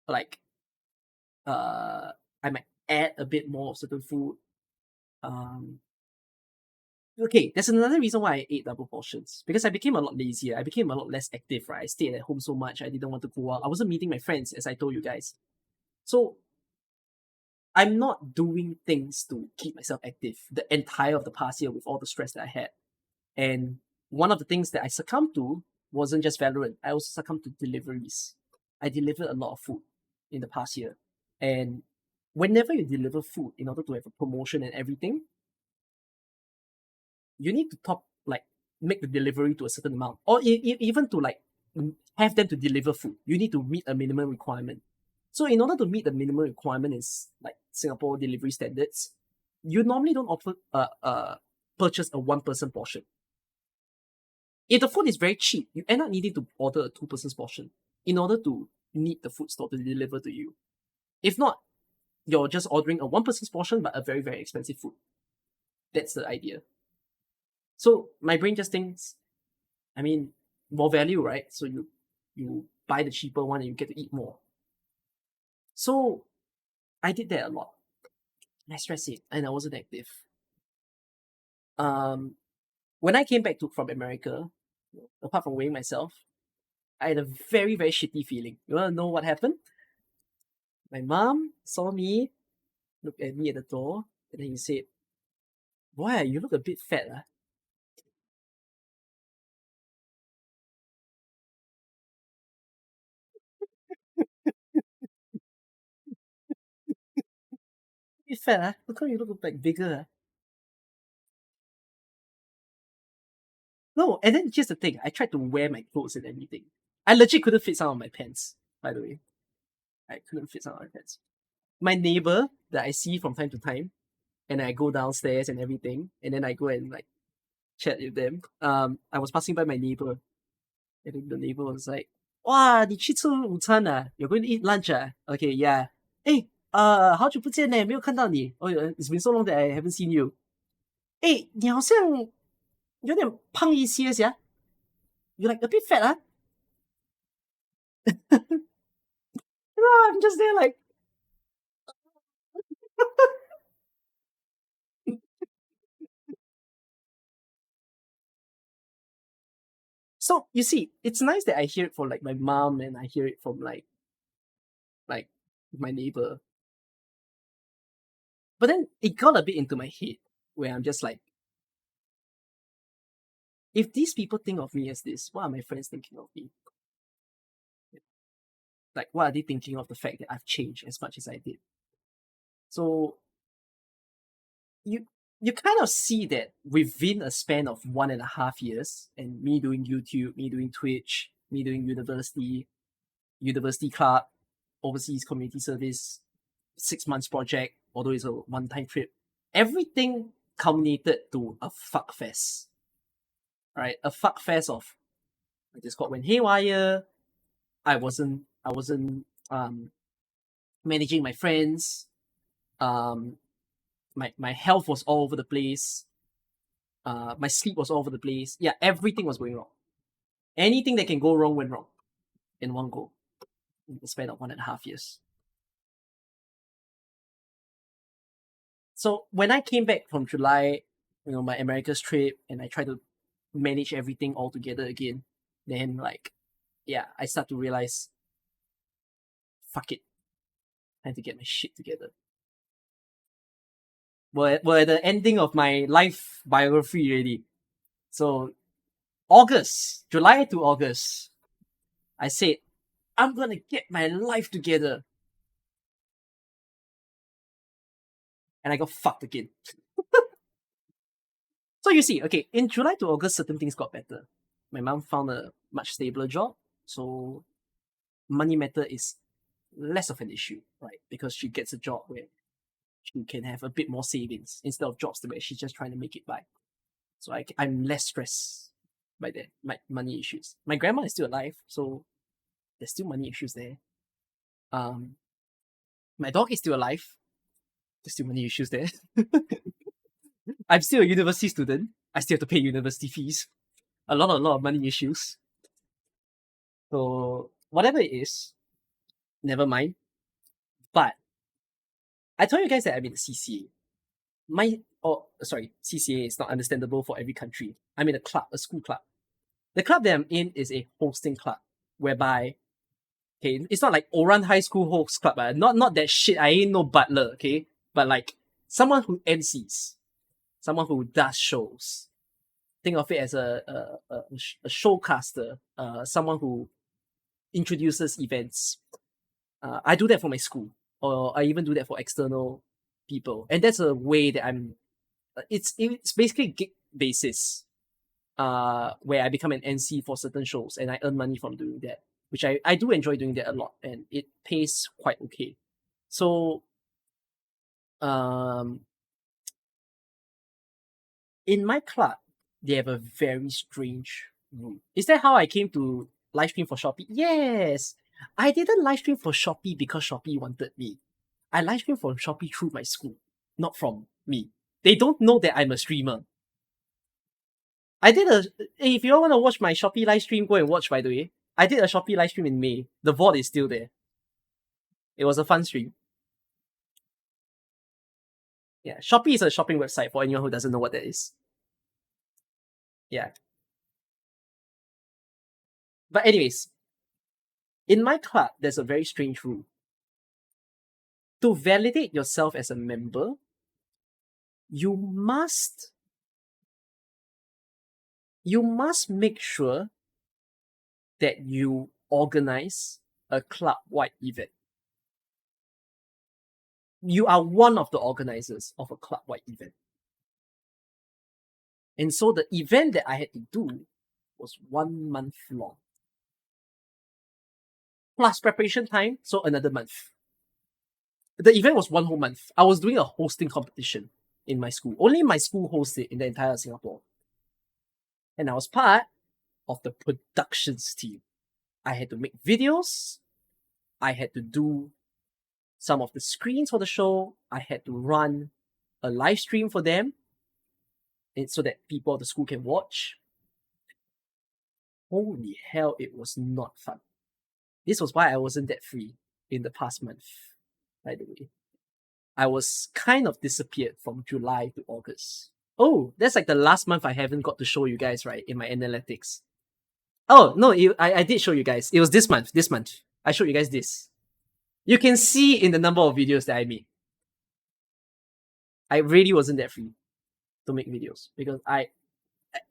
A: like I might add a bit more of certain food. Um okay, there's another reason why I ate double portions. Because I became a lot lazier. I became a lot less active, right? I stayed at home so much. I didn't want to go out. I wasn't meeting my friends, as I told you guys. So I'm not doing things to keep myself active the entire of the past year with all the stress that I had. And one of the things that I succumbed to wasn't just Valorant. I also succumbed to deliveries. I delivered a lot of food in the past year. And whenever you deliver food in order to have a promotion and everything, you need to make the delivery to a certain amount, or even to have them to deliver food. You need to meet a minimum requirement. So in order to meet the minimum requirement is like Singapore delivery standards, you normally don't offer purchase a 1-person portion. If the food is very cheap, you end up needing to order a 2-person's portion in order to need the food store to deliver to you. If not, you're just ordering a 1-person's portion but a very, very expensive food. That's the idea. So my brain just thinks, I mean, more value, right? So you buy the cheaper one and you get to eat more. So I did that a lot. And I stressed it and I wasn't active. When I came back from America, apart from weighing myself, I had a very, very shitty feeling. You wanna know what happened? My mom saw me, looked at me at the door, and then he said, "Boy, you look a bit fat, ah." "You fat, ah? How come you look like bigger, ah?" No, and then here's the thing. I tried to wear my clothes and everything. I legit couldn't fit some of my pants, by the way. I couldn't fit some of my pants. My neighbor that I see from time to time, and I go downstairs and everything, and then I go and like chat with them. I was passing by my neighbor, and then the neighbor was like, "哇，你去吃午餐啊? You're going to eat lunch ah? Okay, yeah. 诶，好久不见呢，没有看到你。Oh, it's been so long that I haven't seen you. 诶，你好像有点胖一些噻。You like a bit fat ah?" I'm just there like, so you see, it's nice that I hear it from like my mom and I hear it from like my neighbor. But then it got a bit into my head where I'm just like, if these people think of me as this, what are my friends thinking of me? Like, what are they thinking of the fact that I've changed as much as I did? So you you kind of see that within a span of 1.5 years, and me doing YouTube, me doing Twitch, me doing university club, overseas community service, 6 months project, although it's a one-time trip, everything culminated to a fuck fest. Right? A fuck fest of my Discord went haywire. I wasn't managing my friends. My health was all over the place. My sleep was all over the place. Yeah, everything was going wrong. Anything that can go wrong went wrong in one go in the span of 1.5 years. So when I came back from July, my America's trip, and I tried to manage everything all together again, then I start to realize, fuck it, time to get my shit together. We're at the ending of my life biography already. So July to August, I said, I'm gonna get my life together. And I got fucked again. So you see, okay, in July to August, certain things got better. My mom found a much stabler job, so money matter is less of an issue, right? Because she gets a job where she can have a bit more savings instead of jobs where she's just trying to make it by. So I'm less stressed by that, my money issues. My grandma is still alive, so there's still money issues there. My dog is still alive. There's still money issues there. I'm still a university student. I still have to pay university fees. A lot of money issues. So whatever it is, never mind. But I told you guys that I'm in a CCA. CCA is not understandable for every country. I'm in a club, a school club. The club that I'm in is a hosting club, whereby, okay, it's not like Oran High School host club, not that shit. I ain't no butler, okay, but like someone who MCs, someone who does shows. Think of it as a showcaster, someone who introduces events. I do that for my school, or I even do that for external people, and that's a way that I'm. It's basically gig basis, where I become an MC for certain shows, and I earn money from doing that, which I do enjoy doing that a lot, and it pays quite okay. So, in my club, they have a very strange rule. Is that how I came to live stream for Shopee? Yes, I didn't live stream for Shopee because Shopee wanted me. I live stream for Shopee through my school, not from me. They don't know that I'm a streamer. If you all want to watch my Shopee live stream, go and watch, by the way. I did a Shopee live stream in May. The VOD is still there. It was a fun stream. Yeah, Shopee is a shopping website for anyone who doesn't know what that is. Yeah. But anyways, in my club, there's a very strange rule. To validate yourself as a member, you must make sure that you organize a club-wide event. You are one of the organizers of a club-wide event. And so the event that I had to do was 1 month long. Plus preparation time, so another month. The event was 1 whole month. I was doing a hosting competition in my school. Only my school hosted in the entire Singapore. And I was part of the productions team. I had to make videos. I had to do some of the screens for the show. I had to run a live stream for them, and so that people of the school can watch. Holy hell, it was not fun. This was why I wasn't that free in the past month, by the way. I was kind of disappeared from July to August. Oh, that's like the last month I haven't got to show you guys, right, in my analytics. Oh, no, I did show you guys. It was this month. I showed you guys this. You can see in the number of videos that I made. I really wasn't that free to make videos because I'm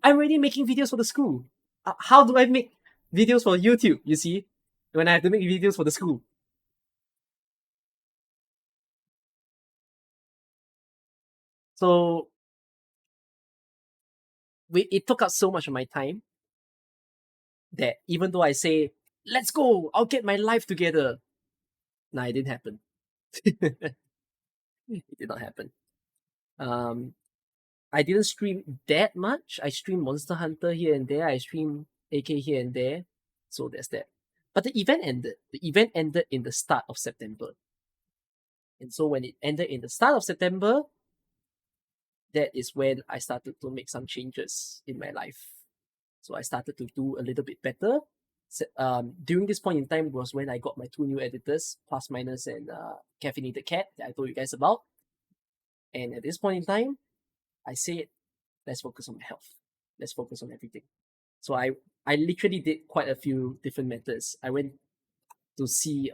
A: already making videos for the school. How do I make videos for YouTube, you see, when I have to make videos for the school? So it took up so much of my time that even though I say, let's go, I'll get my life together. Nah, it didn't happen. It did not happen. I didn't stream that much. I streamed Monster Hunter here and there. I streamed AK here and there. So there's that. But the event ended. The event ended in the start of September. And so when it ended in the start of September, that is when I started to make some changes in my life. So I started to do a little bit better. So, during this point in time was when I got my 2 new editors, Plus Minus and Caffeinated Cat, that I told you guys about. And at this point in time, I said, let's focus on my health. Let's focus on everything. So I literally did quite a few different methods. I went to see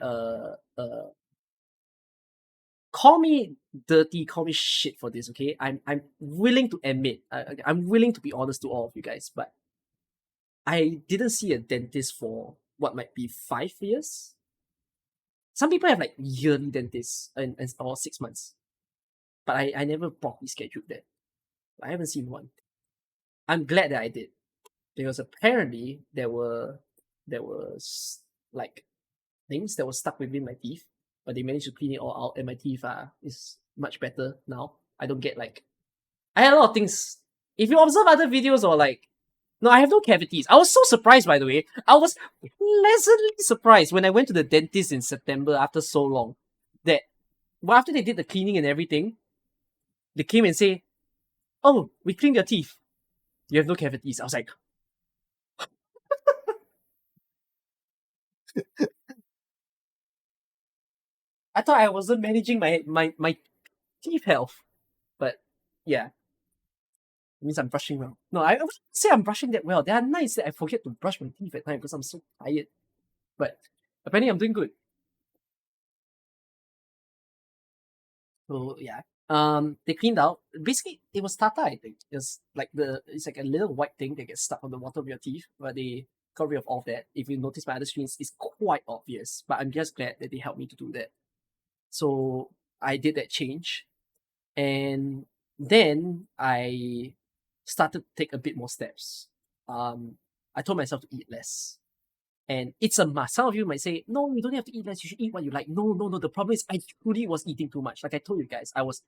A: call me dirty, call me shit for this, okay? I'm willing to admit, I'm willing to be honest to all of you guys, but I didn't see a dentist for what might be 5 years. Some people have like yearly dentists or 6 months, but I never properly scheduled that. I haven't seen one. I'm glad that I did, because apparently there was like things that were stuck within my teeth, but they managed to clean it all out, and my teeth is much better now. I don't get like I had a lot of things. If you observe other videos or like no, I have no cavities. I was so surprised, by the way. I was pleasantly surprised when I went to the dentist in September after so long. That well, after they did the cleaning and everything, they came and say, "Oh, we cleaned your teeth. You have no cavities." I was like, I thought I wasn't managing my teeth health, but yeah, it means I'm brushing well. No, I wouldn't say I'm brushing that well. There are nights that I forget to brush my teeth at night because I'm so tired. But apparently, I'm doing good. So yeah. They cleaned out. Basically, it was tartar. I think it's like a little white thing that gets stuck on the bottom of your teeth, but they got rid of all of that. If you notice my other screens, it's quite obvious. But I'm just glad that they helped me to do that. So I did that change, and then I started to take a bit more steps. I told myself to eat less. And it's a must. Some of you might say, no, you don't have to eat less. You should eat what you like. No, no, no. The problem is I truly was eating too much. Like I told you guys, I was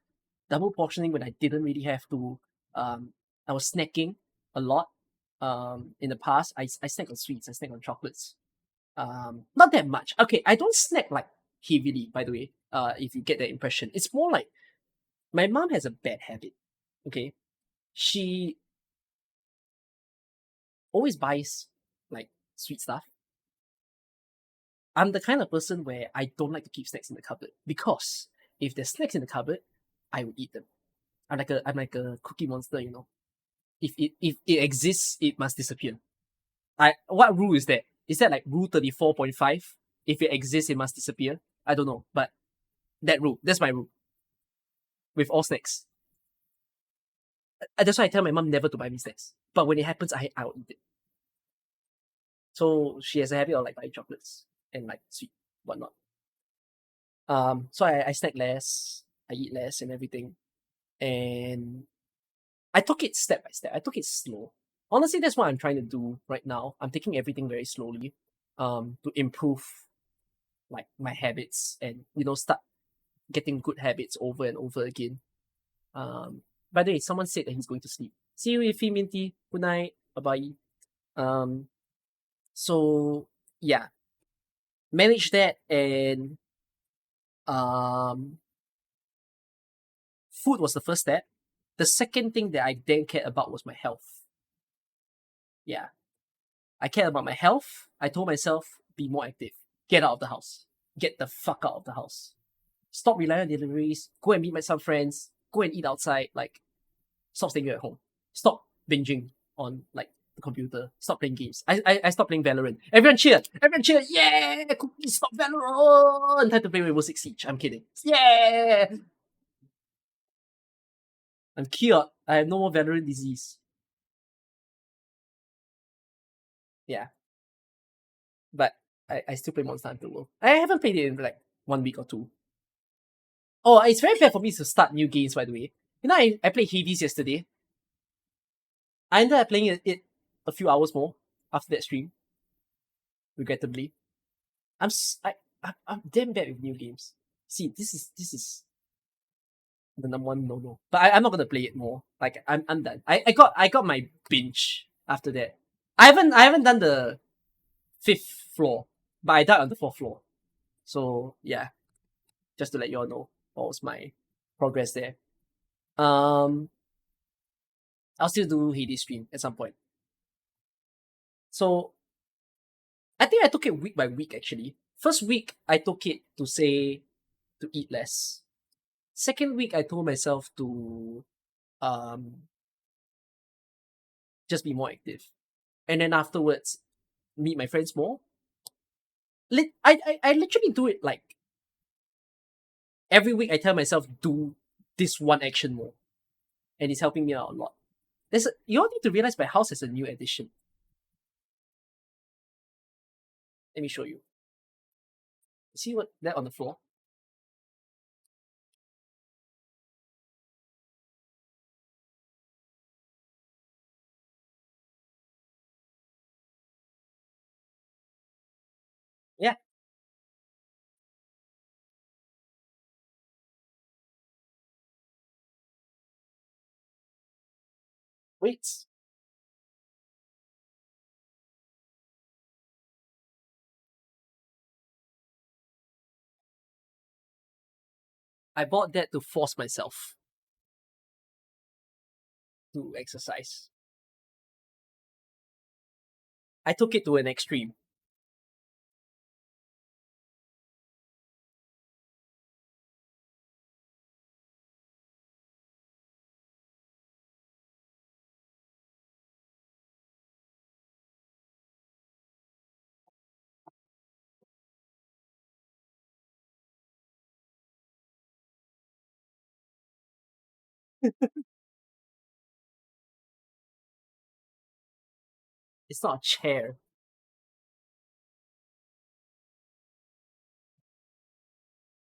A: double portioning when I didn't really have to. I was snacking a lot. In the past, I snack on sweets. I snack on chocolates. Not that much. Okay, I don't snack like heavily. By the way, if you get that impression, it's more like my mom has a bad habit. Okay, she always buys like sweet stuff. I'm the kind of person where I don't like to keep snacks in the cupboard because if there's snacks in the cupboard, I will eat them. I'm like a cookie monster, you know. If it exists, it must disappear. What rule is that? Is that like rule 34.5? If it exists, it must disappear. I don't know, but that's my rule with all snacks. That's why I tell my mom never to buy me snacks. But when it happens, I'll eat it. So she has a habit of like buying chocolates and like sweet whatnot. So I snack less, I eat less and everything. And I took it step by step. I took it slow. Honestly, that's what I'm trying to do right now. I'm taking everything very slowly, to improve like my habits and start getting good habits over and over again. By the way, someone said that he's going to sleep. See you, Iffy Minty. Good night. Bye bye. Um, so yeah, manage that and um, food was the first step. The second thing that I then cared about was my health. Yeah, I cared about my health. I told myself, be more active. Get out of the house. Get the fuck out of the house. Stop relying on deliveries. Go and meet some friends. Go and eat outside. Like, stop staying at home. Stop binging on like the computer. Stop playing games. I stopped playing Valorant. Everyone cheer. Everyone cheer. Yeah, Cookie, stop Valorant. Time to play Rainbow Six Siege. I'm kidding. Yeah. I'm cured. I have no more Valorant disease. Yeah. But I still play Monster Hunter World. I haven't played it in like 1 week or two. Oh, it's very bad for me to start new games, by the way. I played Hades yesterday. I ended up playing it a few hours more after that stream, regrettably. I'm s- I'm damn bad with new games. See, this is the number one no. But I'm not gonna play it more. Like I'm done. I got my binge after that. I haven't done the fifth floor, but I died on the fourth floor. So yeah, just to let you all know what was my progress there. Um, I'll still do Hades stream at some point. So I think I took it week by week actually. First week I took it to say to eat less. Second week I told myself to um just be more active. And then afterwards meet my friends more. I literally do it like every week I tell myself do this one action more. And it's helping me out a lot. You all need to realize my house has a new addition. Let me show you. See what that on the floor? Yeah. Wait. I bought that to force myself to exercise. I took it to an extreme. It's not a chair.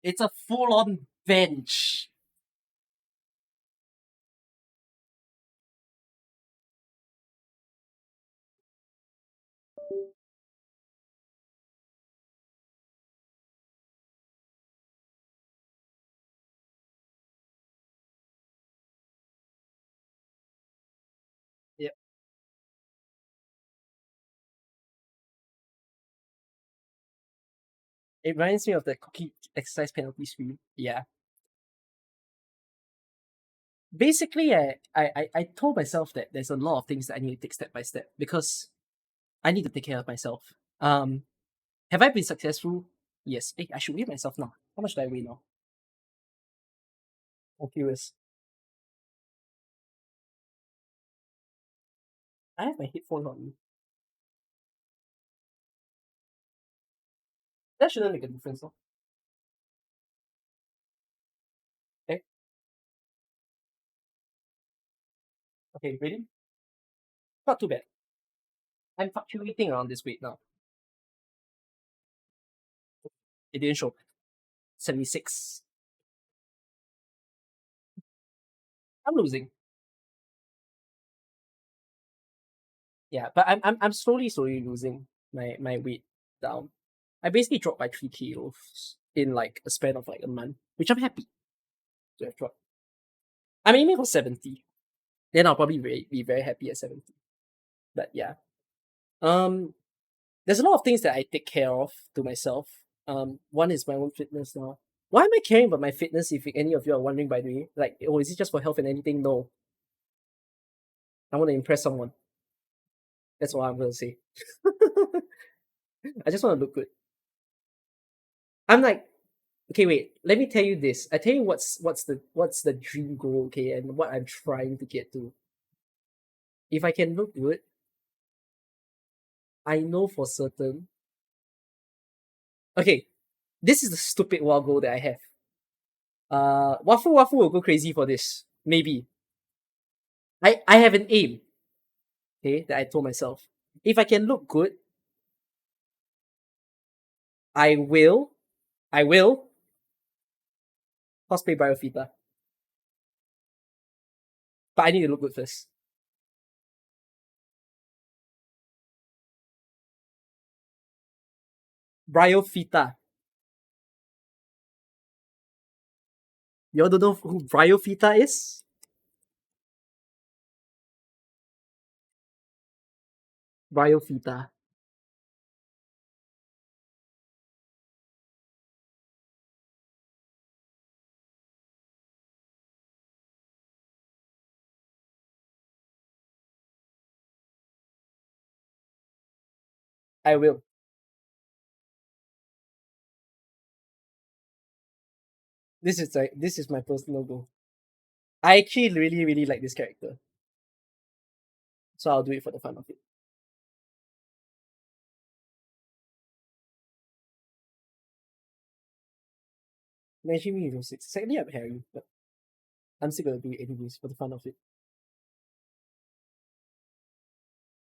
A: It's a full-on bench. Yep. It reminds me of the cookie exercise penalty screen. Yeah. Basically, I told myself that there's a lot of things that I need to take step by step because I need to take care of myself. Have I been successful? Yes. Hey, I should weigh myself now. How much do I weigh now? I'm curious. I have my headphones on me. That shouldn't make a difference, no? Okay. Okay, ready? Not too bad. I'm fluctuating around this weight now. It didn't show. 76. I'm losing. Yeah, but I'm slowly losing my weight down. I basically dropped by 3 kilos in like a span of like a month, which I'm happy to have dropped. I'm aiming for 70. Then I'll probably be very happy at 70. But yeah. Um there's a lot of things that I take care of to myself. One is my own fitness now. Why am I caring about my fitness if any of you are wondering by the way? Like, oh, is it just for health and anything? No. I want to impress someone. That's all I'm gonna say. I just want to look good. I'm like, okay, wait. Let me tell you this. I tell you what's the dream goal, okay, and what I'm trying to get to. If I can look good, I know for certain. Okay, this is the stupid wild goal that I have. Waffle Waffle will go crazy for this. Maybe. I have an aim, okay, that I told myself. If I can look good, I will cosplay Bryofita. But I need to look good first. Bryofita. You all don't know who Bryofita is? Bryofita. I will. This is my personal goal. I actually really like this character. So I'll do it for the fun of it. Imagine me Hero 6. Sadly I'm Harry, but I'm still gonna do it anyways for the fun of it.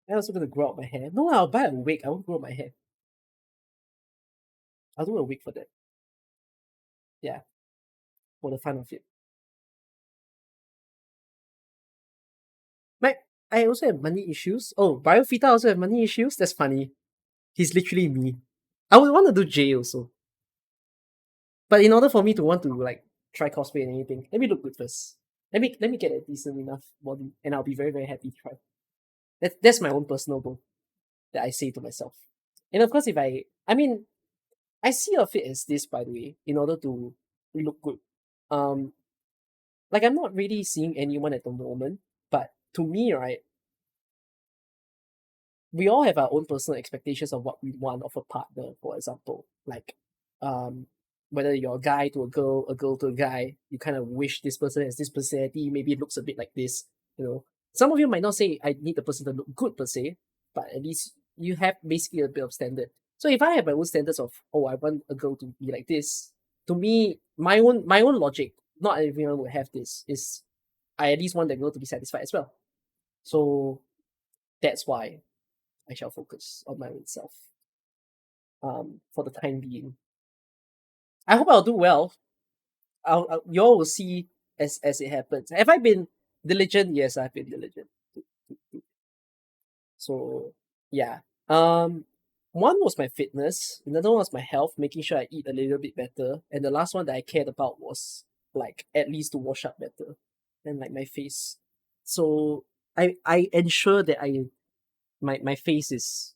A: I'm also gonna grow out my hair. No, I'll buy a wig. I won't grow out my hair. I'll do a wig for that. Yeah. For the fun of it. My I also have money issues. Oh, Biofita also have money issues? That's funny. He's literally me. I would want to do J also. But in order for me to want to like try cosplay and anything, let me look good first. let me get a decent enough body, and I'll be very very happy to try. That's my own personal goal that I say to myself. And of course, if I mean, I see your fit as this, by the way, in order to look good. Um, like I'm not really seeing anyone at the moment, but to me, right, we all have our own personal expectations of what we want of a partner, for example. Like, um, whether you're a guy to a girl to a guy, you kind of wish this person has this personality, maybe it looks a bit like this, you know. Some of you might not say I need the person to look good per se, but at least you have basically a bit of standard. So if I have my own standards of, oh, I want a girl to be like this, to me, my own logic, not everyone will have this, is I at least want the girl to be satisfied as well. So that's why I shall focus on my own self. For the time being, I hope I'll do well. You all will see as it happens. Have I been diligent? Yes, I've been diligent. So yeah. One was my fitness. Another one was my health, making sure I eat a little bit better. And the last one that I cared about was like at least to wash up better, and like my face. So I ensure that my face is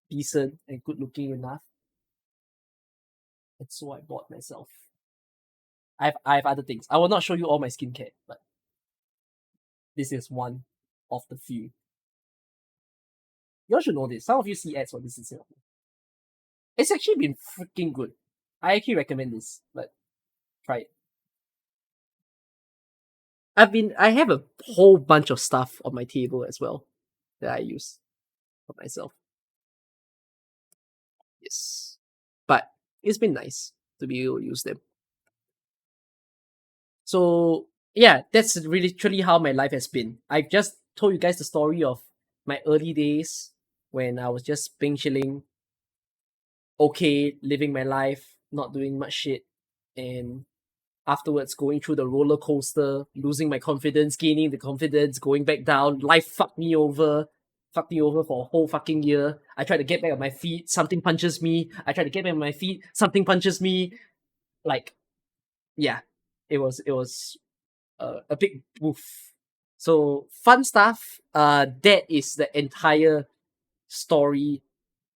A: decent and good looking enough. And so I bought myself. I have other things. I will not show you all my skincare, but this is one of the few. You all should know this. Some of you see ads for this in Singapore. It's actually been freaking good. I actually recommend this, but try it. I have a whole bunch of stuff on my table as well that I use for myself. Yes. But it's been nice to be able to use them. So yeah, that's really literally how my life has been. I've just told you guys the story of my early days when I was just being chilling, okay, living my life, not doing much shit, and afterwards going through the roller coaster, losing my confidence, gaining the confidence, going back down. Life fucked me over for a whole fucking year. I try to get back on my feet, something punches me. I try to get back on my feet, something punches me. Like, yeah, it was a big woof. So fun stuff. That is the entire story,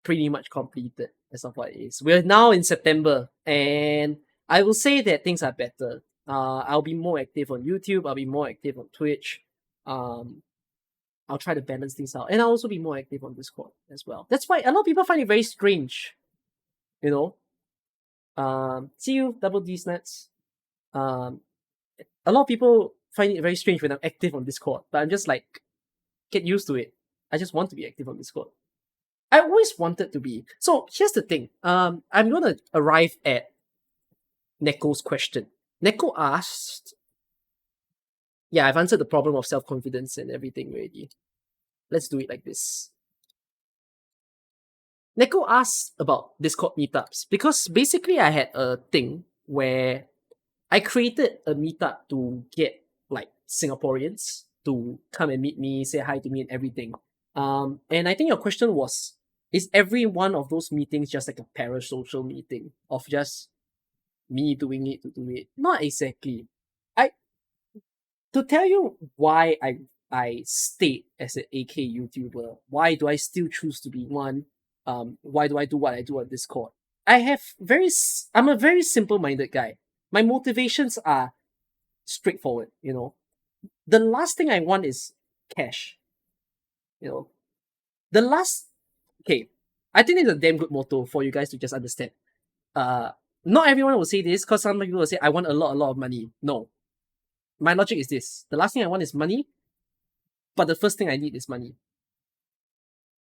A: pretty much completed as of what it is. We're now in September, and I will say that things are better. I'll be more active on YouTube. I'll be more active on Twitch. I'll try to balance things out, and I'll also be more active on Discord as well. That's why a lot of people find it very strange, you know. See you, Double D Snats. A lot of people find it very strange when I'm active on Discord, but I'm just like, get used to it. I just want to be active on Discord. I always wanted to be. So here's the thing. I'm gonna arrive at Neko's question. Neko asked, yeah, I've answered the problem of self-confidence and everything already. Let's do it like this. Neko asked about Discord meetups because basically I had a thing where I created a meetup to get like Singaporeans to come and meet me, say hi to me and everything. And I think your question was, is every one of those meetings just like a parasocial meeting of just me doing it to do it? Not exactly. To tell you why I stayed as an AK YouTuber, why do I still choose to be one? Why do I do what I do on Discord? I'm a very simple-minded guy. My motivations are straightforward, you know. The last thing I want is cash. You know. Okay, I think it's a damn good motto for you guys to just understand. Not everyone will say this because some people will say, I want a lot of money. No. My logic is this. The last thing I want is money, but the first thing I need is money.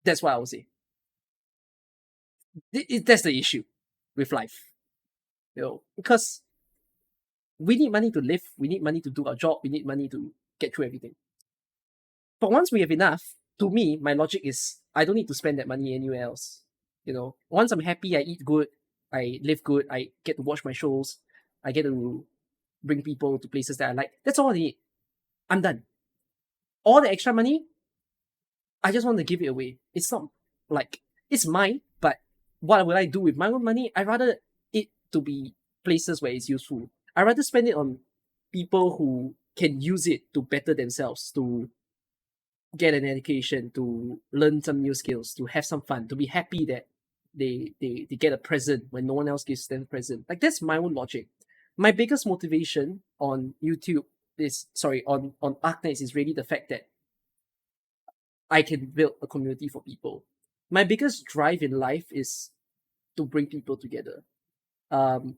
A: That's what I would say. That's the issue with life. You know, because we need money to live, we need money to do our job, we need money to get through everything. But once we have enough, to me, my logic is I don't need to spend that money anywhere else. You know, once I'm happy, I eat good, I live good, I get to watch my shows, I get to bring people to places that I like. That's all I need. I'm done. All the extra money, I just want to give it away. It's not like it's mine, but what will I do with my own money? I rather it to be places where it's useful. I rather spend it on people who can use it to better themselves, to get an education, to learn some new skills, to have some fun, to be happy that they get a present when no one else gives them a present. Like that's my own logic. My biggest motivation on YouTube on Arknights is really the fact that I can build a community for people. My biggest drive in life is to bring people together. Um,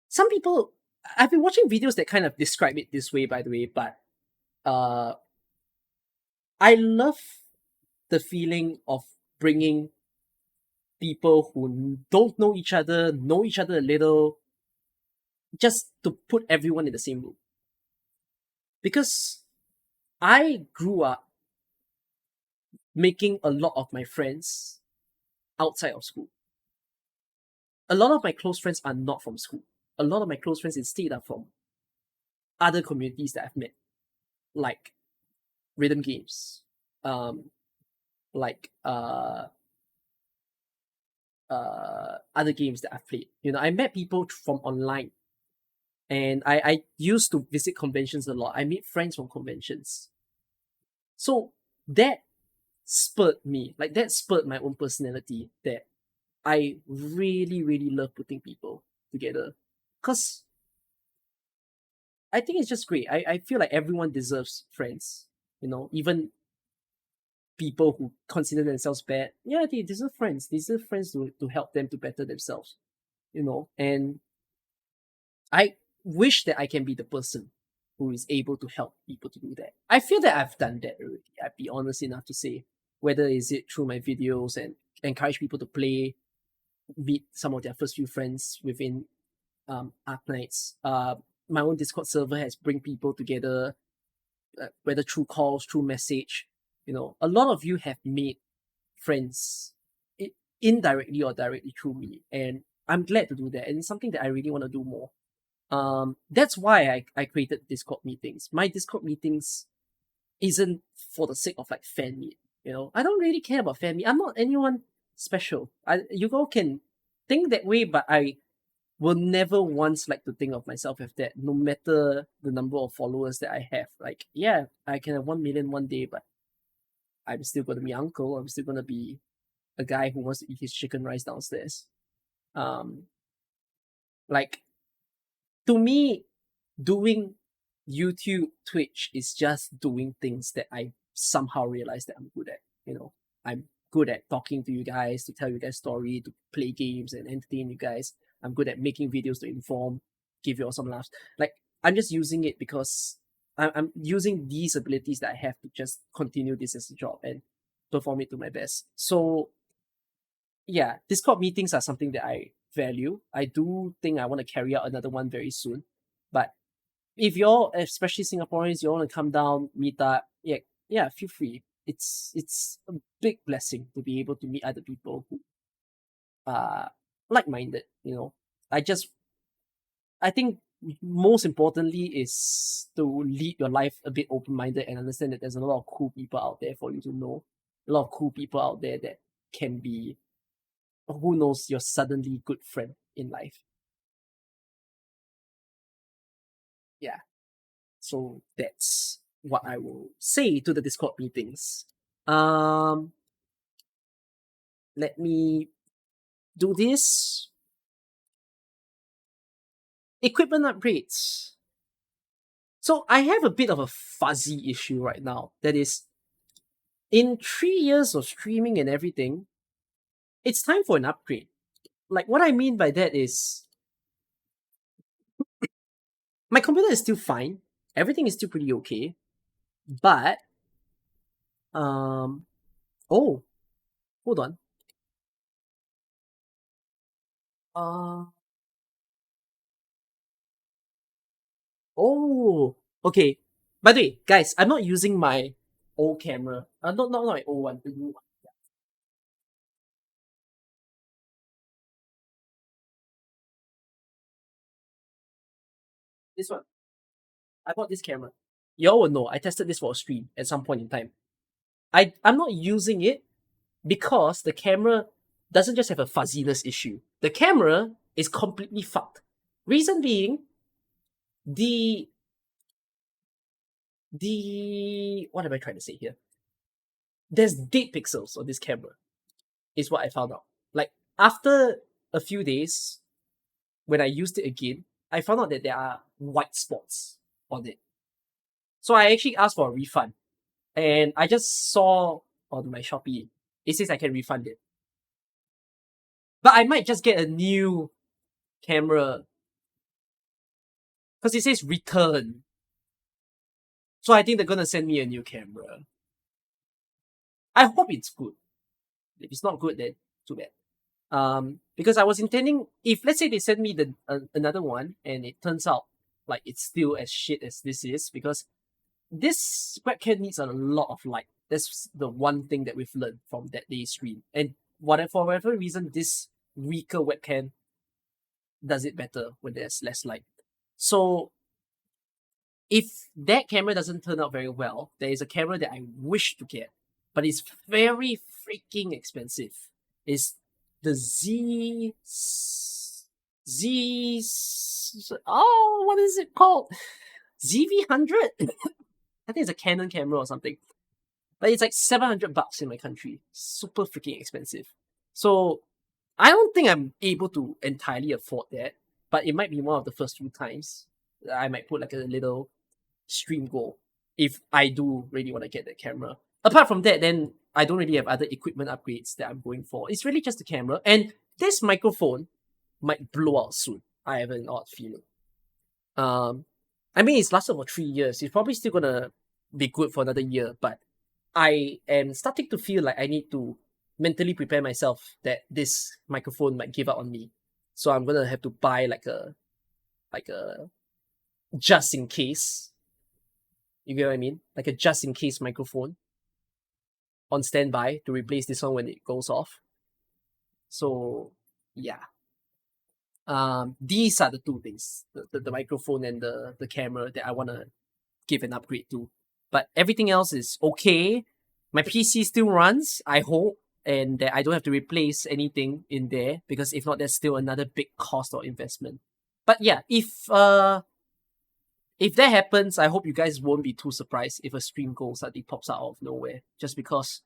A: some people, I've been watching videos that kind of describe it this way, by the way, but uh, I love the feeling of bringing people who don't know each other a little, just to put everyone in the same room. Because I grew up making a lot of my friends outside of school. A lot of my close friends are not from school. A lot of my close friends instead are from other communities that I've met, like rhythm games, um, like other games that I've played. You know, I met people from online, and I used to visit conventions a lot. I meet friends from conventions, so that spurred me. Like that spurred my own personality. That I really really love putting people together, cause I think it's just great. I feel like everyone deserves friends. You know, even people who consider themselves bad, yeah, they deserve friends. They deserve friends to help them to better themselves. You know, and I wish that I can be the person who is able to help people to do that. I feel that I've done that already. I'd be honest enough to say, whether is it through my videos and encourage people to play, meet some of their first few friends within Arknights. My own Discord server has bring people together, whether through calls, through message. You know, a lot of you have made friends indirectly or directly through me, and I'm glad to do that. And it's something that I really want to do more. That's why I created Discord meetings. My Discord meetings isn't for the sake of like fan meet. You know, I don't really care about fan meet. I'm not anyone special. You all can think that way, but I will never once like to think of myself as that, no matter the number of followers that I have. Like, yeah, I can have 1 million one day, but I'm still gonna be uncle. I'm still gonna be a guy who wants to eat his chicken rice downstairs. Um, like to me, doing YouTube, Twitch is just doing things that I somehow realized that I'm good at. You know, I'm good at talking to you guys, to tell you guys story, to play games and entertain you guys. I'm good at making videos to inform, give you all some laughs. Like I'm just using it because I'm using these abilities that I have to just continue this as a job and perform it to my best. So yeah, Discord meetings are something that I value. I do think I want to carry out another one very soon. But if you're, especially Singaporeans, you want to come down, meet up, yeah, feel free. It's a big blessing to be able to meet other people who are like-minded. You know, I think most importantly is to lead your life a bit open-minded and understand that there's a lot of cool people out there for you to know. A lot of cool people out there that can be, who knows, your suddenly good friend in life. Yeah. So that's what I will say to the Discord meetings. Um, Let me do this. Equipment upgrades. So I have a bit of a fuzzy issue right now. That is, in 3 years of streaming and everything, it's time for an upgrade. Like what I mean by that is, my computer is still fine. Everything is still pretty okay. But oh, hold on. Uh oh, okay. By the way, guys, I'm not using my old camera. Not my old one, the new one. This one. I bought this camera. Y'all will know I tested this for a stream at some point in time. I'm not using it because the camera doesn't just have a fuzziness issue. The camera is completely fucked. Reason being, the what am I trying to say here? There's dead pixels on this camera, is what I found out. Like after a few days, when I used it again, I found out that there are white spots on it. So I actually asked for a refund, and I just saw on my Shopee, it says I can refund it. But I might just get a new camera because it says return. So I think they're gonna send me a new camera. I hope it's good. If it's not good, then too bad. Because I was intending, if let's say they send me the another one and it turns out like it's still as shit as this is, because this webcam needs a lot of light. That's the one thing that we've learned from that day's stream. And for whatever reason, this weaker webcam does it better when there's less light. So if that camera doesn't turn out very well, there is a camera that I wish to get, but it's very freaking expensive. It's the what is it called? ZV-100? I think it's a Canon camera or something. But it's like $700 in my country. Super freaking expensive. So I don't think I'm able to entirely afford that, but it might be one of the first few times I might put like a little stream goal if I do really want to get that camera. Apart from that, then I don't really have other equipment upgrades that I'm going for. It's really just the camera. And this microphone might blow out soon. I have an odd feeling. I mean, it's lasted for 3 years. It's probably still gonna be good for another year, but I am starting to feel like I need to mentally prepare myself that this microphone might give up on me. So I'm gonna have to buy like a just in case. You get what I mean? Like a just in case microphone on standby to replace this one when it goes off. So yeah. These are the two things, the microphone and the camera that I wanna give an upgrade to. But everything else is okay. My PC still runs, I hope, and that I don't have to replace anything in there, because if not, there's still another big cost or investment. But yeah, if that happens, I hope you guys won't be too surprised if a stream goal suddenly pops out of nowhere. Just because,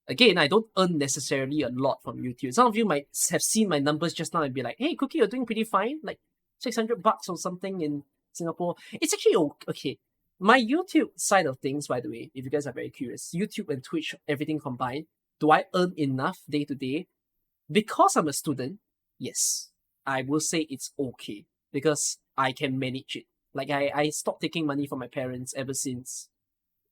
A: again, I don't earn necessarily a lot from YouTube. Some of you might have seen my numbers just now and be like, "Hey, Cookie, you're doing pretty fine. Like $600 or something in Singapore." It's actually okay. My YouTube side of things, by the way, if you guys are very curious, YouTube and Twitch, everything combined, do I earn enough day to day? Because I'm a student, yes, I will say it's okay because I can manage it. Like I stopped taking money from my parents ever since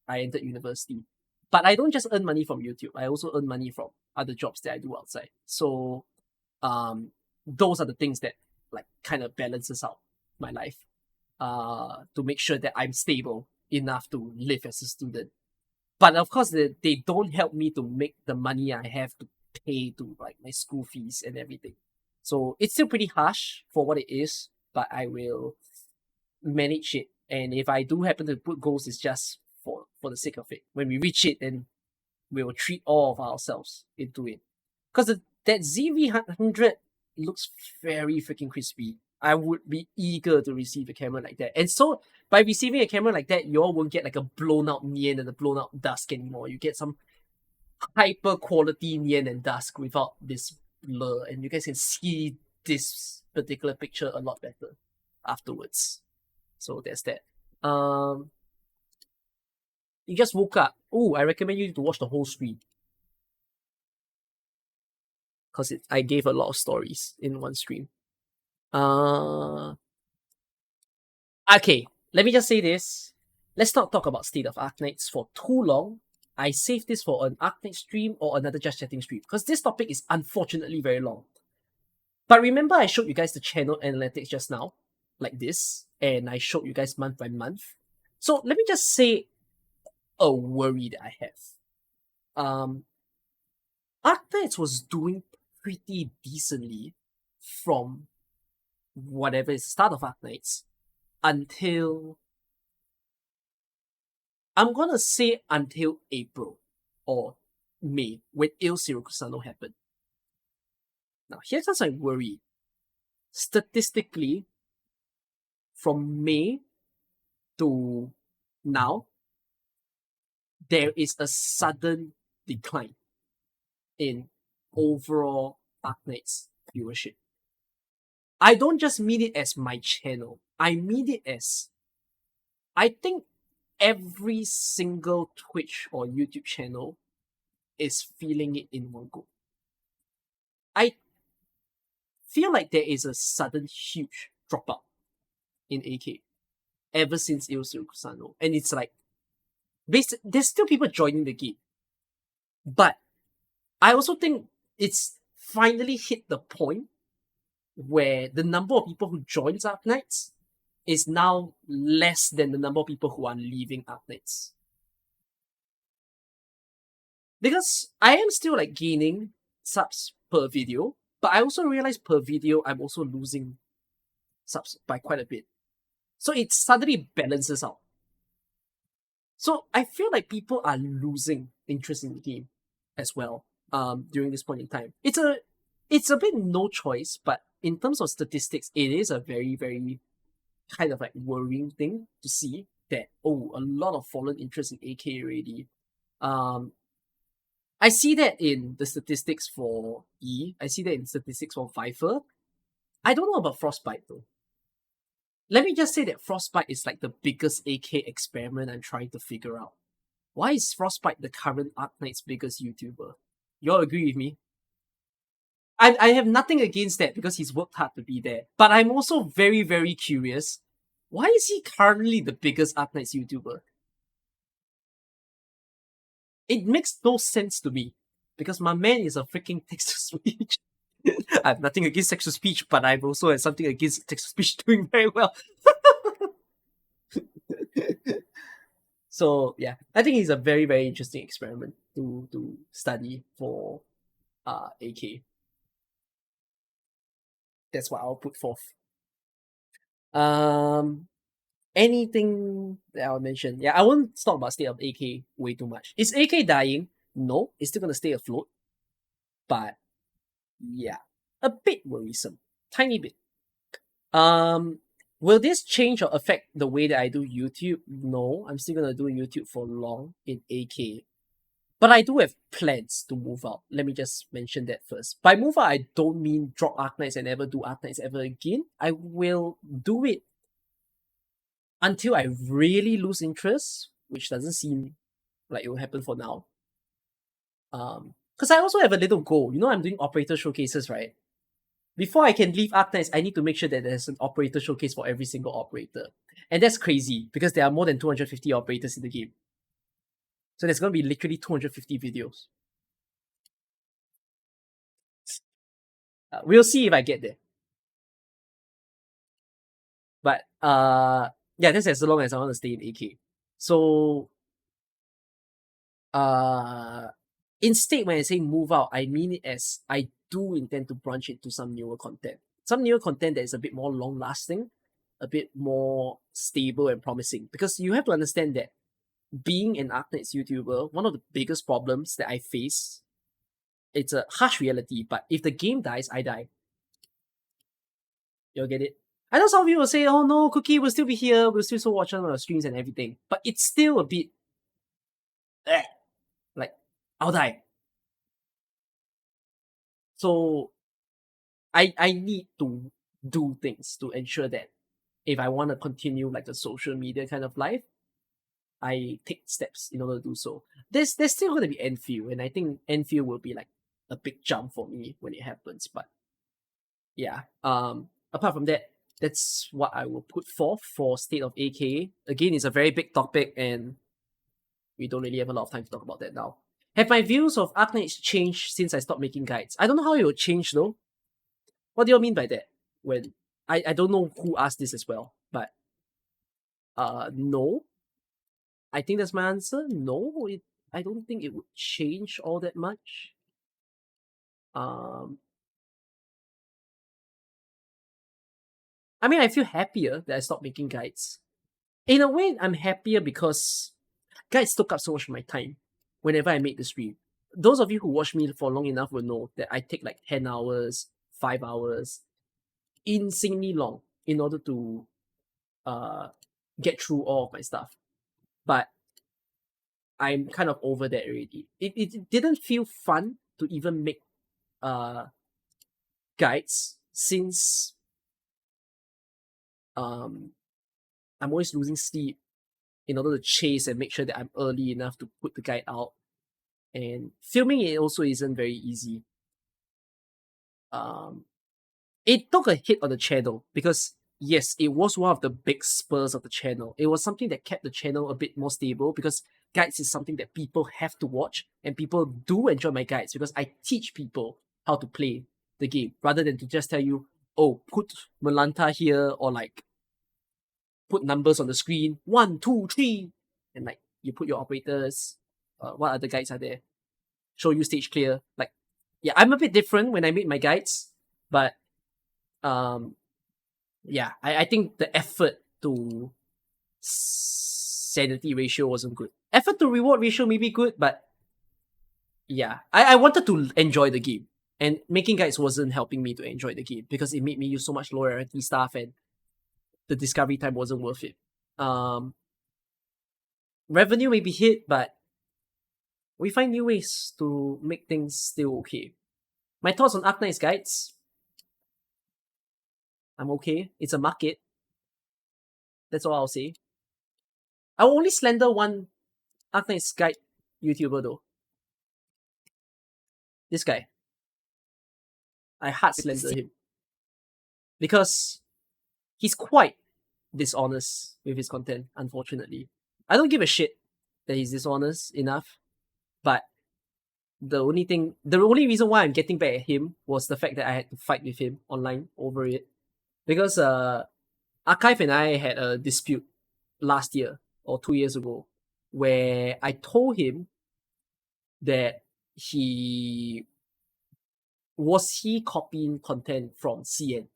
A: I entered university. But I don't just earn money from YouTube. I also earn money from other jobs that I do outside. So those are the things that like kind of balances out my life. To make sure that I'm stable enough to live as a student. But of course, they don't help me to make the money I have to pay to like my school fees and everything. So it's still pretty harsh for what it is, but I will manage it. And if I do happen to put goals, it's just for the sake of it. When we reach it, then we will treat all of ourselves into it. Because that ZV-100 looks very freaking crispy. I would be eager to receive a camera like that. And so by receiving a camera like that, you all won't get like a blown out neon and a blown out dusk anymore. You get some hyper quality neon and dusk without this blur, and you guys can see this particular picture a lot better afterwards. So there's that. You just woke up. Oh, I recommend you to watch the whole stream. Because I gave a lot of stories in one stream. Okay, let me just say this. Let's not talk about State of Arknights for too long. I saved this for an Arknight stream or another Just Chatting stream, because this topic is unfortunately very long. But remember I showed you guys the channel analytics just now, like this, and I showed you guys month by month. So let me just say a worry that I have. Arknights was doing pretty decently from whatever is the start of Arknights until, I'm gonna say until April or May, when Il Sirocusano happened. Now, here's my worry. Statistically, from May to now, there is a sudden decline in overall Dark Knight's viewership. I don't just mean it as my channel. I mean it as, I think every single Twitch or YouTube channel is feeling it in one go. I feel like there is a sudden huge dropout in AK ever since Iosu Kusano. And it's like, there's still people joining the game. But I also think it's finally hit the point where the number of people who join Dark Knights is now less than the number of people who are leaving Dark Knights. Because I am still like gaining subs per video, but I also realize per video I'm also losing subs by quite a bit. So it suddenly balances out. So I feel like people are losing interest in the game as well during this point in time. It's a bit no choice, but in terms of statistics, it is a very, very kind of like worrying thing to see that, a lot of fallen interest in AK already. I see that in the statistics for E. I see that in statistics for Viper. I don't know about Frostbite though. Let me just say that Frostbite is like the biggest AK experiment I'm trying to figure out. Why is Frostbite the current Arc Knight's biggest YouTuber? You all agree with me? I have nothing against that because he's worked hard to be there. But I'm also very, very curious. Why is he currently the biggest Arc Knight's YouTuber? It makes no sense to me because my man is a freaking text to speech. I have nothing against text to speech, but I've also had something against text to speech doing very well. So yeah, I think it's a very, very interesting experiment to study for AK. That's what I'll put forth. Anything that I'll mention? Yeah, I won't talk about state of AK way too much. Is AK dying? No, it's still gonna stay afloat. But yeah, a bit worrisome, tiny bit. Will this change or affect the way that I do YouTube? No, I'm still gonna do YouTube for long in AK. But I do have plans to move out. Let me just mention that first. By move out, I don't mean drop Arc Knights and never do Arc Knights ever again. I will do it until I really lose interest, which doesn't seem like it will happen for now. Because I also have a little goal. You know, I'm doing operator showcases, right? Before I can leave Arc Knights, I need to make sure that there's an operator showcase for every single operator. And that's crazy because there are more than 250 operators in the game. So there's going to be literally 250 videos. We'll see if I get there. But yeah, that's as long as I want to stay in AK. So instead, when I say move out, I mean it as I do intend to branch into some newer content. Some newer content that is a bit more long lasting, a bit more stable and promising. Because you have to understand that being an Arc Knights YouTuber, one of the biggest problems that I face, it's a harsh reality, but if the game dies, I die. You'll get it? I know some of you will say, oh no, Cookie will still be here, we'll still watch on our streams and everything. But it's still a bit like, I'll die. So I need to do things to ensure that if I want to continue like the social media kind of life, I take steps in order to do so. There's still going to be Enfield, and I think Enfield will be like a big jump for me when it happens. But yeah, apart from that, that's what I will put forth for State of AK. Again, it's a very big topic, and we don't really have a lot of time to talk about that now. Have my views of Arc Knights changed since I stopped making guides? I don't know how it will change though. What do you mean by that? When I don't know who asked this as well, but no. I think that's my answer. No, I don't think it would change all that much. I mean, I feel happier that I stopped making guides. In a way, I'm happier because guides took up so much of my time whenever I made the stream. Those of you who watch me for long enough will know that I take like 10 hours, 5 hours, insanely long in order to get through all of my stuff. But I'm kind of over that already. It didn't feel fun to even make guides since I'm always losing sleep in order to chase and make sure that I'm early enough to put the guide out. And filming it also isn't very easy. It took a hit on the channel because yes, it was one of the big spurs of the channel. It was something that kept the channel a bit more stable because guides is something that people have to watch and people do enjoy my guides because I teach people how to play the game rather than to just tell you, oh, put Melanta here or like put numbers on the screen, 1, 2, 3, and like you put your operators, what other guides are there, show you stage clear. Like, yeah, I'm a bit different when I make my guides, but yeah, I think the effort to sanity ratio wasn't good. Effort to reward ratio may be good, but yeah, I wanted to enjoy the game. And making guides wasn't helping me to enjoy the game because it made me use so much low rarity stuff and the discovery time wasn't worth it. Revenue may be hit, but we find new ways to make things still okay. My thoughts on Arknight's guides. I'm okay. It's a market. That's all I'll say. I will only slender one Arknight's guide YouTuber though. This guy. I hard slender him. Because he's quite dishonest with his content, unfortunately. I don't give a shit that he's dishonest enough, but the only reason why I'm getting back at him was the fact that I had to fight with him online over it. Because Archive and I had a dispute last year or 2 years ago where I told him that he copying content from CN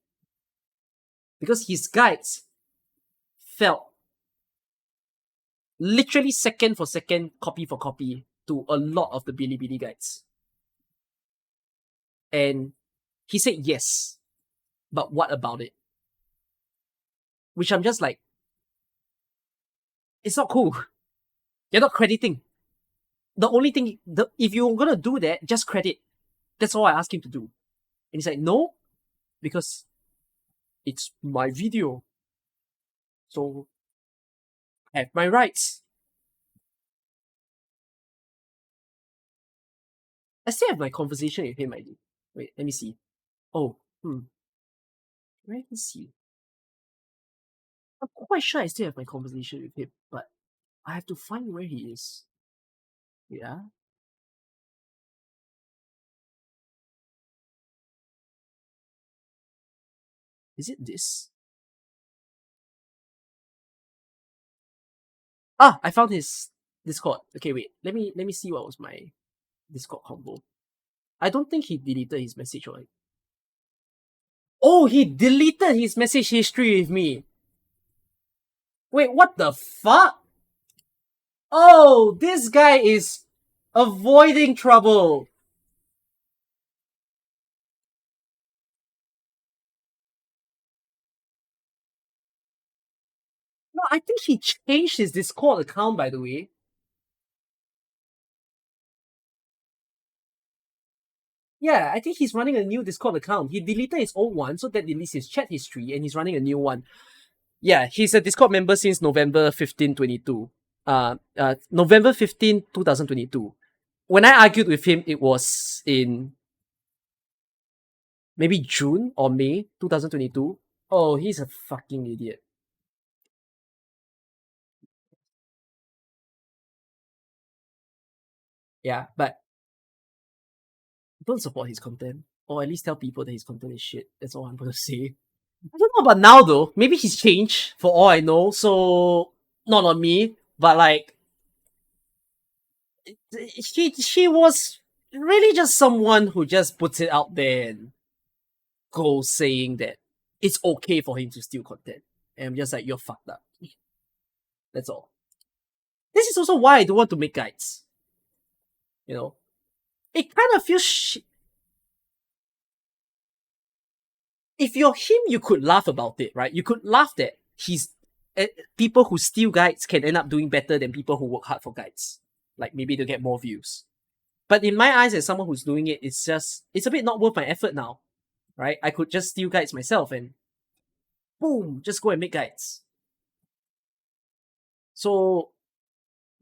A: because his guides felt literally second for second, copy for copy to a lot of the Bilibili guides. And he said yes, but what about it? Which I'm just like, it's not cool. You're not crediting. The only thing, if you're gonna do that, just credit. That's all I asked him to do. And he's like, no, because it's my video. So I have my rights. I still have my conversation with him, I do. Wait, let me see. Oh, where is he? I'm quite sure I still have my conversation with him, but I have to find where he is. Yeah. Is it this? Ah, I found his Discord. Okay, wait. Let me see what was my Discord combo. I don't think he deleted his message, right? Oh, he deleted his message history with me. Wait, what the fuck? Oh, this guy is avoiding trouble. No, I think he changed his Discord account, by the way. Yeah, I think he's running a new Discord account. He deleted his old one, so that deletes his chat history, and he's running a new one. Yeah, he's a Discord member since November 15, 22. November 15, 2022. When I argued with him, it was in maybe June or May 2022. Oh, he's a fucking idiot. Yeah, but don't support his content. Or at least tell people that his content is shit. That's all I'm gonna say. I don't know about now though. Maybe he's changed for all I know. So not on me, but like she was really just someone who just puts it out there and goes saying that it's okay for him to steal content. And I'm just like, you're fucked up. That's all. This is also why I don't want to make guides. You know, it kind of feels if you're him, you could laugh about it, right? You could laugh that he's people who steal guides can end up doing better than people who work hard for guides. like maybe to get more views. But in my eyes, as someone who's doing it, it's a bit not worth my effort now, right? I could just steal guides myself and boom, just go and make guides. So,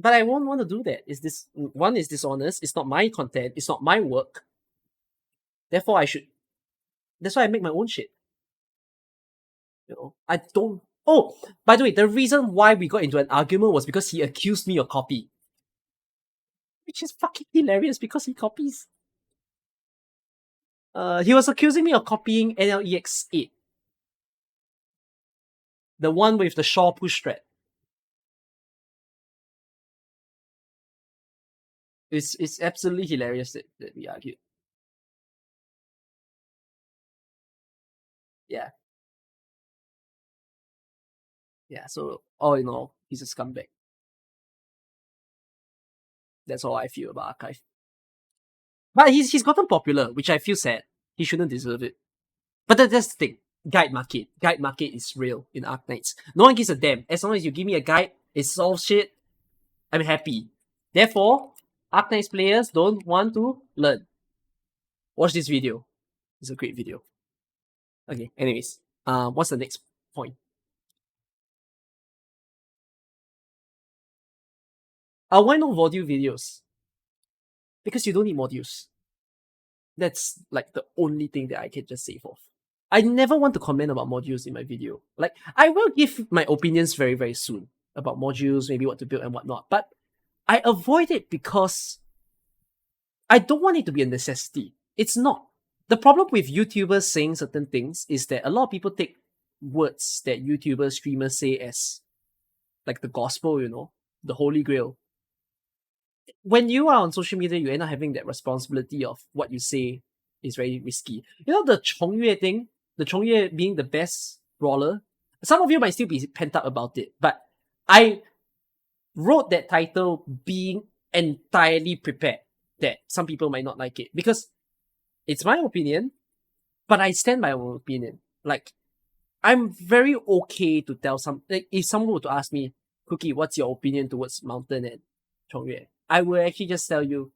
A: but I won't want to do that. One is dishonest. It's not my content. It's not my work. Therefore, that's why I make my own shit. I don't. Oh, by the way, the reason why we got into an argument was because he accused me of copy, which is fucking hilarious because he copies. He was accusing me of copying NLEX8, the one with the Shaw push thread. It's absolutely hilarious that we argued. Yeah. Yeah, so all in all, he's a scumbag. That's all I feel about Archive. But he's gotten popular, which I feel sad. He shouldn't deserve it. But that's the thing. Guide market is real in Arknights. No one gives a damn. As long as you give me a guide, it solves shit, I'm happy. Therefore, Arknights players don't want to learn. Watch this video. It's a great video. Okay, anyways. What's the next point? Why no module videos? Because you don't need modules. That's like the only thing that I can just save off. I never want to comment about modules in my video. Like, I will give my opinions very, very soon about modules, maybe what to build and whatnot. But I avoid it because I don't want it to be a necessity. It's not. The problem with YouTubers saying certain things is that a lot of people take words that YouTubers, streamers say as like the gospel, the holy grail. When you are on social media, you end up having that responsibility of what you say is very risky. The Chongyue thing, the Chongyue being the best brawler, some of you might still be pent up about it, but I wrote that title being entirely prepared that some people might not like it because it's my opinion, but I stand by my own opinion. Like, I'm very okay to tell if someone were to ask me, Cookie, what's your opinion towards Mountain and Chongyue? I will actually just tell you,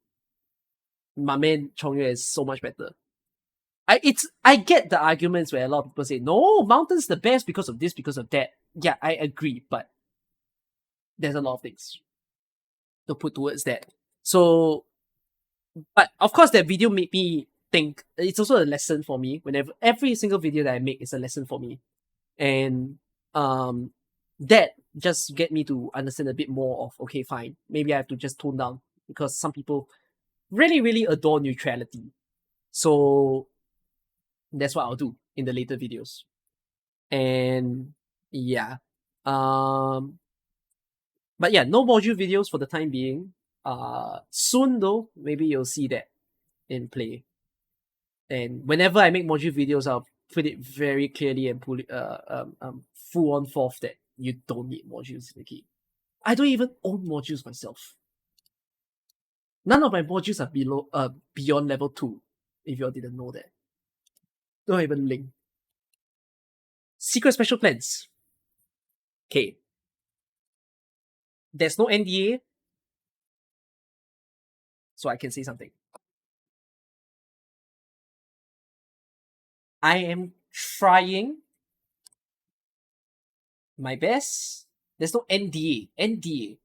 A: my man Chongyue is so much better. I get the arguments where a lot of people say, no, Mountain's the best because of this, because of that. Yeah, I agree, but there's a lot of things to put towards that. So, but of course, that video made me think. It's also a lesson for me. Whenever every single video that I make is a lesson for me, and that just get me to understand a bit more of, okay, fine, maybe I have to just tone down because some people really, really adore neutrality. So that's what I'll do in the later videos. And yeah. But yeah, no module videos for the time being. Soon though, maybe you'll see that in play. And whenever I make module videos, I'll put it very clearly and pull it full on forth that you don't need modules in the game. I don't even own modules myself. None of my modules are beyond level 2, if you all didn't know that. Don't even link. Secret special plans. Okay. There's no NDA, so I can say something. I am trying my best. There's no NDA. NDA.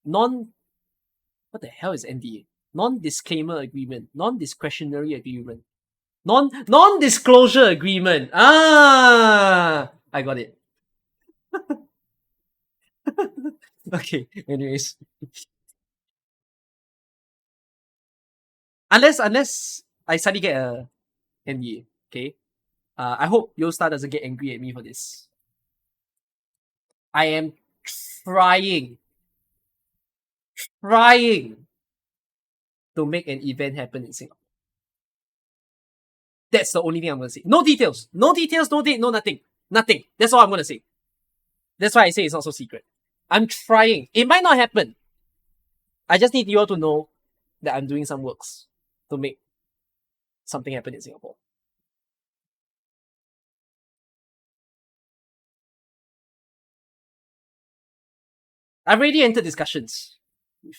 A: What the hell is NDA? Non-disclaimer agreement. Non-discretionary agreement. Non-disclosure agreement. I got it. Okay, anyways. Unless I suddenly get a NDA, okay? I hope Yostar doesn't get angry at me for this. I am trying to make an event happen in Singapore. That's the only thing I'm gonna say. No details, no date, no nothing. Nothing. That's all I'm gonna say. That's why I say it's not so secret. I'm trying. It might not happen. I just need you all to know that I'm doing some works to make something happen in Singapore. I've already entered discussions with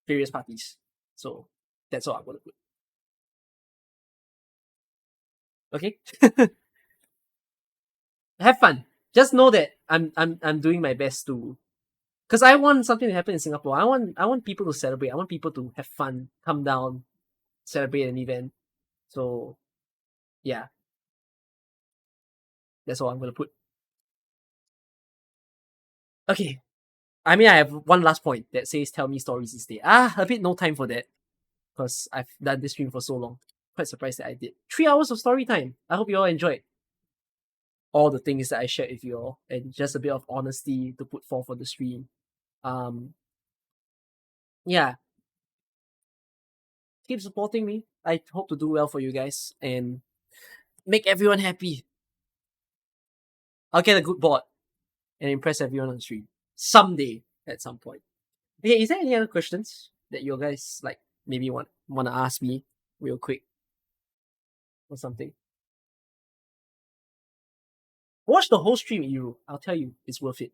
A: various parties. So that's all I'm gonna put. Okay? Have fun. Just know that I'm doing my best to, because I want something to happen in Singapore. I want people to celebrate. I want people to have fun, come down, celebrate an event. So yeah, that's all I'm gonna put. Okay. I mean, I have one last point that says tell me stories instead. A bit no time for that because I've done this stream for so long. Quite surprised that I did 3 hours of story time. I hope you all enjoyed all the things that I shared with you all and just a bit of honesty to put forth for the stream. Um, yeah, keep supporting me. I hope to do well for you guys and make everyone happy. I'll get a good board and impress everyone on the stream someday at some point. Okay, is there any other questions that you guys like maybe want to ask me real quick or something? Watch the whole stream, Iru. I'll tell you, it's worth it.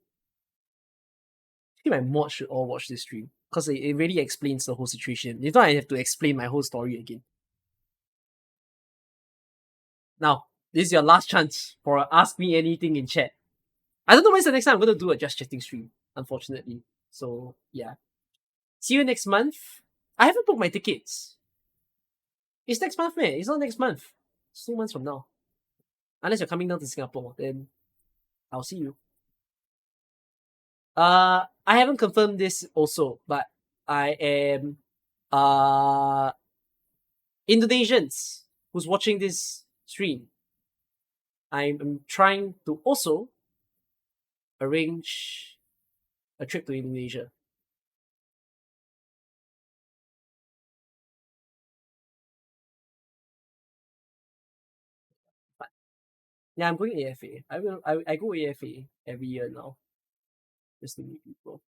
A: I think my mods should all watch this stream because it really explains the whole situation. If not, I have to explain my whole story again. Now, this is your last chance for Ask Me Anything in chat. I don't know when's the next time I'm going to do a Just Chatting stream, unfortunately. So, yeah. See you next month. I haven't booked my tickets. It's next month, man. It's not next month. It's 2 months from now. Unless you're coming down to Singapore, then I'll see you. I haven't confirmed this also, but I am Indonesians who's watching this stream. I'm trying to also arrange a trip to Indonesia. But yeah, I'm going AFA. I go AFA every year now. Just to meet people.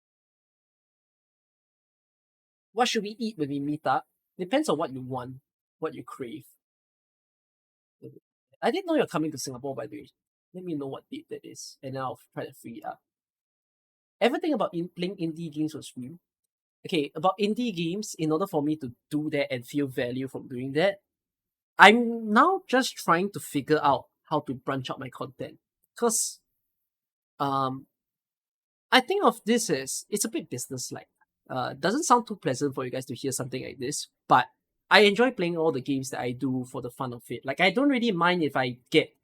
A: What should we eat when we meet up? Depends on what you want, what you crave. I didn't know you're coming to Singapore, by the way. Let me know what date that is, and then I'll try to free it up. Everything about playing indie games was free. Okay, about indie games, in order for me to do that and feel value from doing that, I'm now just trying to figure out how to branch out my content. Because I think of this as it's a bit business like. Doesn't sound too pleasant for you guys to hear something like this, but I enjoy playing all the games that I do for the fun of it. Like I don't really mind if I get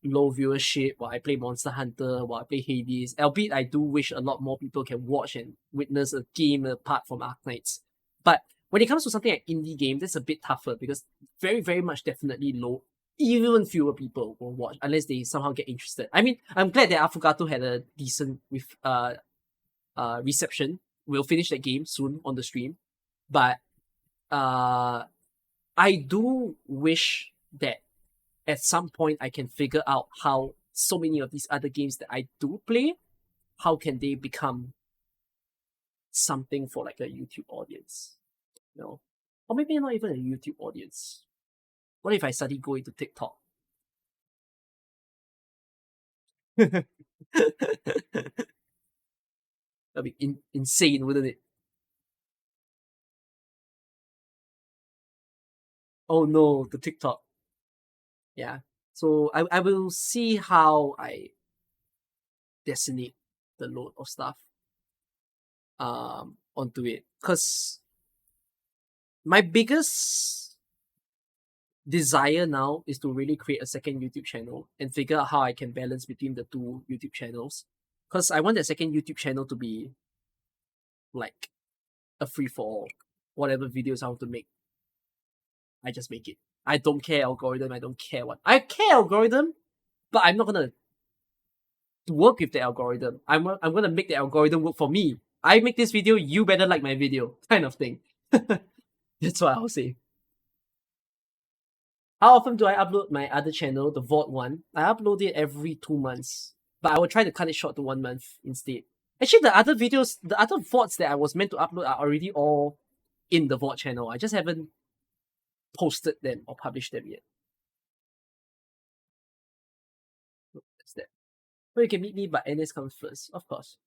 A: low viewership while I play Monster Hunter, while I play Hades. Albeit I do wish a lot more people can watch and witness a game apart from Arknights. But when it comes to something like indie game, that's a bit tougher because very, very much definitely low. Even fewer people will watch unless they somehow get interested. I mean, I'm glad that Affogato had a decent reception. We'll finish that game soon on the stream. But I do wish that at some point I can figure out how so many of these other games that I do play, how can they become something for like a YouTube audience, you know? Or maybe not even a YouTube audience. What if I suddenly go into TikTok? That'd be insane, wouldn't it? Oh no, the TikTok. Yeah. So I will see how I designate the load of stuff onto it. Cause my biggest desire now is to really create a second YouTube channel and figure out how I can balance between the two YouTube channels. Because I want that second YouTube channel to be like a free for all. Whatever videos I want to make, I just make it. I don't care algorithm. I don't care what. I care algorithm, but I'm not gonna work with the algorithm. I'm gonna make the algorithm work for me. I make this video, you better like my video, kind of thing. That's what I'll say. How often do I upload my other channel, the VOD one? I upload it every 2 months, but I will try to cut it short to 1 month instead. Actually, the other videos, the other VODs that I was meant to upload are already all in the VOD channel. I just haven't posted them or published them yet. That's that. But you can meet me, but NS comes first, of course.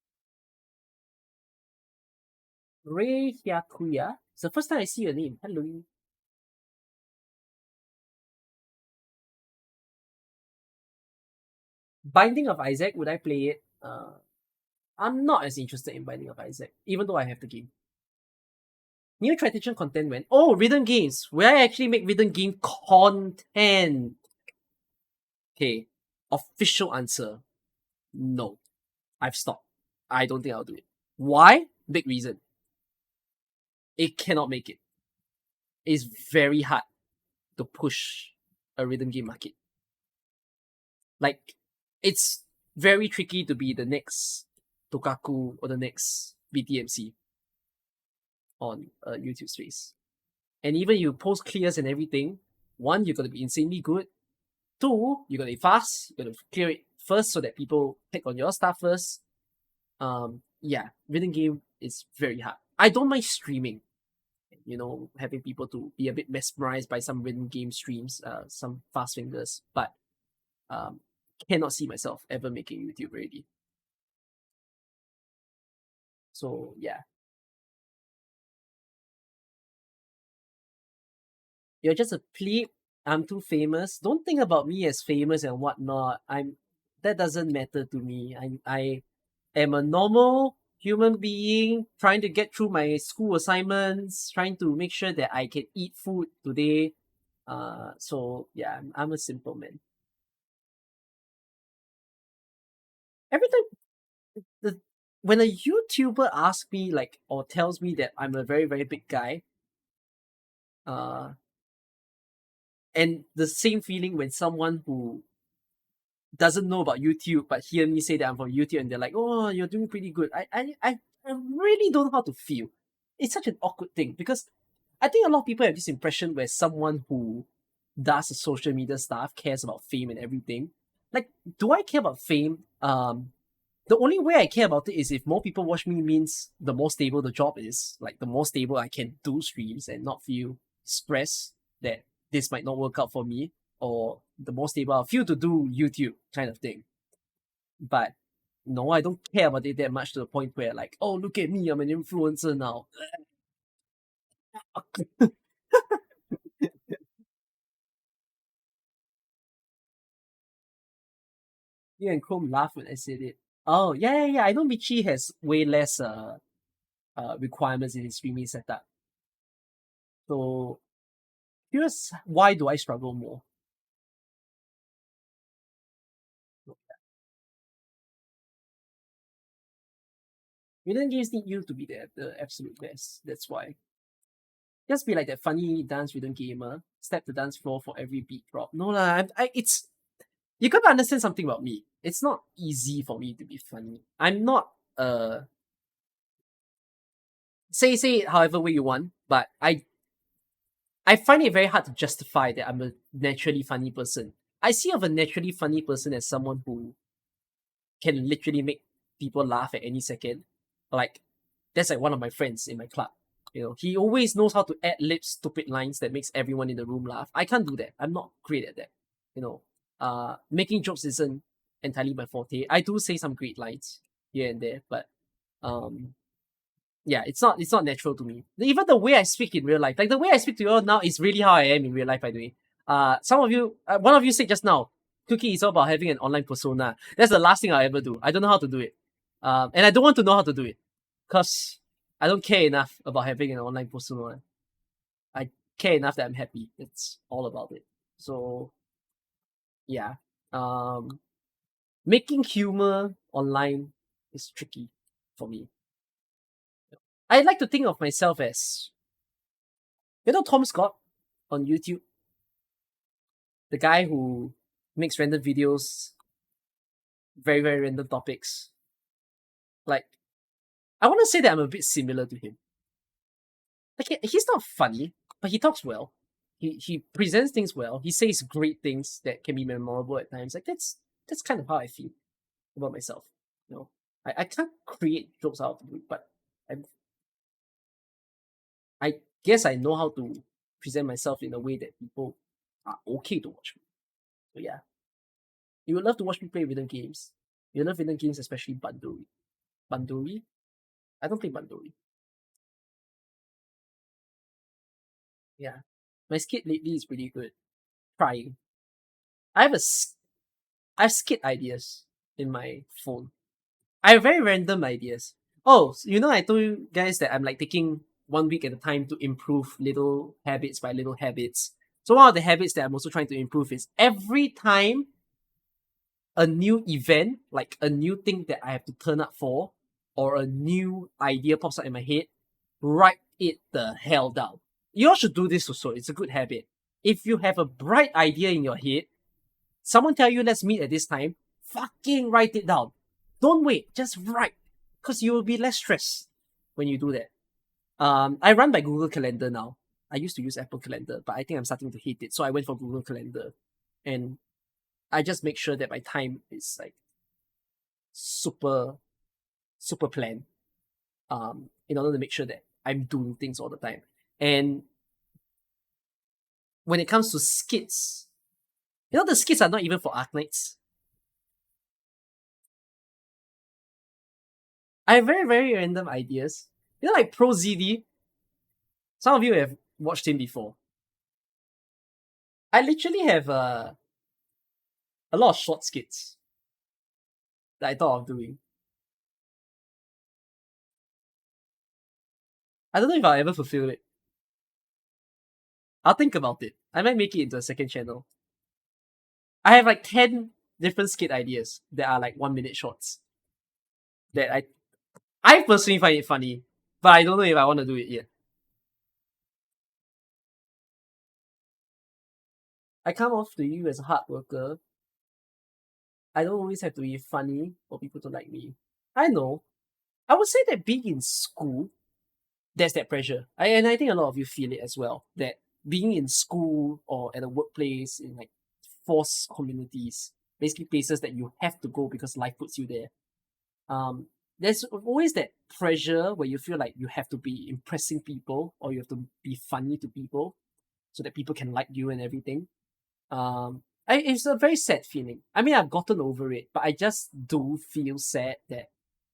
A: Ray Hyakuya. It's the first time I see your name. Hello. Binding of Isaac, would I play it? I'm not as interested in Binding of Isaac, even though I have the game. New tradition content when? Oh, rhythm games. Will I actually make rhythm game content? Okay. Official answer. No. I've stopped. I don't think I'll do it. Why? Big reason. It cannot make it. It's very hard to push a rhythm game market. Like, it's very tricky to be the next Tokaku or the next BTMC on a YouTube space. And even you post clears and everything, one, you're gonna be insanely good. Two, you're gonna be fast. You're gonna clear it first so that people pick on your stuff first. Yeah, rhythm game is very hard. I don't mind streaming, having people to be a bit mesmerized by some rhythm game streams, some fast fingers, but um, cannot see myself ever making YouTube already. So yeah, you're just a plebe. I'm too famous. Don't think about me as famous and whatnot. That doesn't matter to me. I am a normal human being trying to get through my school assignments, trying to make sure that I can eat food today. So yeah, I'm a simple man. Every time the when a YouTuber asks me like or tells me that I'm a very very big guy, uh, and the same feeling when someone who doesn't know about YouTube but hear me say that I'm from YouTube and they're like, "Oh, you're doing pretty good." I really don't know how to feel. It's such an awkward thing because I think a lot of people have this impression where someone who does the social media stuff cares about fame and everything. Like, do I care about fame? The only way I care about it is if more people watch me means the more stable the job is. Like, the more stable I can do streams and not feel stressed that this might not work out for me, or the more stable I'll feel to do YouTube kind of thing. But no, I don't care about it that much to the point where like, oh, look at me, I'm an influencer now. You and Chrome laughed when I said it. Oh, yeah, yeah, yeah. I know Michi has way less requirements in his streaming setup. So here's why do I struggle more? Rhythm games need you to be the absolute best. That's why. Just be like that funny dance rhythm gamer, step the dance floor for every beat drop. No lah, it's you gotta understand something about me. It's not easy for me to be funny. I'm not say it however way you want, but I find it very hard to justify that I'm a naturally funny person. I see of a naturally funny person as someone who can literally make people laugh at any second. Like, that's like one of my friends in my club. He always knows how to add lib stupid lines that makes everyone in the room laugh. I can't do that. I'm not great at that. Making jokes isn't entirely my forte. I do say some great lines here and there, but um, yeah, it's not natural to me. Even the way I speak in real life, like the way I speak to you all now, is really how I am in real life. By the way, some of you, one of you said just now, Cookie is all about having an online persona. That's the last thing I'll ever do. I don't know how to do it, and I don't want to know how to do it, cause I don't care enough about having an online persona. I care enough that I'm happy. It's all about it. So yeah, um, making humor online is tricky for me. I like to think of myself as Tom Scott on YouTube, the guy who makes random videos, very very random topics. Like, I want to say that I'm a bit similar to him. Like, he's not funny, but he talks well. He presents things well. He says great things that can be memorable at times. Like, that's kind of how I feel about myself. I can't create jokes out of it, but I I guess I know how to present myself in a way that people are okay to watch me. So yeah, you would love to watch me play rhythm games. You love rhythm games, especially Banduri. Banduri? I don't play Banduri. Yeah. My skit lately is pretty good. Trying. I have I have skit ideas in my phone. I have very random ideas. Oh, I told you guys that I'm like taking 1 week at a time to improve little habits by little habits. So one of the habits that I'm also trying to improve is every time a new event, like a new thing that I have to turn up for, or a new idea pops up in my head, write it the hell down. You all should do this also. It's a good habit. If you have a bright idea in your head, someone tell you let's meet at this time, fucking write it down. Don't wait, just write. Because you will be less stressed when you do that. I run by Google Calendar now. I used to use Apple Calendar, but I think I'm starting to hate it. So I went for Google Calendar. And I just make sure that my time is like super, super planned. In order to make sure that I'm doing things all the time. And when it comes to skits, the skits are not even for Arknights. I have very, very random ideas. Like Pro ZD. Some of you have watched him before. I literally have a lot of short skits that I thought of doing. I don't know if I'll ever fulfill it. I'll think about it. I might make it into a second channel. I have like 10 different skit ideas that are like 1 minute shorts. That I personally find it funny, but I don't know if I want to do it yet. I come off to you as a hard worker. I don't always have to be funny for people to like me. I know. I would say that being in school, there's that pressure. And I think a lot of you feel it as well. That being in school or at a workplace in like forced communities, basically places that you have to go because life puts you there. There's always that pressure where you feel like you have to be impressing people or you have to be funny to people so that people can like you and everything. It's a very sad feeling. I mean, I've gotten over it, but I just do feel sad that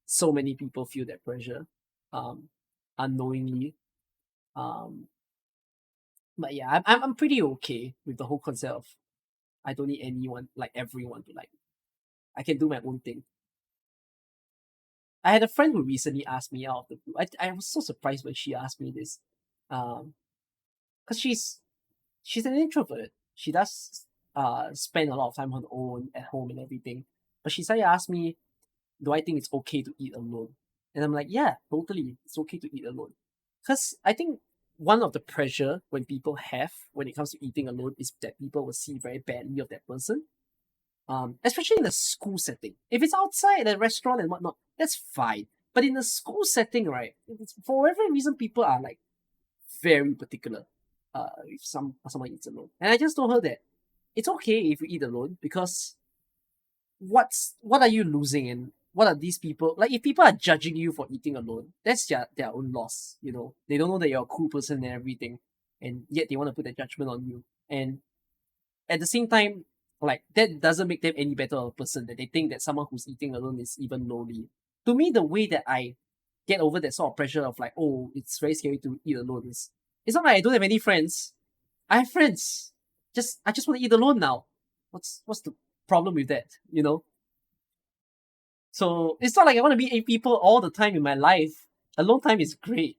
A: so many people feel that pressure, unknowingly. Um, but yeah, I'm pretty okay with the whole concept of I don't need anyone, like everyone to like me. I can do my own thing. I had a friend who recently asked me out of the blue. I was so surprised when she asked me this, because she's an introvert. She does spend a lot of time on her own at home and everything. But she suddenly asked me, do I think it's okay to eat alone? And I'm like, yeah, totally. It's okay to eat alone. Because I think one of the pressure when people have when it comes to eating alone is that people will see very badly of that person. Especially in a school setting. If it's outside at a restaurant and whatnot, that's fine. But in a school setting, right, for whatever reason, people are like very particular if someone eats alone. And I just told her that it's okay if you eat alone because what are you losing and what are these people like if people are judging you for eating alone, that's their own loss, They don't know that you're a cool person and everything, and yet they want to put their judgment on you. And at the same time, like that doesn't make them any better of a person that they think that someone who's eating alone is even lonely. To me, the way that I get over that sort of pressure of like, oh, it's very scary to eat alone is it's not like I don't have any friends. I have friends. I just want to eat alone now. What's the problem with that? So it's not like I want to meet people all the time in my life. Alone time is great.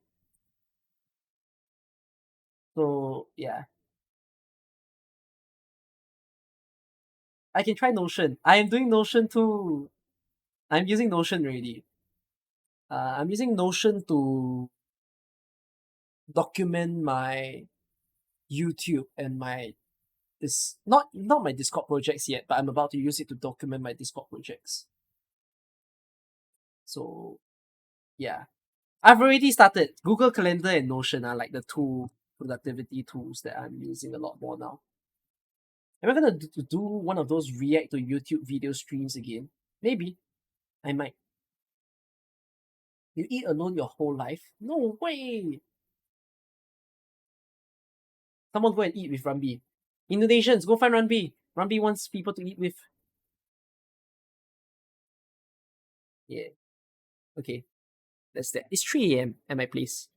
A: So yeah, I can try Notion. I am doing Notion too. I'm using Notion already. I'm using Notion to document my YouTube and my this not my Discord projects yet, but I'm about to use it to document my Discord projects. So yeah, I've already started. Google Calendar and Notion are like the two productivity tools that I'm using a lot more now. Am I gonna do one of those react to YouTube video streams again? Maybe. I might. You eat alone your whole life? No way! Someone go and eat with Rambi. Indonesians, go find Rambi. Rambi wants people to eat with. Yeah. Okay. That's that. It's 3 a.m. at my place.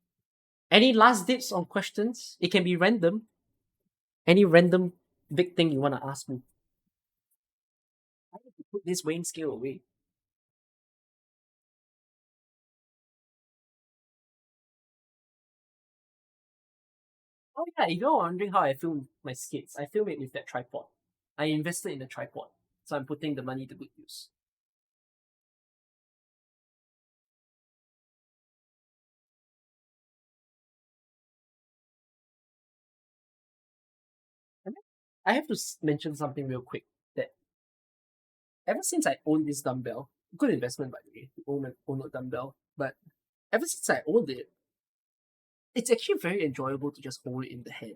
A: Any last dips on questions? It can be random. Any random big thing you want to ask me? I need to put this weighing scale away. Oh yeah, if you're wondering how I film my skits, I film it with that tripod. I invested in the tripod, so I'm putting the money to good use. And then I have to mention something real quick that ever since I own this dumbbell, good investment by the way, to own a dumbbell, but ever since I owned it, it's actually very enjoyable to just hold it in the hand.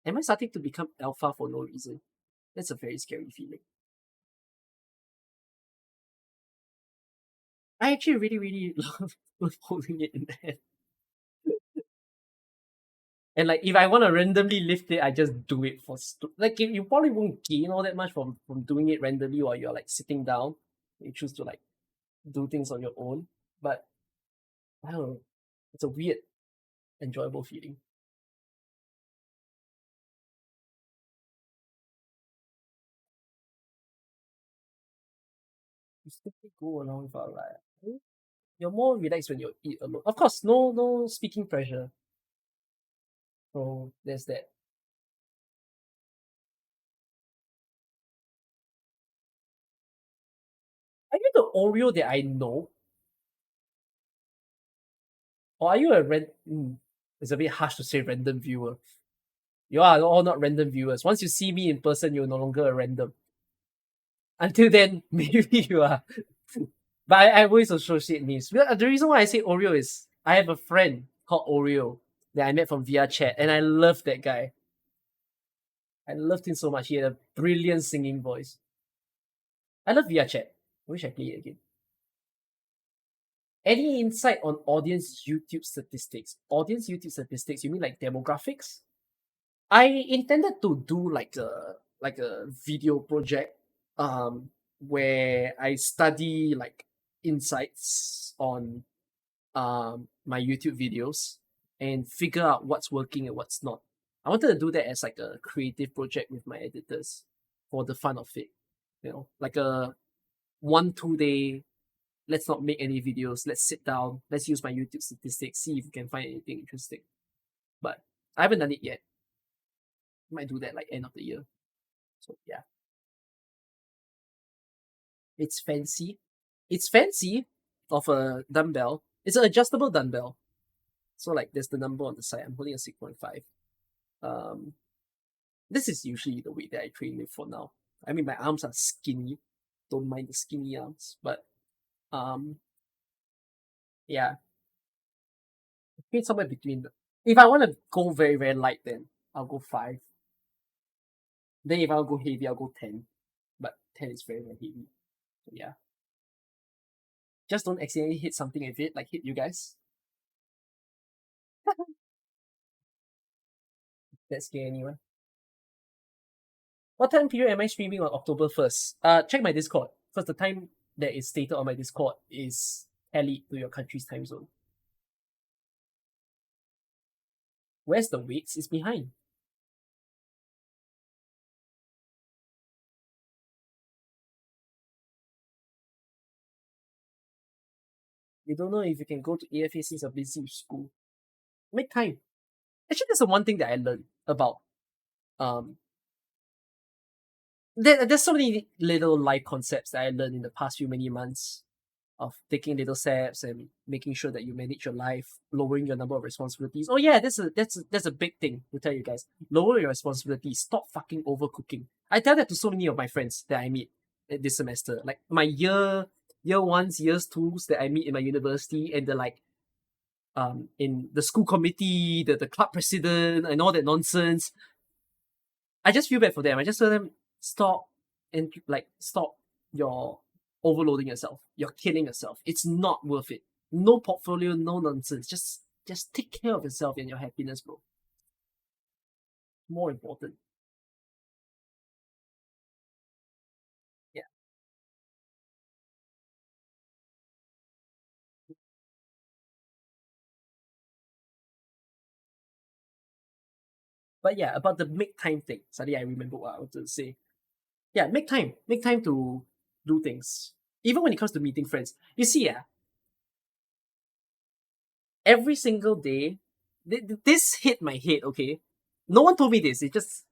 A: Am I starting to become alpha for no reason? That's a very scary feeling. I actually really, really love holding it in the hand. And like, if I want to randomly lift it, I just do it for like. You probably won't gain all that much from doing it randomly while you're like sitting down. You choose to like do things on your own, but I don't know. It's a weird, enjoyable feeling. You simply go along with our life. You're more relaxed when you eat alone. Of course, no speaking pressure. So there's that. Are you the Oreo that I know, or are you a it's a bit harsh to say random viewer. You are all not random viewers. Once you see me in person, you're no longer a random. Until then, maybe you are. But I always associate names. The reason why I say Oreo is I have a friend called Oreo that I met from via chat, and I love that guy. I loved him so much. He had a brilliant singing voice. I love via chat. I wish I played it again. Any insight on audience YouTube statistics? Audience YouTube statistics, you mean like demographics? I intended to do like a video project where I study like insights on my YouTube videos and figure out what's working and what's not. I wanted to do that as like a creative project with my editors for the fun of it. You know, like a 1-2 day, let's not make any videos, let's sit down, let's use my YouTube statistics, see if we can find anything interesting. But I haven't done it yet. Might do that like end of the year. So yeah. It's fancy. It's fancy of a dumbbell. It's an adjustable dumbbell. So like there's the number on the side. I'm holding a 6.5. Um this is usually the weight that I train with for now. I mean my arms are skinny. Don't mind the skinny arms. But um yeah, I train somewhere between if I wanna go very, very light then I'll go 5. Then if I'll go heavy, I'll go 10. But 10 is very, very heavy. So yeah. Just don't accidentally hit something with it, like hit you guys. That's scare anyone. What time period am I streaming on October 1st? Check my Discord. Because the time that is stated on my Discord is tallied to your country's time zone. Where's the weights? It's behind. You don't know if you can go to AFA since you're busy with school. Make time. Actually, that's the one thing that I learned about um there's so many little life concepts that I learned in the past few many months of taking little steps and making sure that you manage your life, lowering your number of responsibilities. Oh yeah, that's a big thing to tell you guys. Lower your responsibilities. Stop fucking overcooking. I tell that to so many of my friends that I meet this semester. Like my year ones, years twos that I meet in my university, and they're like in the school committee, the club president, and all that nonsense. I just feel bad for them. I just tell them stop and like stop your overloading yourself. You're killing yourself. It's not worth it. No portfolio, no nonsense. Just take care of yourself and your happiness, bro. More important. Yeah. But yeah, about the make time thing. Suddenly I remember what I wanted to say. Yeah, make time to do things. Even when it comes to meeting friends. You see, yeah, every single day, this hit my head, okay? No one told me this. It just,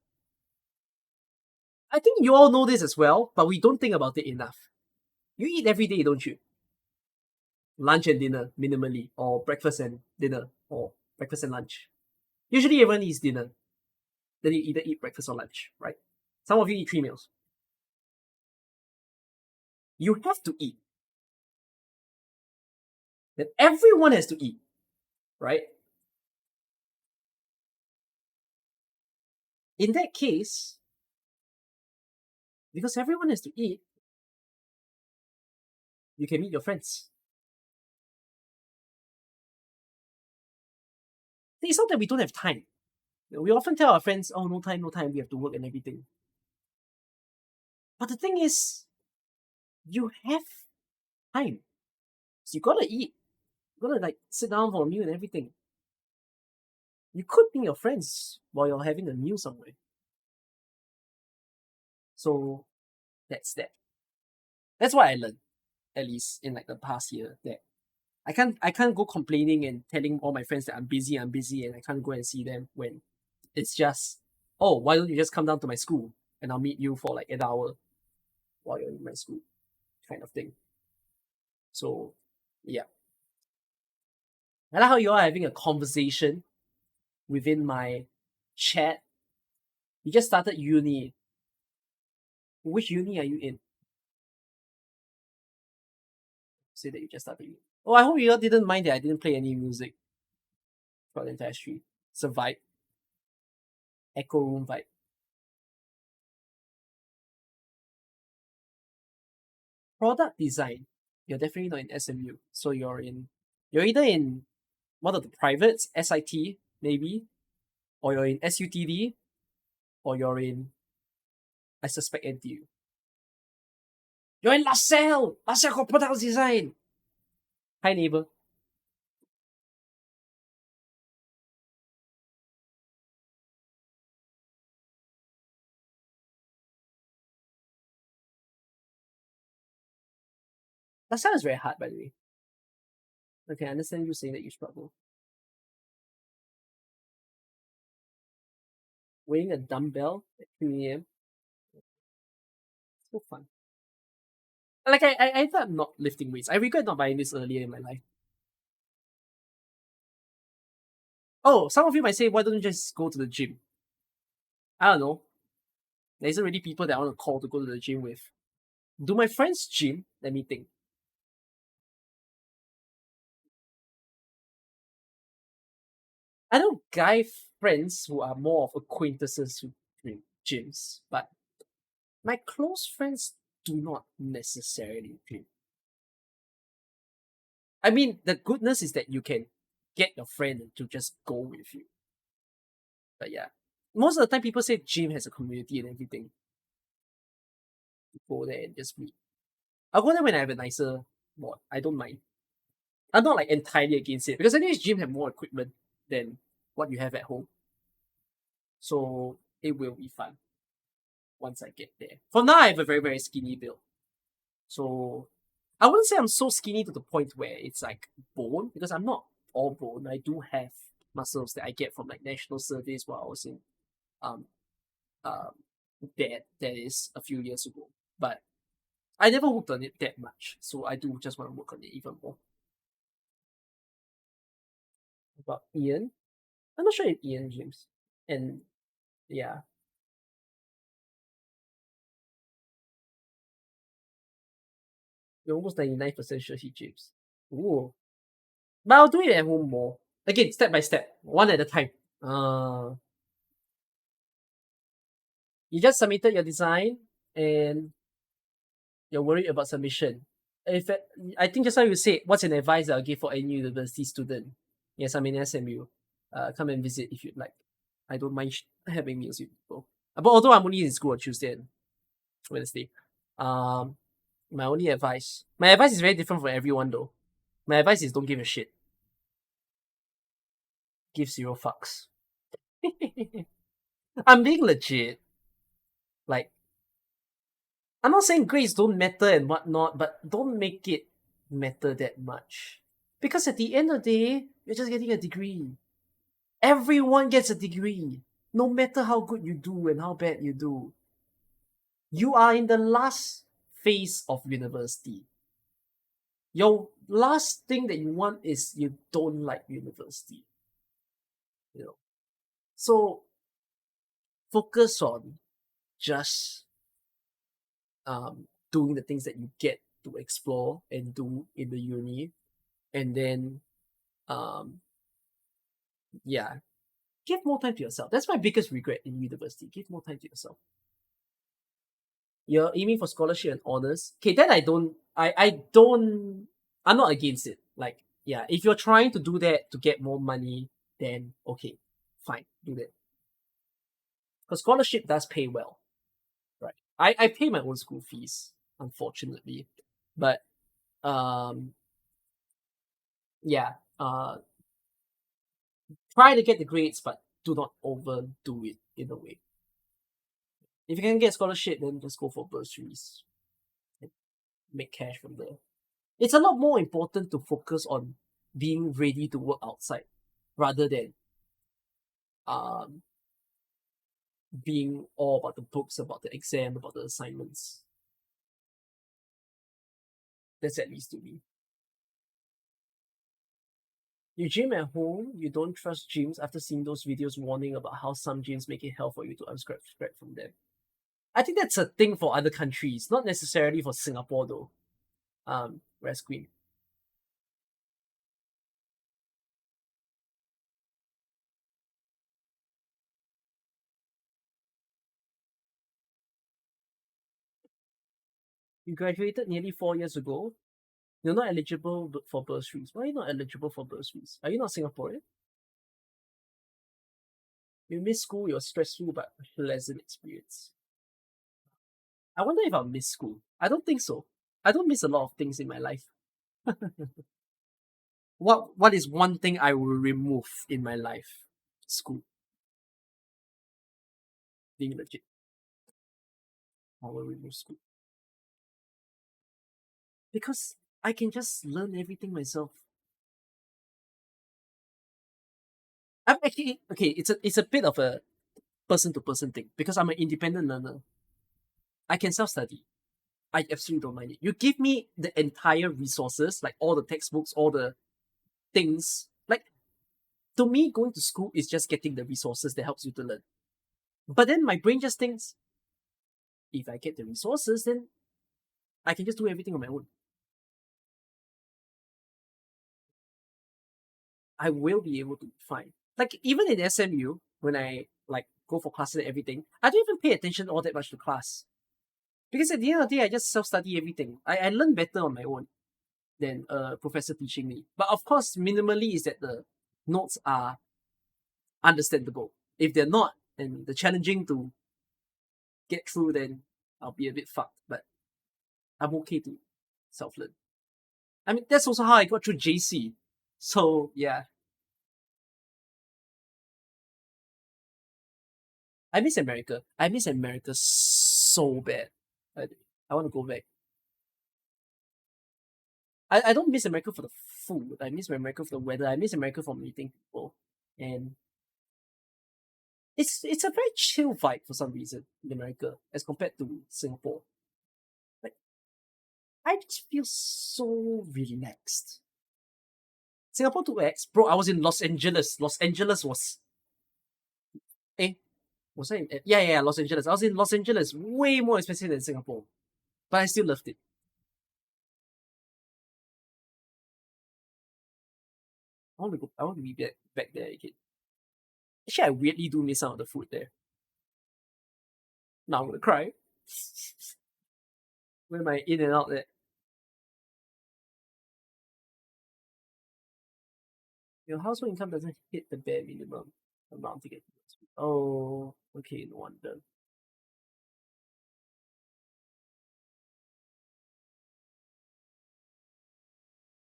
A: I think you all know this as well, but we don't think about it enough. You eat every day, don't you? Lunch and dinner, minimally, or breakfast and dinner, or breakfast and lunch. Usually everyone eats dinner. Then you either eat breakfast or lunch, right? Some of you eat 3 meals. You have to eat. Then everyone has to eat, right? In that case, because everyone has to eat, you can meet your friends. It's not that we don't have time. We often tell our friends, oh, no time, no time, we have to work and everything. But the thing is, you have time. So you gotta eat. You gotta like sit down for a meal and everything. You could meet your friends while you're having a meal somewhere. So that's that. That's what I learned, at least in like the past year, that I can't go complaining and telling all my friends that I'm busy, and I can't go and see them when it's just, oh, why don't you just come down to my school and I'll meet you for like an hour while you're in my school, kind of thing. So yeah. I like how you are having a conversation within my chat. You just started uni. Which uni are you in? Say that you just started uni. Oh, I hope you all didn't mind that I didn't play any music for the entire stream. It's a vibe. Echo room vibe. Product design. You're definitely not in SMU. So you're either in one of the privates, SIT, maybe, or you're in SUTD, or you're in, I suspect, NTU. You're in LaSalle! LaSalle got product design! Hi, neighbor. LaSalle is very hard, by the way. Okay, I understand you saying that you struggle. Weighing a dumbbell at 3 a.m. So fun. Like, I thought I'm not lifting weights. I regret not buying this earlier in my life. Oh, some of you might say, why don't you just go to the gym? I don't know. There isn't really people that I want to call to go to the gym with. Do my friends gym? Let me think. I know guy friends who are more of acquaintances who gyms, but my close friends do not necessarily gym. I mean, the goodness is that you can get your friend to just go with you. But yeah, most of the time people say gym has a community and everything. You go there and just meet. I'll go there when I have a nicer board. I don't mind. I'm not like entirely against it because anyways, gym have more equipment than what you have at home. So it will be fun once I get there. For now, I have a very, very skinny build. So I wouldn't say I'm so skinny to the point where it's like bone, because I'm not all bone. I do have muscles that I get from like national service while I was in um um that is a few years ago. But I never worked on it that much. So I do just want to work on it even more. About Ian. I'm not sure if Ian gyms. And yeah. You're almost 99% sure he gyms. Ooh. But I'll do it at home more. Again, step by step, one at a time. You just submitted your design and you're worried about submission. If I think just now you said, what's an advice I'll give for any university student? Yes, I'm in SMU. Come and visit if you'd like. I don't mind having meals with people. But although I'm only in school on Tuesday and Wednesday, um, my advice is very different for everyone though. My advice is don't give a shit. Give zero fucks. I'm being legit. Like, I'm not saying grades don't matter and whatnot, but don't make it matter that much. Because at the end of the day, you're just getting a degree. Everyone gets a degree, no matter how good you do and how bad you do. You are in the last phase of university. Your last thing that you want is you don't like university. You know. So focus on just doing the things that you get to explore and do in the uni, and then um, yeah, give more time to yourself. That's my biggest regret in university. Give more time to yourself. You're aiming for scholarship and honors. Okay, then I'm not against it. Like, yeah, if you're trying to do that to get more money, then okay, fine, do that. Because scholarship does pay well, right? I pay my own school fees, unfortunately. But um yeah, try to get the grades, but do not overdo it in a way. If you can get scholarship, then just go for bursaries and make cash from there. It's a lot more important to focus on being ready to work outside rather than um being all about the books, about the exam, about the assignments. That's at least to me. You gym at home, you don't trust gyms after seeing those videos warning about how some gyms make it hell for you to unsubscribe from them. I think that's a thing for other countries, not necessarily for Singapore though. Res Queen. You graduated nearly 4 years ago. You're not eligible for bursaries. Why are you not eligible for bursaries? Are you not Singaporean? You miss school, you're stressful but pleasant experience. I wonder if I'll miss school. I don't think so. I don't miss a lot of things in my life. What is one thing I will remove in my life? School. Being legit. I will remove school. Because I can just learn everything myself. I'm actually okay, it's a bit of a person to person thing because I'm an independent learner. I can self study. I absolutely don't mind it. You give me the entire resources, like all the textbooks, all the things. Like to me, going to school is just getting the resources that helps you to learn. But then my brain just thinks, if I get the resources, then I can just do everything on my own. I will be able to find. Like even in SMU, when I like go for classes and everything, I don't even pay attention all that much to class. Because at the end of the day, I just self-study everything. I learn better on my own than a professor teaching me. But of course, minimally is that the notes are understandable. If they're not, and they're challenging to get through, then I'll be a bit fucked. But I'm okay to self-learn. I mean, that's also how I got through JC. So yeah, I miss America. I miss America so bad. I, I want to go back. I don't miss America for the food. I miss America for the weather. I miss America for meeting people. And it's a very chill vibe for some reason in America as compared to Singapore. Like I just feel so relaxed. Singapore to X, bro. I was in Los Angeles. Los Angeles was eh was I in, yeah, Los Angeles. I was in Los Angeles, way more expensive than Singapore, but I still loved it. I want to go. I want to be back there again. Actually, I weirdly do miss some of the food there. Now I'm gonna cry. Where am I in and out there? Your household income doesn't hit the bare minimum amount to get. Oh, okay, no wonder.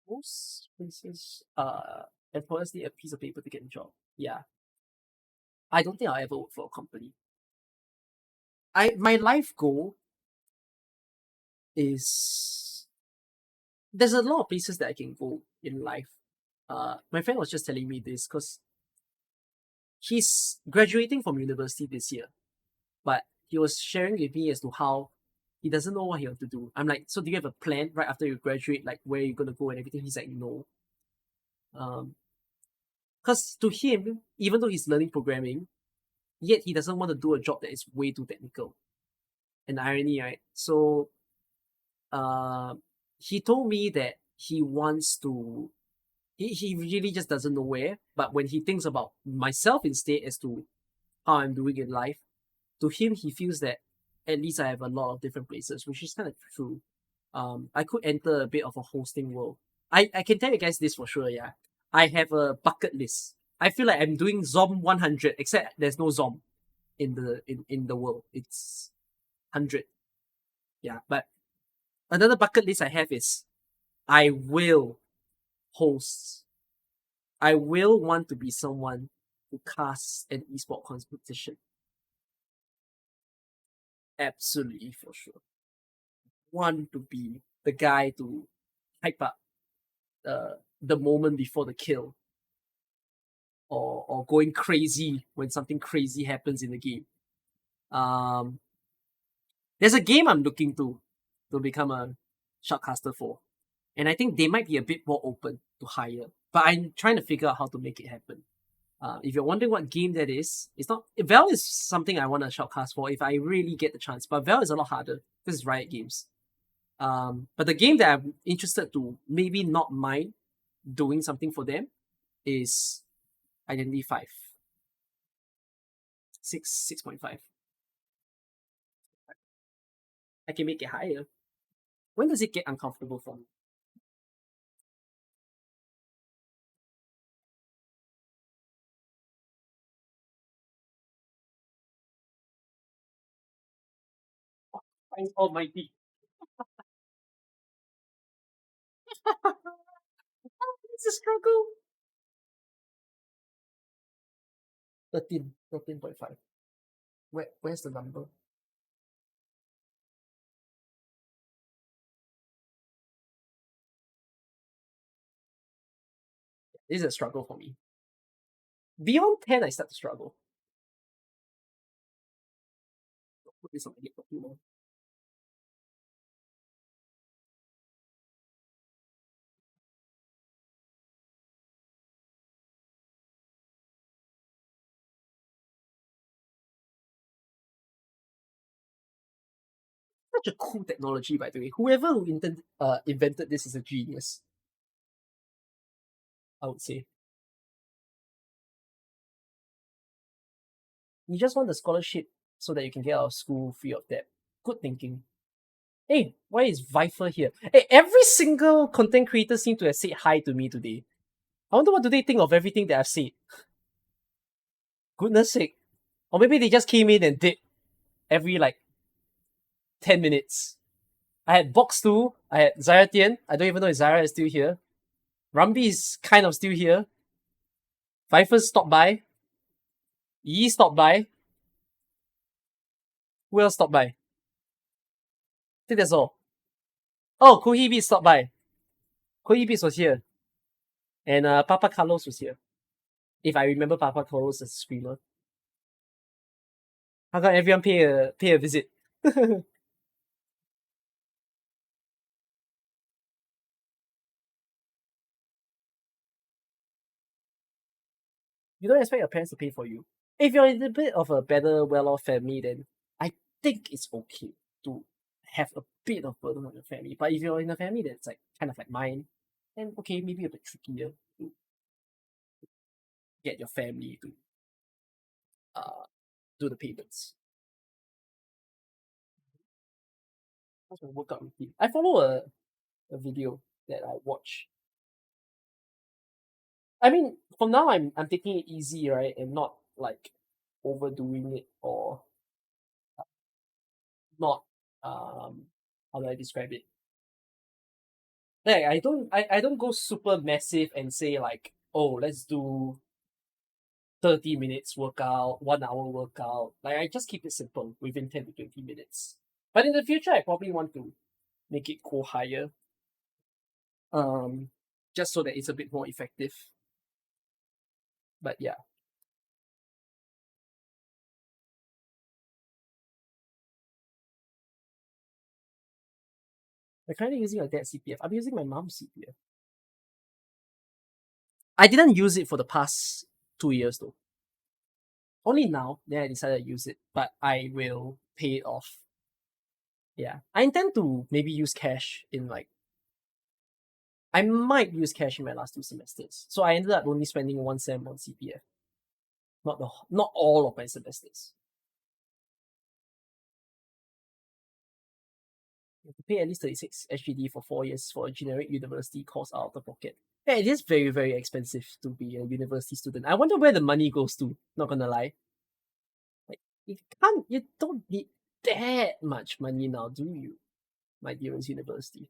A: Most places, employers need a piece of paper to get a job. Yeah, I don't think I'll ever work for a company. My life goal is there's a lot of places that I can go in life. My friend was just telling me this because he's graduating from university this year, but he was sharing with me as to how he doesn't know what he wants to do. I'm like, so do you have a plan right after you graduate, like where you're gonna go and everything? He's like, no. Because to him, even though he's learning programming, yet he doesn't want to do a job that is way too technical. An irony, right? So, uh, he told me that he wants to. He really just doesn't know where. But when he thinks about myself instead as to how I'm doing in life, to him he feels that at least I have a lot of different places, which is kind of true. I could enter a bit of a hosting world. I can tell you guys this for sure, yeah. I have a bucket list. I feel like I'm doing Zom 100, except there's no Zom in the world. It's 100. Yeah, but another bucket list I have is I will host. I will want to be someone who casts an esport competition. Absolutely for sure. Want to be the guy to hype up the moment before the kill, or going crazy when something crazy happens in the game. Um, there's a game I'm looking to become a shotcaster for, and I think they might be a bit more open to hire. But I'm trying to figure out how to make it happen. If you're wondering what game that is, it's not Val is something I want to shoutcast for if I really get the chance. But Val is a lot harder because it's Riot Games. But the game that I'm interested to maybe not mind doing something for them is Identity 5. 6.5. I can make it higher. When does it get uncomfortable for me? Christ almighty. It's a struggle. 13.5. Where's the number? This is a struggle for me. Beyond 10, I start to struggle. Put this on my head for too long. Such a cool technology, by the way. Whoever who invented this is a genius, I would say. You just want the scholarship so that you can get out of school free of debt. Good thinking. Hey, why is Viper here? Hey, every single content creator seems to have said hi to me today. I wonder what do they think of everything that I've said. Goodness sake. Or maybe they just came in and did every like 10 minutes. I had Box 2, I had Zyatian. I don't even know if Zyra is still here. Rambi is kind of still here. Viper stopped by. Yi stopped by. Who else stopped by? I think that's all. Oh, Kohibi stopped by. Kohibi was here. And Papa Carlos was here. If I remember Papa Carlos as a screamer. How come everyone pay a visit? You don't expect your parents to pay for you. If you're in a bit of a better, well-off family, then I think it's okay to have a bit of burden on your family. But if you're in a family that's like kind of like mine, then okay, maybe a bit trickier to get your family to uh do the payments. How's my workout routine? I follow a video that I watch. I mean, for now I'm taking it easy, right, and not like overdoing it or not how do I describe it? Like I don't go super massive and say like, oh, let's do 30 minutes workout, 1 hour workout. Like I just keep it simple within 10 to 20 minutes. But in the future, I probably want to make it go higher. Um, just so that it's a bit more effective. But yeah. I'm currently using your dad's CPF. I'm using my mom's CPF. I didn't use it for the past 2 years though. Only now, then I decided to use it, but I will pay it off. Yeah. I intend to maybe use cash in like I might use cash in my last 2 semesters. So I ended up only spending 1 sem on CPF. Not all of my semesters. You have to pay at least 36 SGD for 4 years for a generic university course out of the pocket. Yeah, it is very, very expensive to be a university student. I wonder where the money goes to, not gonna lie. Like you don't need that much money now, do you? My dearest university.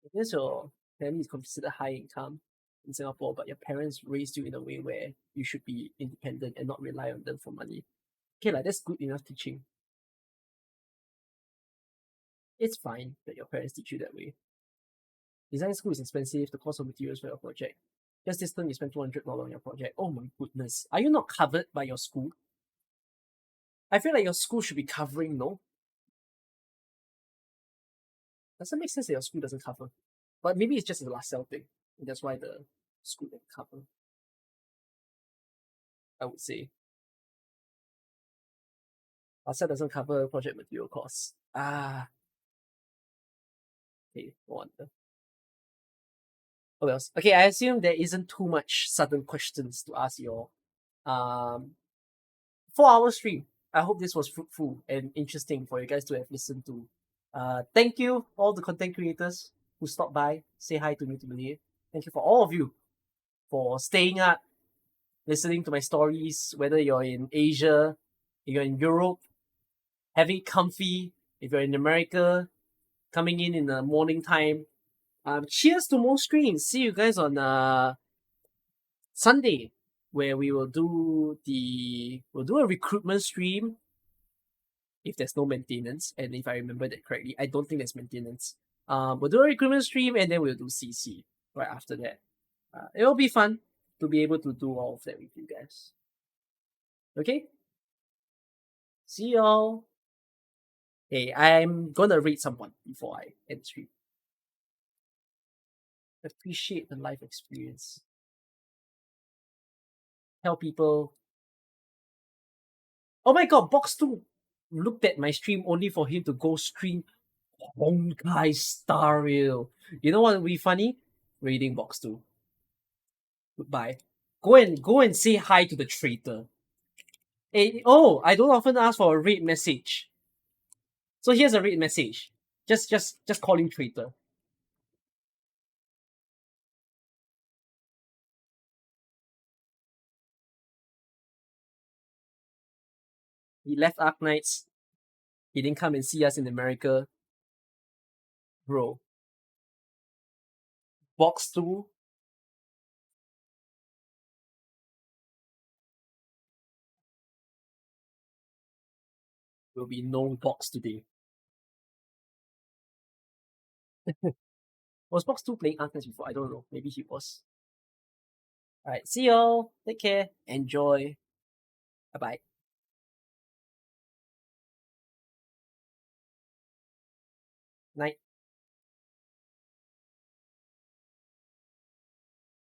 A: I guess your family is considered high income in Singapore, but your parents raised you in a way where you should be independent and not rely on them for money. Okay, like that's good enough teaching. It's fine that your parents teach you that way. Design school is expensive, the cost of materials for your project. Just this term you spent $200 on your project. Oh my goodness. Are you not covered by your school? I feel like your school should be covering, no? Doesn't make sense that your school doesn't cover. But maybe it's just a last sale thing. That's why the school didn't cover. I would say. LaSalle doesn't cover project material costs. Okay, no wonder. What else? Okay, I assume there isn't too much sudden questions to ask you all. 4 hour stream. I hope this was fruitful and interesting for you guys to have listened to. Thank you, all the content creators who stopped by, say hi to me today. Thank you for all of you for staying up, listening to my stories, whether you're in Asia, you're in Europe, having it comfy, if you're in America, coming in the morning time. Cheers to more streams. See you guys on Sunday, where we'll do a recruitment stream if there's no maintenance, and if I remember that correctly, I don't think there's maintenance. We'll do a recruitment stream and then we'll do CC right after that. It'll be fun to be able to do all of that with you guys. Okay? See y'all. Hey, I'm gonna rate someone before I end stream. Appreciate the life experience. Tell people. Oh my god, Box 2 looked at my stream only for him to go stream Honkai Star Rail. You know what would be funny? Raiding Box 2. Goodbye. Go and say hi to the traitor. Hey, oh, I don't often ask for a raid message. So here's a raid message. Just call him traitor. He left Arknights. He didn't come and see us in America. Bro. Box 2. Will be no Box today. Was Box 2 playing Arknights before? I don't know. Maybe he was. Alright, see y'all. Take care. Enjoy. Bye bye. Night.